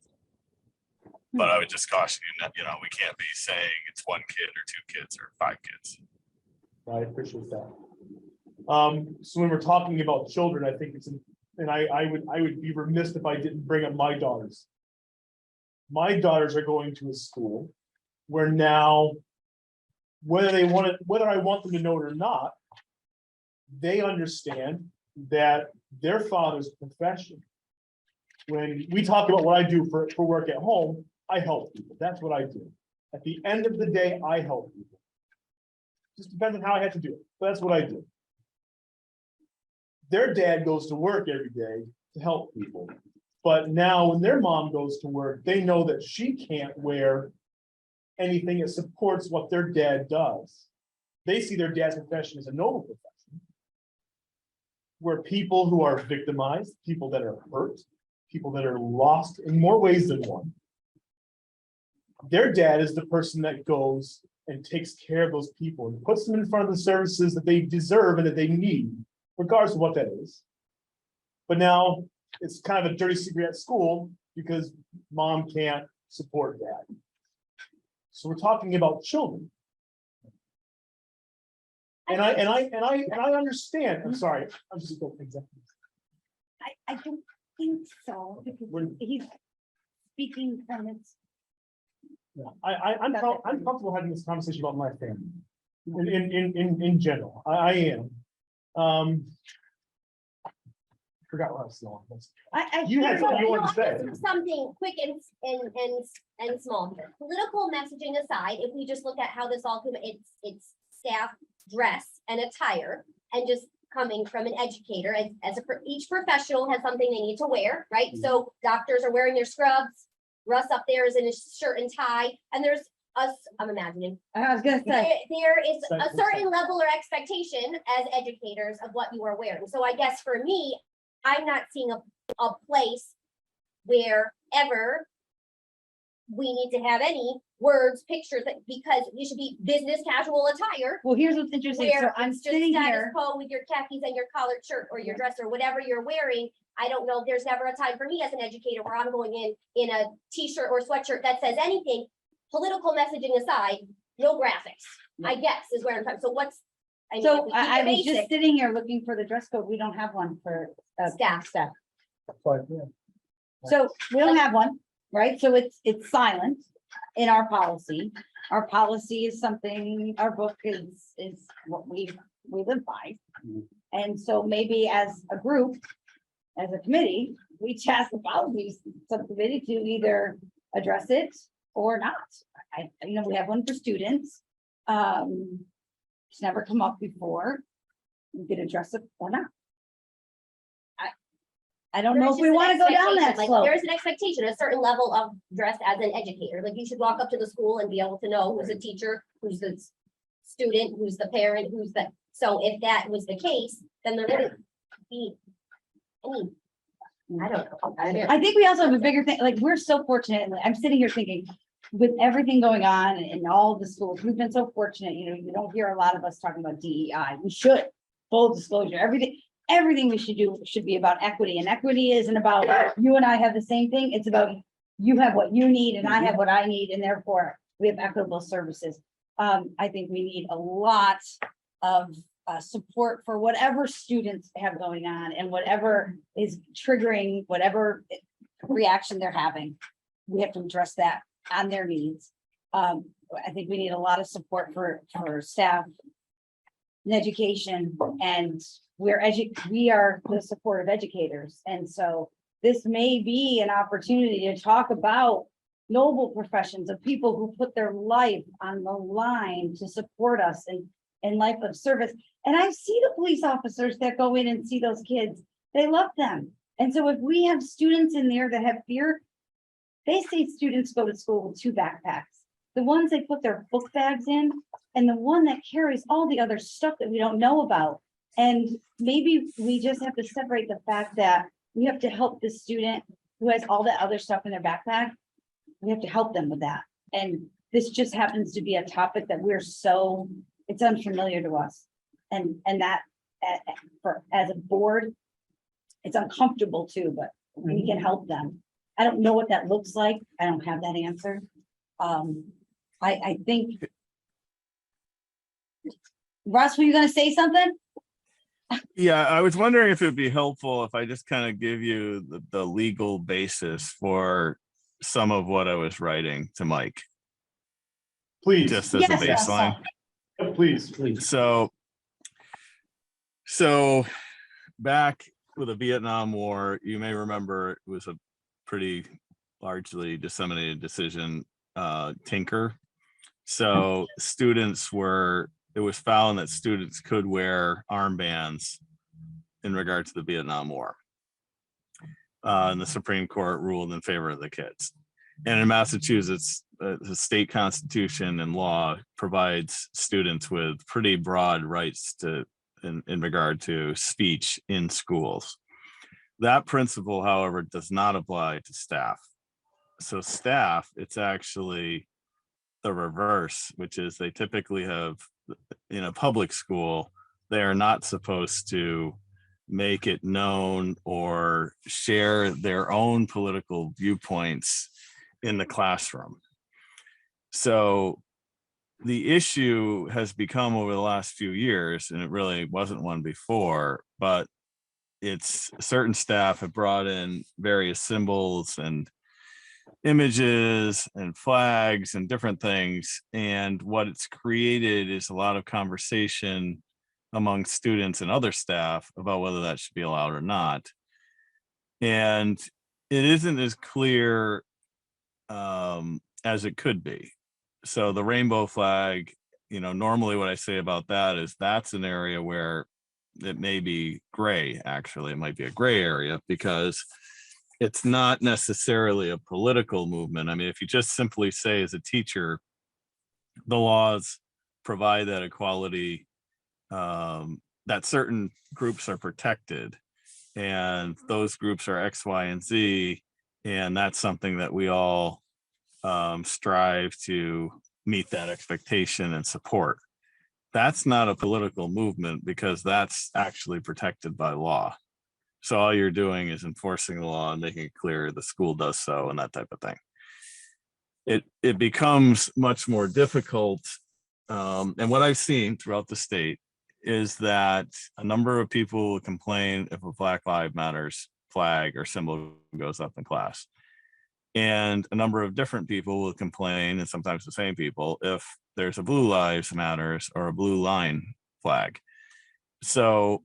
[SPEAKER 14] But I would just caution you that, we can't be saying it's one kid or two kids or 5 kids.
[SPEAKER 1] I appreciate that. So when we're talking about children, I think and I would be remiss if I didn't bring up my daughters. My daughters are going to a school where now, whether I want them to know it or not, they understand that their father's profession. When we talk about what I do for work at home, I help people. That's what I do. At the end of the day, I help people. Just depends on how I have to do it, but that's what I do. Their dad goes to work every day to help people. But now when their mom goes to work, they know that she can't wear anything that supports what their dad does. They see their dad's profession as a noble profession, where people who are victimized, people that are hurt, people that are lost in more ways than one, their dad is the person that goes and takes care of those people and puts them in front of the services that they deserve and that they need, regardless of what that is. But now it's kind of a dirty secret at school because mom can't support dad. So we're talking about children. And I understand. I'm sorry. I'm just exactly.
[SPEAKER 4] I don't think so, because he's speaking from his.
[SPEAKER 1] Yeah, I'm comfortable having this conversation about my family. In general, I am. Forgot what I was saying. You had something you wanted to say.
[SPEAKER 3] Something quick and small. Political messaging aside, if we just look at how this all came, it's staff dress and attire, and just coming from an educator, each professional has something they need to wear, right? So doctors are wearing their scrubs. Russ up there is in his shirt and tie, and there's us. I'm imagining.
[SPEAKER 4] I was gonna say
[SPEAKER 3] there is a certain level or expectation as educators of what you are wearing. So I guess for me, I'm not seeing a place where ever we need to have any words, pictures, because you should be business casual attire.
[SPEAKER 4] Well, here's what's interesting. So
[SPEAKER 3] Where
[SPEAKER 4] I'm
[SPEAKER 3] it's just
[SPEAKER 4] sitting
[SPEAKER 3] status
[SPEAKER 4] here.
[SPEAKER 3] quo with your khakis and your collared shirt or your dress or whatever you're wearing. I don't know. There's never a time for me as an educator where I'm going in a t-shirt or sweatshirt that says anything. Political messaging aside, no graphics, I guess is where I'm talking. So what's, I mean,
[SPEAKER 4] So
[SPEAKER 3] if we keep
[SPEAKER 4] I
[SPEAKER 3] it
[SPEAKER 4] was
[SPEAKER 3] basic,
[SPEAKER 4] just sitting here looking for the dress code. We don't have one for
[SPEAKER 3] Staff.
[SPEAKER 12] But, yeah.
[SPEAKER 4] So we don't have one, right? So it's silent in our policy. Our policy is something, our book is what we live by. And so maybe as a group, as a committee, we task the policy subcommittee to either address it or not. We have one for students. It's never come up before. We could address it or not. I don't know
[SPEAKER 3] There's
[SPEAKER 4] if we
[SPEAKER 3] just an
[SPEAKER 4] want to go down that
[SPEAKER 3] expectation, like,
[SPEAKER 4] slope.
[SPEAKER 3] There's an expectation, a certain level of dress as an educator, like you should walk up to the school and be able to know who's a teacher, who's the student, who's the parent, who's the, so if that was the case, then there wouldn't be any, I don't know.
[SPEAKER 4] I think we also have a bigger thing, like, we're so fortunate, and I'm sitting here thinking, with everything going on in all the schools, we've been so fortunate, you know, you don't hear a lot of us talking about DEI, we should, full disclosure, everything we should do should be about equity, and equity isn't about you and I have the same thing, it's about you have what you need and I have what I need, and therefore we have equitable services. I think we need a lot of support for whatever students have going on and whatever is triggering whatever reaction they're having. We have to address that on their needs. I think we need a lot of support for staff and education, and we are the supportive educators. And so this may be an opportunity to talk about noble professions of people who put their life on the line to support us in life of service. And I see the police officers that go in and see those kids, they love them. And so if we have students in there that have fear, they say students go to school with 2 backpacks. The ones they put their book bags in, and the one that carries all the other stuff that we don't know about. And maybe we just have to separate the fact that we have to help the student who has all that other stuff in their backpack. We have to help them with that. And this just happens to be a topic that it's unfamiliar to us. And that as a board, it's uncomfortable too, but we can help them. I don't know what that looks like. I don't have that answer. I think. Russ, were you gonna say something?
[SPEAKER 14] Yeah, I was wondering if it'd be helpful if I just kind of give you the legal basis for some of what I was writing to Mike,
[SPEAKER 1] Please.
[SPEAKER 14] just as a
[SPEAKER 4] Yes.
[SPEAKER 14] baseline.
[SPEAKER 1] Please.
[SPEAKER 14] So back with the Vietnam War, you may remember it was a pretty largely disseminated decision, Tinker. So it was found that students could wear armbands in regard to the Vietnam War. And the Supreme Court ruled in favor of the kids. And in Massachusetts, the state constitution and law provides students with pretty broad rights in regard to speech in schools. That principle, however, does not apply to staff. So staff, it's actually the reverse, which is they typically have, in a public school, they are not supposed to make it known or share their own political viewpoints in the classroom. So the issue has become over the last few years, and it really wasn't one before, but it's certain staff have brought in various symbols and images and flags and different things. And what it's created is a lot of conversation among students and other staff about whether that should be allowed or not. And it isn't as clear as it could be. So the rainbow flag, normally what I say about that is that's an area where it may be gray. Actually, it might be a gray area because it's not necessarily a political movement. I mean, if you just simply say as a teacher, the laws provide that equality, that certain groups are protected, and those groups are X, Y, and Z, and that's something that we all strive to meet that expectation and support. That's not a political movement because that's actually protected by law. So all you're doing is enforcing the law and making it clear the school does so and that type of thing. It becomes much more difficult. And what I've seen throughout the state is that a number of people will complain if a Black Lives Matters flag or symbol goes up in class. And a number of different people will complain, and sometimes the same people, if there's a Blue Lives Matters or a blue line flag. So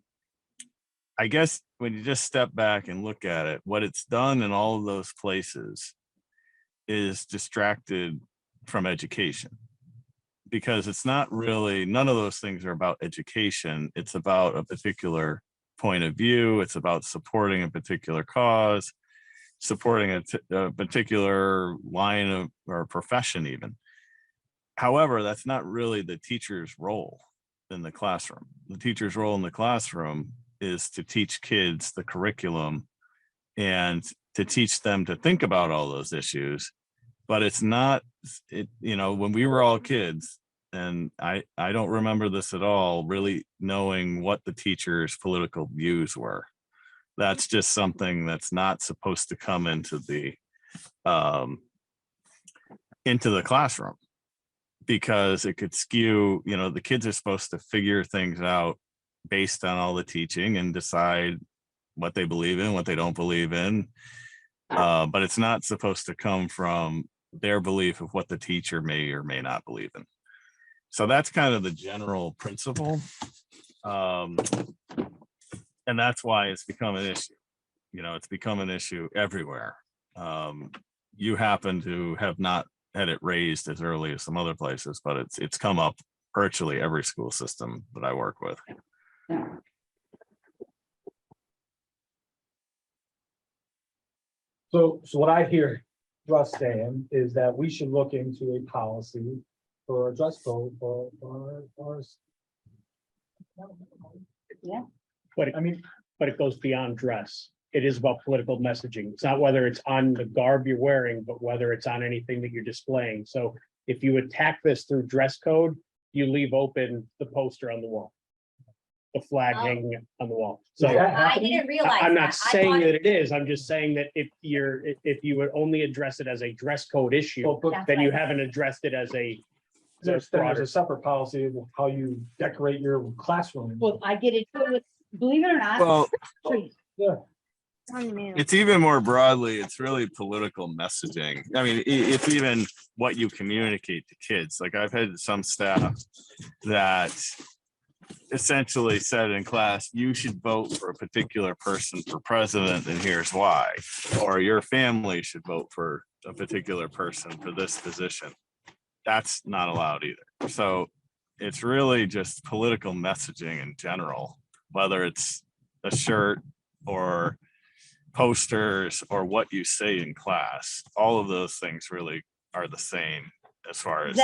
[SPEAKER 14] I guess when you just step back and look at it, what it's done in all of those places is distracted from education, because it's not really, none of those things are about education. It's about a particular point of view. It's about supporting a particular cause, supporting a particular line of or profession even. However, that's not really the teacher's role in the classroom. The teacher's role in the classroom is to teach kids the curriculum and to teach them to think about all those issues. But it's not, when we were all kids, and I don't remember this at all, really knowing what the teacher's political views were. That's just something that's not supposed to come into the classroom, because it could skew, the kids are supposed to figure things out based on all the teaching and decide what they believe in, what they don't believe in. But it's not supposed to come from their belief of what the teacher may or may not believe in. So that's kind of the general principle. And that's why it's become an issue. It's become an issue everywhere. You happen to have not had it raised as early as some other places, but it's come up virtually every school system that I work with.
[SPEAKER 12] So what I hear Russ saying is that we should look into a policy for a dress code for
[SPEAKER 4] Yeah.
[SPEAKER 6] But but it goes beyond dress. It is about political messaging. It's not whether it's on the garb you're wearing, but whether it's on anything that you're displaying. So if you attack this through dress code, you leave open the poster on the wall, the flag hanging on the wall. So
[SPEAKER 3] I didn't realize.
[SPEAKER 6] I'm
[SPEAKER 3] that.
[SPEAKER 6] not
[SPEAKER 3] I
[SPEAKER 6] saying
[SPEAKER 3] thought-
[SPEAKER 6] that it is. I'm just saying that if you would only address it as a dress code issue,
[SPEAKER 12] But
[SPEAKER 6] then you haven't addressed it as a
[SPEAKER 12] there's a separate policy of how you decorate your classroom.
[SPEAKER 4] Well, I get it, believe it or not.
[SPEAKER 14] Well,
[SPEAKER 12] Yeah.
[SPEAKER 14] it's even more broadly, it's really political messaging. I mean, it's even what you communicate to kids. Like I've had some staff that essentially said in class, you should vote for a particular person for president, and here's why. Or your family should vote for a particular person for this position. That's not allowed either. So it's really just political messaging in general, whether it's a shirt or posters or what you say in class. All of those things really are the same as far as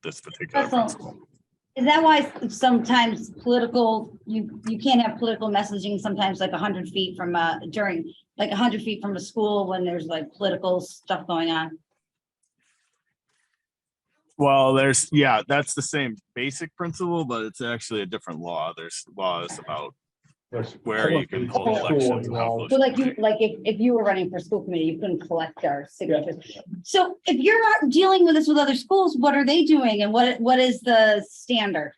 [SPEAKER 14] this particular principle.
[SPEAKER 4] Is that why sometimes you can't have political messaging sometimes like 100 feet from during like 100 feet from a school when there's like political stuff going on?
[SPEAKER 14] Well, that's the same basic principle, but it's actually a different law. There's laws about where you can hold elections.
[SPEAKER 4] So if you were running for school committee, you couldn't collect our signatures. So if you're not dealing with this with other schools, what are they doing? And what is the standard?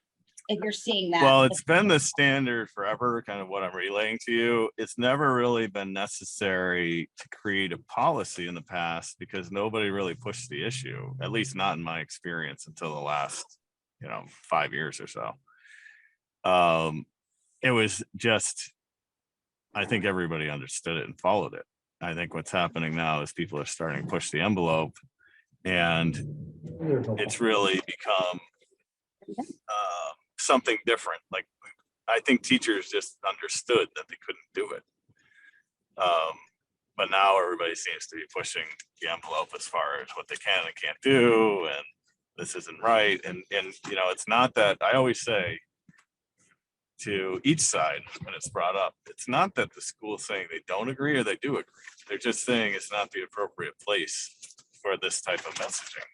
[SPEAKER 4] If you're seeing that?
[SPEAKER 14] Well, it's been the standard forever, kind of what I'm relaying to you. It's never really been necessary to create a policy in the past because nobody really pushed the issue, at least not in my experience until the last, 5 years or so. It was just, I think everybody understood it and followed it. I think what's happening now is people are starting to push the envelope, and it's really become something different. Like, I think teachers just understood that they couldn't do it. But now everybody seems to be pushing the envelope as far as what they can and can't do, and this isn't right. And it's not that, I always say to each side when it's brought up, it's not that the school is saying they don't agree or they do agree. They're just saying it's not the appropriate place for this type of messaging.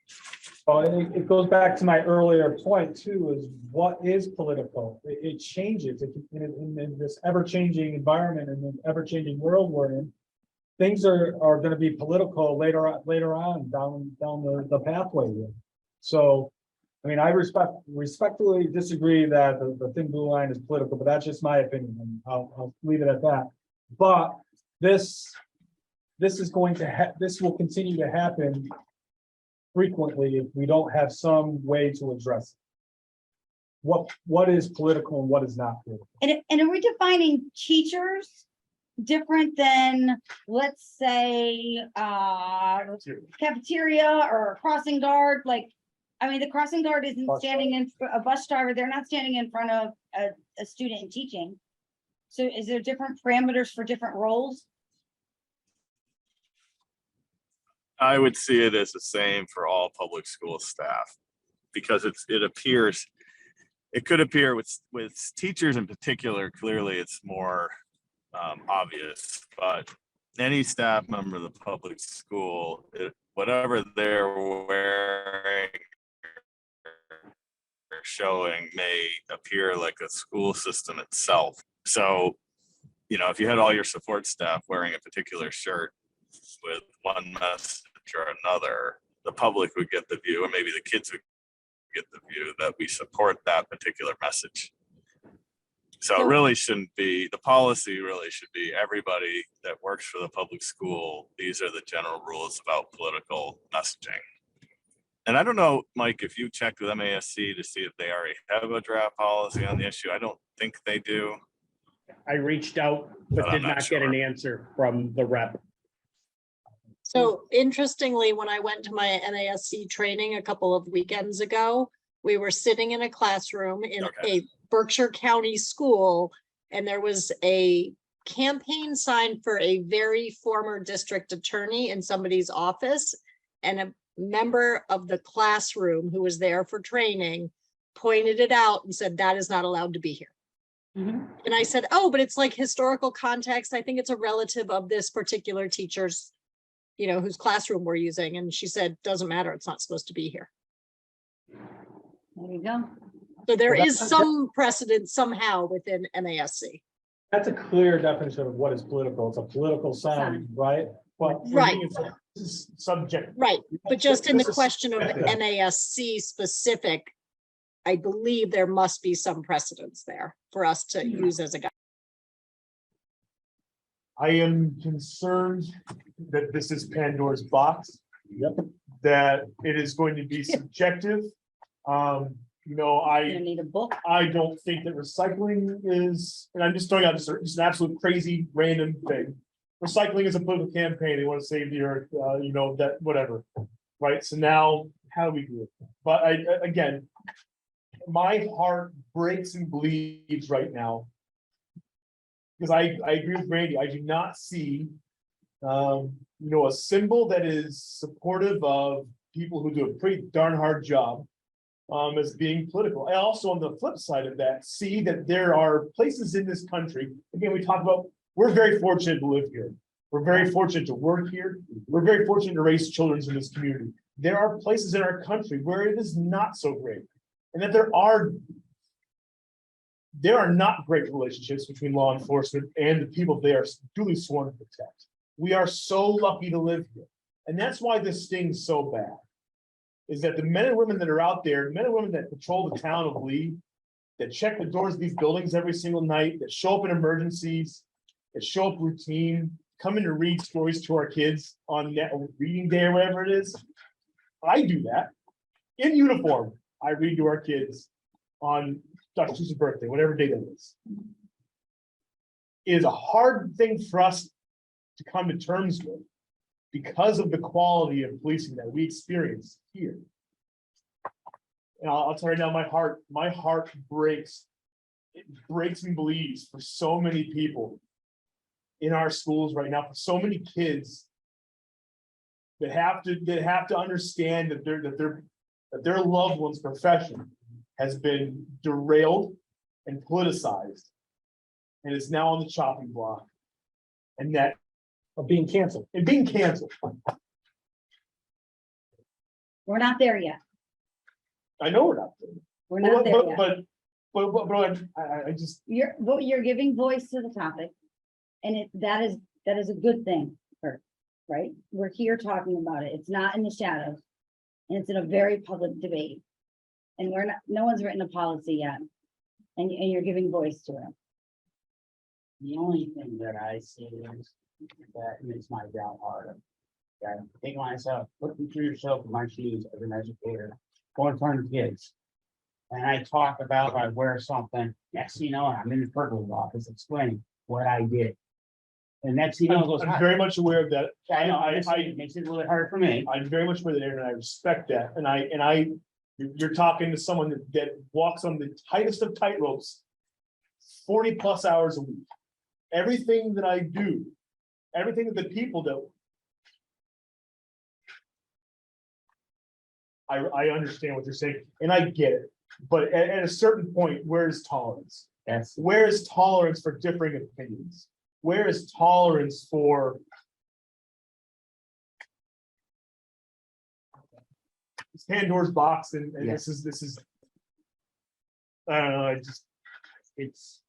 [SPEAKER 12] Well, it goes back to my earlier point too, is what is political? It changes in this ever-changing environment and the ever-changing world we're in. Things are going to be political later on down the pathway here. So, I mean, I respectfully disagree that the thin blue line is political, but that's just my opinion, and I'll leave it at that. But this is going to this will continue to happen frequently if we don't have some way to address it. What is political and what is not political.
[SPEAKER 4] And are we defining teachers different than, let's say, cafeteria or crossing guard? Like, I mean, the crossing guard isn't standing in a bus driver. They're not standing in front of a student and teaching. So is there different parameters for different roles?
[SPEAKER 14] I would see it as the same for all public school staff. Because it could appear with teachers in particular, clearly it's more obvious, but any staff member of the public school, whatever they're wearing or showing may appear like a school system itself. So, if you had all your support staff wearing a particular shirt with one message or another, the public would get the view, or maybe the kids would get the view that we support that particular message. So it really shouldn't be, the policy really should be everybody that works for the public school. These are the general rules about political messaging. And I don't know, Mike, if you checked with MASC to see if they already have a draft policy on the issue. I don't think they do.
[SPEAKER 6] I reached out, but
[SPEAKER 14] But
[SPEAKER 6] did
[SPEAKER 14] I'm not
[SPEAKER 6] not get an
[SPEAKER 14] sure.
[SPEAKER 6] answer from the rep.
[SPEAKER 10] So interestingly, when I went to my NASC training a couple of weekends ago, we were sitting in a classroom in
[SPEAKER 14] Okay.
[SPEAKER 10] a Berkshire County school, and there was a campaign sign for a very former district attorney in somebody's office, and a member of the classroom who was there for training pointed it out and said, that is not allowed to be here. And I said, oh, but it's like historical context. I think it's a relative of this particular teacher's, whose classroom we're using. And she said, doesn't matter. It's not supposed to be here.
[SPEAKER 4] There you go.
[SPEAKER 10] So there
[SPEAKER 12] Well,
[SPEAKER 10] is some precedent somehow within MASC.
[SPEAKER 12] That's a clear definition of what is political. It's a political sign, right? But for me,
[SPEAKER 10] Right.
[SPEAKER 1] This is subject.
[SPEAKER 10] Right, but just in the
[SPEAKER 1] This is
[SPEAKER 10] question of
[SPEAKER 1] subjective.
[SPEAKER 10] MASC specific, I believe there must be some precedence there for us to use as a guide.
[SPEAKER 1] I am concerned that this is Pandora's box.
[SPEAKER 12] Yep.
[SPEAKER 1] That it is going to be subjective.
[SPEAKER 4] You're gonna need a book.
[SPEAKER 1] I don't think that recycling is, and I'm just throwing out just an absolute crazy random thing. Recycling is a political campaign. They want to save the earth, that whatever. Right? So now how do we do it? But again, my heart breaks and bleeds right now. Because I agree with Randy. I do not see a symbol that is supportive of people who do a pretty darn hard job. As being political. I also, on the flip side of that, see that there are places in this country, again, we talk about, we're very fortunate to live here. We're very fortunate to work here. We're very fortunate to raise children in this community. There are places in our country where it is not so great. And that there are not great relationships between law enforcement and the people they are duly sworn to protect. We are so lucky to live here. And that's why this stings so bad. Is that the men and women that are out there, men and women that patrol the town of Lee, that check the doors of these buildings every single night, that show up in emergencies, that show up routine, come in to read stories to our kids on reading day or whatever it is. I do that in uniform. I read to our kids on Dr. Seuss's birthday, whatever day that is. It is a hard thing for us to come to terms with, because of the quality of policing that we experience here. And I'll tell you right now, my heart breaks. It breaks and bleeds for so many people in our schools right now, for so many kids that have to understand that their loved one's profession has been derailed and politicized and is now on the chopping block. And that
[SPEAKER 12] Of being canceled.
[SPEAKER 1] and being canceled.
[SPEAKER 4] We're not there yet.
[SPEAKER 1] I know we're not. There.
[SPEAKER 4] We're not there yet.
[SPEAKER 1] But I just,
[SPEAKER 4] You're giving voice to the topic. And that is a good thing, Kurt, right? We're here talking about it. It's not in the shadows. And it's in a very public debate. And no one's written a policy yet. And you're giving voice to it.
[SPEAKER 13] The only thing that I see is that makes my job harder. Okay, think myself, put me through yourself in my shoes as an educator, going in front of kids. And I talk about, I wear something, next thing you know, I'm in the purple office explaining what I did. And next thing you know, it goes,
[SPEAKER 1] I'm very much aware of that.
[SPEAKER 13] I know, it makes it really hard for me.
[SPEAKER 1] I'm very much aware of that, and I respect that. And you're talking to someone that walks on the tightest of tightropes 40+ hours a week. everything that I do, everything that the people do. I understand what you're saying, and I get it, but at a certain point, where is tolerance?
[SPEAKER 13] That's,
[SPEAKER 1] Where is tolerance for differing opinions? Where is tolerance for? It's Pandora's box, and this is. I don't know,
[SPEAKER 13] it's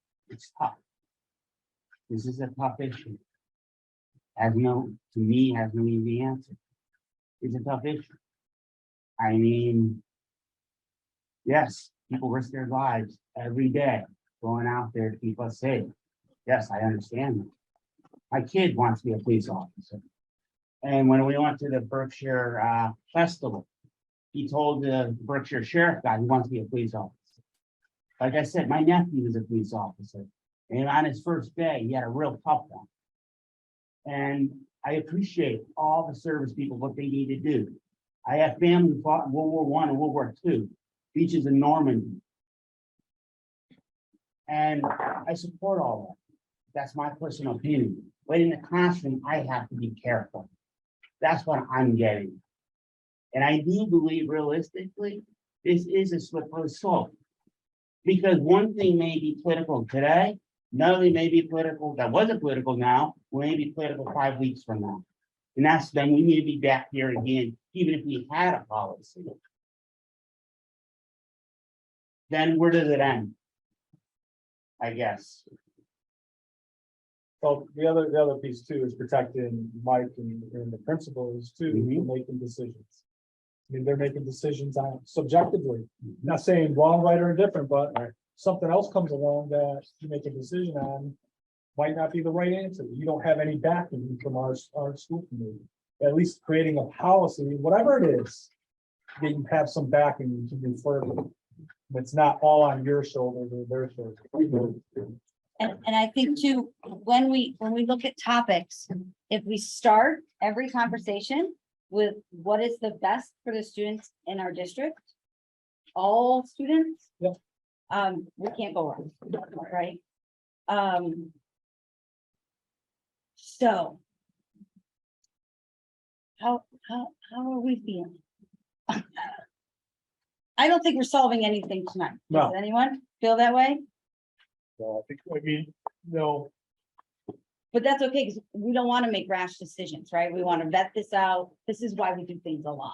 [SPEAKER 13] tough. This is a tough issue. To me, has no easy answer. It's a tough issue. I mean, yes, people risk their lives every day going out there to keep us safe. Yes, I understand that. My kid wants to be a police officer. And when we went to the Berkshire festival, he told the Berkshire sheriff guy he wants to be a police officer. Like I said, my nephew is a police officer. And on his first day, he had a real tough one. And I appreciate all the service people, what they need to do. I have family who fought in World War I and World War II, beaches in Normandy. And I support all that. That's my personal opinion. But in the classroom, I have to be careful. That's what I'm getting. And I do believe realistically, this is a slippery slope. Because one thing may be political today, another may be political, that wasn't political now, may be political 5 weeks from now. And that's then we need to be back here again, even if we had a policy. Then where does it end? I guess.
[SPEAKER 12] Well, the other piece too is protecting Mike and the principals too, for making decisions. I mean, they're making decisions on subjectively, not saying wrong, right, or indifferent, but something else comes along that you make a decision on might not be the right answer. You don't have any backing from our school committee. At least creating a policy, whatever it is, that you have some backing to move further. It's not all on your shoulders or their shoulders.
[SPEAKER 4] And I think too, when we look at topics, if we start every conversation with what is the best for the students in our district, all students.
[SPEAKER 12] Yep.
[SPEAKER 4] We can't go wrong, right? So. How are we feeling? I don't think we're solving anything tonight.
[SPEAKER 12] No.
[SPEAKER 4] Does anyone feel that way?
[SPEAKER 1] Well, I mean, no,
[SPEAKER 4] But that's okay, because we don't want to make rash decisions, right? We want to vet this out. This is why we do things a lot.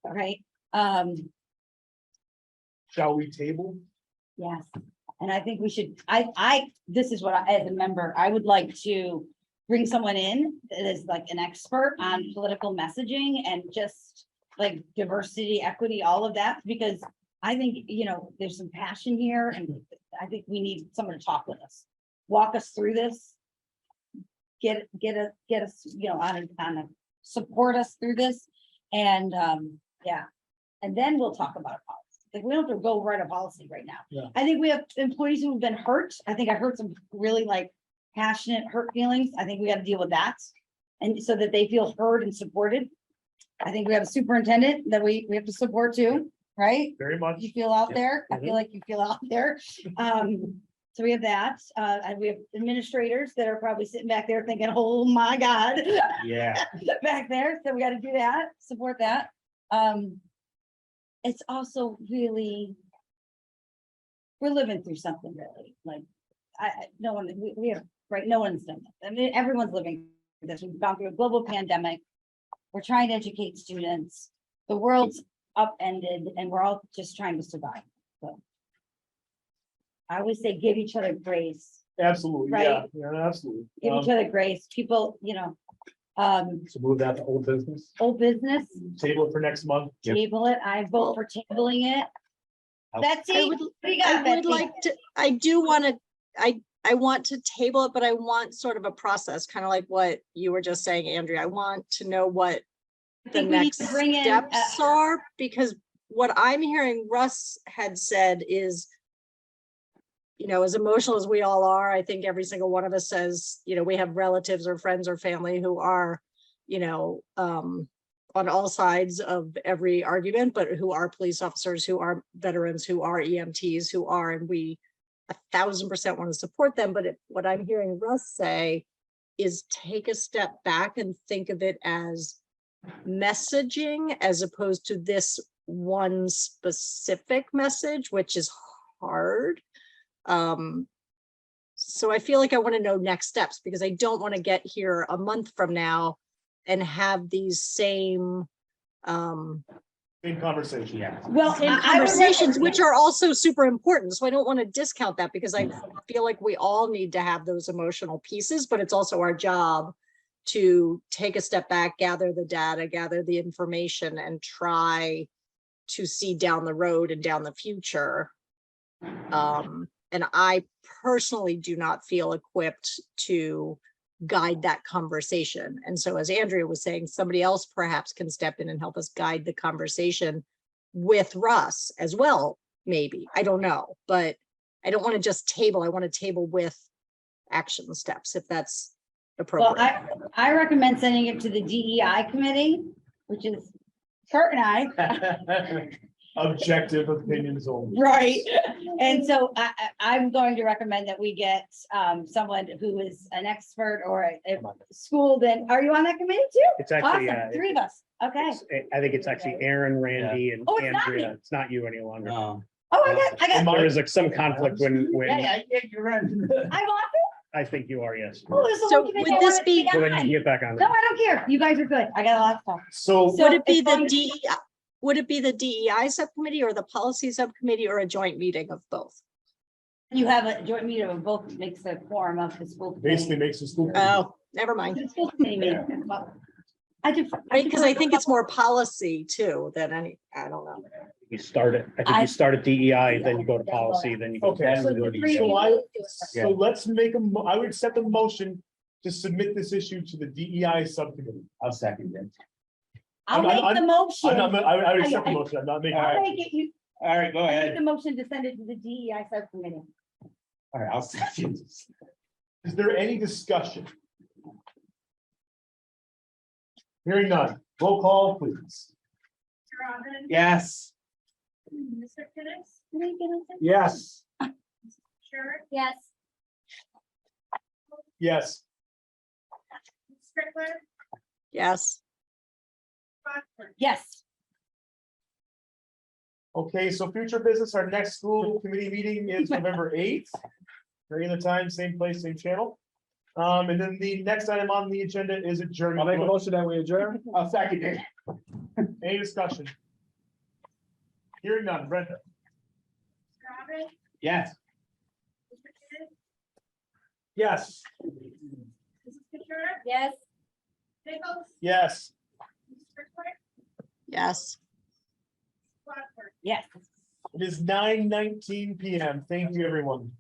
[SPEAKER 4] All right,
[SPEAKER 1] shall we table?
[SPEAKER 4] yes. And I think we should, this is what as a member, I would like to bring someone in that is like an expert on political messaging and just like diversity, equity, all of that, because I think, there's some passion here, and I think we need someone to talk with us, walk us through this. Get us, on a support us through this, and and then we'll talk about a policy. Like, we don't have to go write a policy right now.
[SPEAKER 12] Yeah.
[SPEAKER 4] I think we have employees who have been hurt. I think I heard some really like passionate hurt feelings. I think we got to deal with that, and so that they feel heard and supported. I think we have a superintendent that we have to support too, right?
[SPEAKER 1] Very much.
[SPEAKER 4] You feel out there. I feel like you feel out there. So we have that, and we have administrators that are probably sitting back there thinking, oh my God.
[SPEAKER 13] Yeah.
[SPEAKER 4] Back there, so we gotta do that, support that. It's also really. We're living through something really, like, no one, we have, right, no one's done that. I mean, everyone's living through this. We've gone through a global pandemic. We're trying to educate students. The world's upended and we're all just trying to survive, so. I always say, give each other grace,
[SPEAKER 1] Absolutely,
[SPEAKER 4] Right.
[SPEAKER 1] yeah, absolutely.
[SPEAKER 4] give each other grace, people,
[SPEAKER 12] So move that to old business.
[SPEAKER 4] old business,
[SPEAKER 1] Table it for next month.
[SPEAKER 4] table it, I vote for tabling it. Betsy,
[SPEAKER 10] I
[SPEAKER 4] what
[SPEAKER 10] would,
[SPEAKER 4] do you got,
[SPEAKER 10] I would
[SPEAKER 4] Betsy?
[SPEAKER 10] like to, I do want to, I want to table it, but I want sort of a process, kind of like what you were just saying, Andrea. I want to know what
[SPEAKER 4] I
[SPEAKER 10] the
[SPEAKER 4] think we need
[SPEAKER 10] next
[SPEAKER 4] to bring in,
[SPEAKER 10] steps are, because what I'm hearing Russ had said is, as emotional as we all are, I think every single one of us says, we have relatives or friends or family who are, on all sides of every argument, but who are police officers, who are veterans, who are EMTs, and we 1,000% want to support them, but what I'm hearing Russ say is take a step back and think of it as messaging as opposed to this one specific message, which is hard. So I feel like I want to know next steps, because I don't want to get here a month from now and have these same
[SPEAKER 1] conversation.
[SPEAKER 13] Yeah.
[SPEAKER 4] Well,
[SPEAKER 10] same
[SPEAKER 4] I would
[SPEAKER 10] conversations,
[SPEAKER 4] recommend-
[SPEAKER 10] which are also super important. So I don't want to discount that, because I feel like we all need to have those emotional pieces, but it's also our job to take a step back, gather the data, gather the information, and try to see down the road and down the future. And I personally do not feel equipped to guide that conversation. And so, as Andrea was saying, somebody else perhaps can step in and help us guide the conversation with Russ as well, maybe. I don't know, but I don't want to just table. I want to table with action steps, if that's
[SPEAKER 4] Well,
[SPEAKER 10] appropriate.
[SPEAKER 4] I recommend sending it to the DEI committee, which is Kurt and I.
[SPEAKER 1] Objective opinions only.
[SPEAKER 4] Right. And so I'm going to recommend that we get someone who is an expert or a schooled in. Are you on that committee too?
[SPEAKER 6] It's actually,
[SPEAKER 4] Awesome, three of us. Okay.
[SPEAKER 6] I think it's actually Aaron, Randy, and
[SPEAKER 4] Oh, it's not
[SPEAKER 6] Andrea.
[SPEAKER 4] me.
[SPEAKER 6] It's not you any longer.
[SPEAKER 13] No.
[SPEAKER 4] Oh, I got,
[SPEAKER 6] There was like some conflict when
[SPEAKER 13] Yeah, you're right.
[SPEAKER 4] I'm on.
[SPEAKER 6] I think you are, yes.
[SPEAKER 4] Oh, this is the
[SPEAKER 10] So
[SPEAKER 4] whole committee
[SPEAKER 10] would
[SPEAKER 4] I
[SPEAKER 10] this
[SPEAKER 4] wanted to
[SPEAKER 10] be-
[SPEAKER 6] So then you
[SPEAKER 4] on.
[SPEAKER 6] can get back on.
[SPEAKER 4] No, I don't care. You guys are good. I got a lot of stuff.
[SPEAKER 1] So
[SPEAKER 10] Would it be
[SPEAKER 4] it's going
[SPEAKER 10] the
[SPEAKER 4] to-
[SPEAKER 10] DEI, would it be the DEI subcommittee or the policy subcommittee, or a joint meeting of both?
[SPEAKER 4] You have a joint meeting of both, makes a quorum of the school. committee.
[SPEAKER 1] basically makes the school.
[SPEAKER 10] Oh, never mind.
[SPEAKER 4] The school committee meeting. Well, I just.
[SPEAKER 10] Because I think it's more policy too than any, I don't know.
[SPEAKER 6] You start it. I think you start at DEI, then you go to policy, then you go.
[SPEAKER 1] Okay,
[SPEAKER 4] So the three of
[SPEAKER 1] So
[SPEAKER 4] you-
[SPEAKER 1] so let's make I would accept a motion to submit this issue to the DEI subcommittee.
[SPEAKER 13] I'll second it.
[SPEAKER 4] I'll
[SPEAKER 1] I'm-
[SPEAKER 4] make the motion.
[SPEAKER 1] I'm not, I would accept the motion. I'm not making.
[SPEAKER 4] I'll make it, you,
[SPEAKER 13] All right, go
[SPEAKER 4] I make
[SPEAKER 13] ahead.
[SPEAKER 4] the motion to send it to the DEI subcommittee.
[SPEAKER 13] All right, I'll second.
[SPEAKER 1] Is there any discussion? Hearing none. Roll call, please.
[SPEAKER 2] Mr. Robin?
[SPEAKER 13] Yes.
[SPEAKER 2] Mr. Kenneth?
[SPEAKER 12] Yes.
[SPEAKER 2] Sure.
[SPEAKER 3] Yes.
[SPEAKER 1] Yes.
[SPEAKER 2] Strickler?
[SPEAKER 10] Yes.
[SPEAKER 2] Rockford?
[SPEAKER 4] Yes.
[SPEAKER 1] Okay, so future business, our next school committee meeting is November 8th. Regular time, same place, same channel. And then the next item on the agenda is
[SPEAKER 12] I'll
[SPEAKER 1] adjournment.
[SPEAKER 12] make a motion that we adjourn.
[SPEAKER 13] I'll second it.
[SPEAKER 1] Any discussion? Hearing none. Brenda?
[SPEAKER 2] Mr. Robin?
[SPEAKER 13] Yes.
[SPEAKER 2] Mr. Kenneth?
[SPEAKER 1] Yes.
[SPEAKER 2] Mrs. Fisher?
[SPEAKER 3] Yes.
[SPEAKER 2] Nichols?
[SPEAKER 1] Yes.
[SPEAKER 2] Strickler?
[SPEAKER 10] Yes.
[SPEAKER 2] Rockford?
[SPEAKER 4] Yes.
[SPEAKER 1] It is 9:19 PM. Thank you, everyone.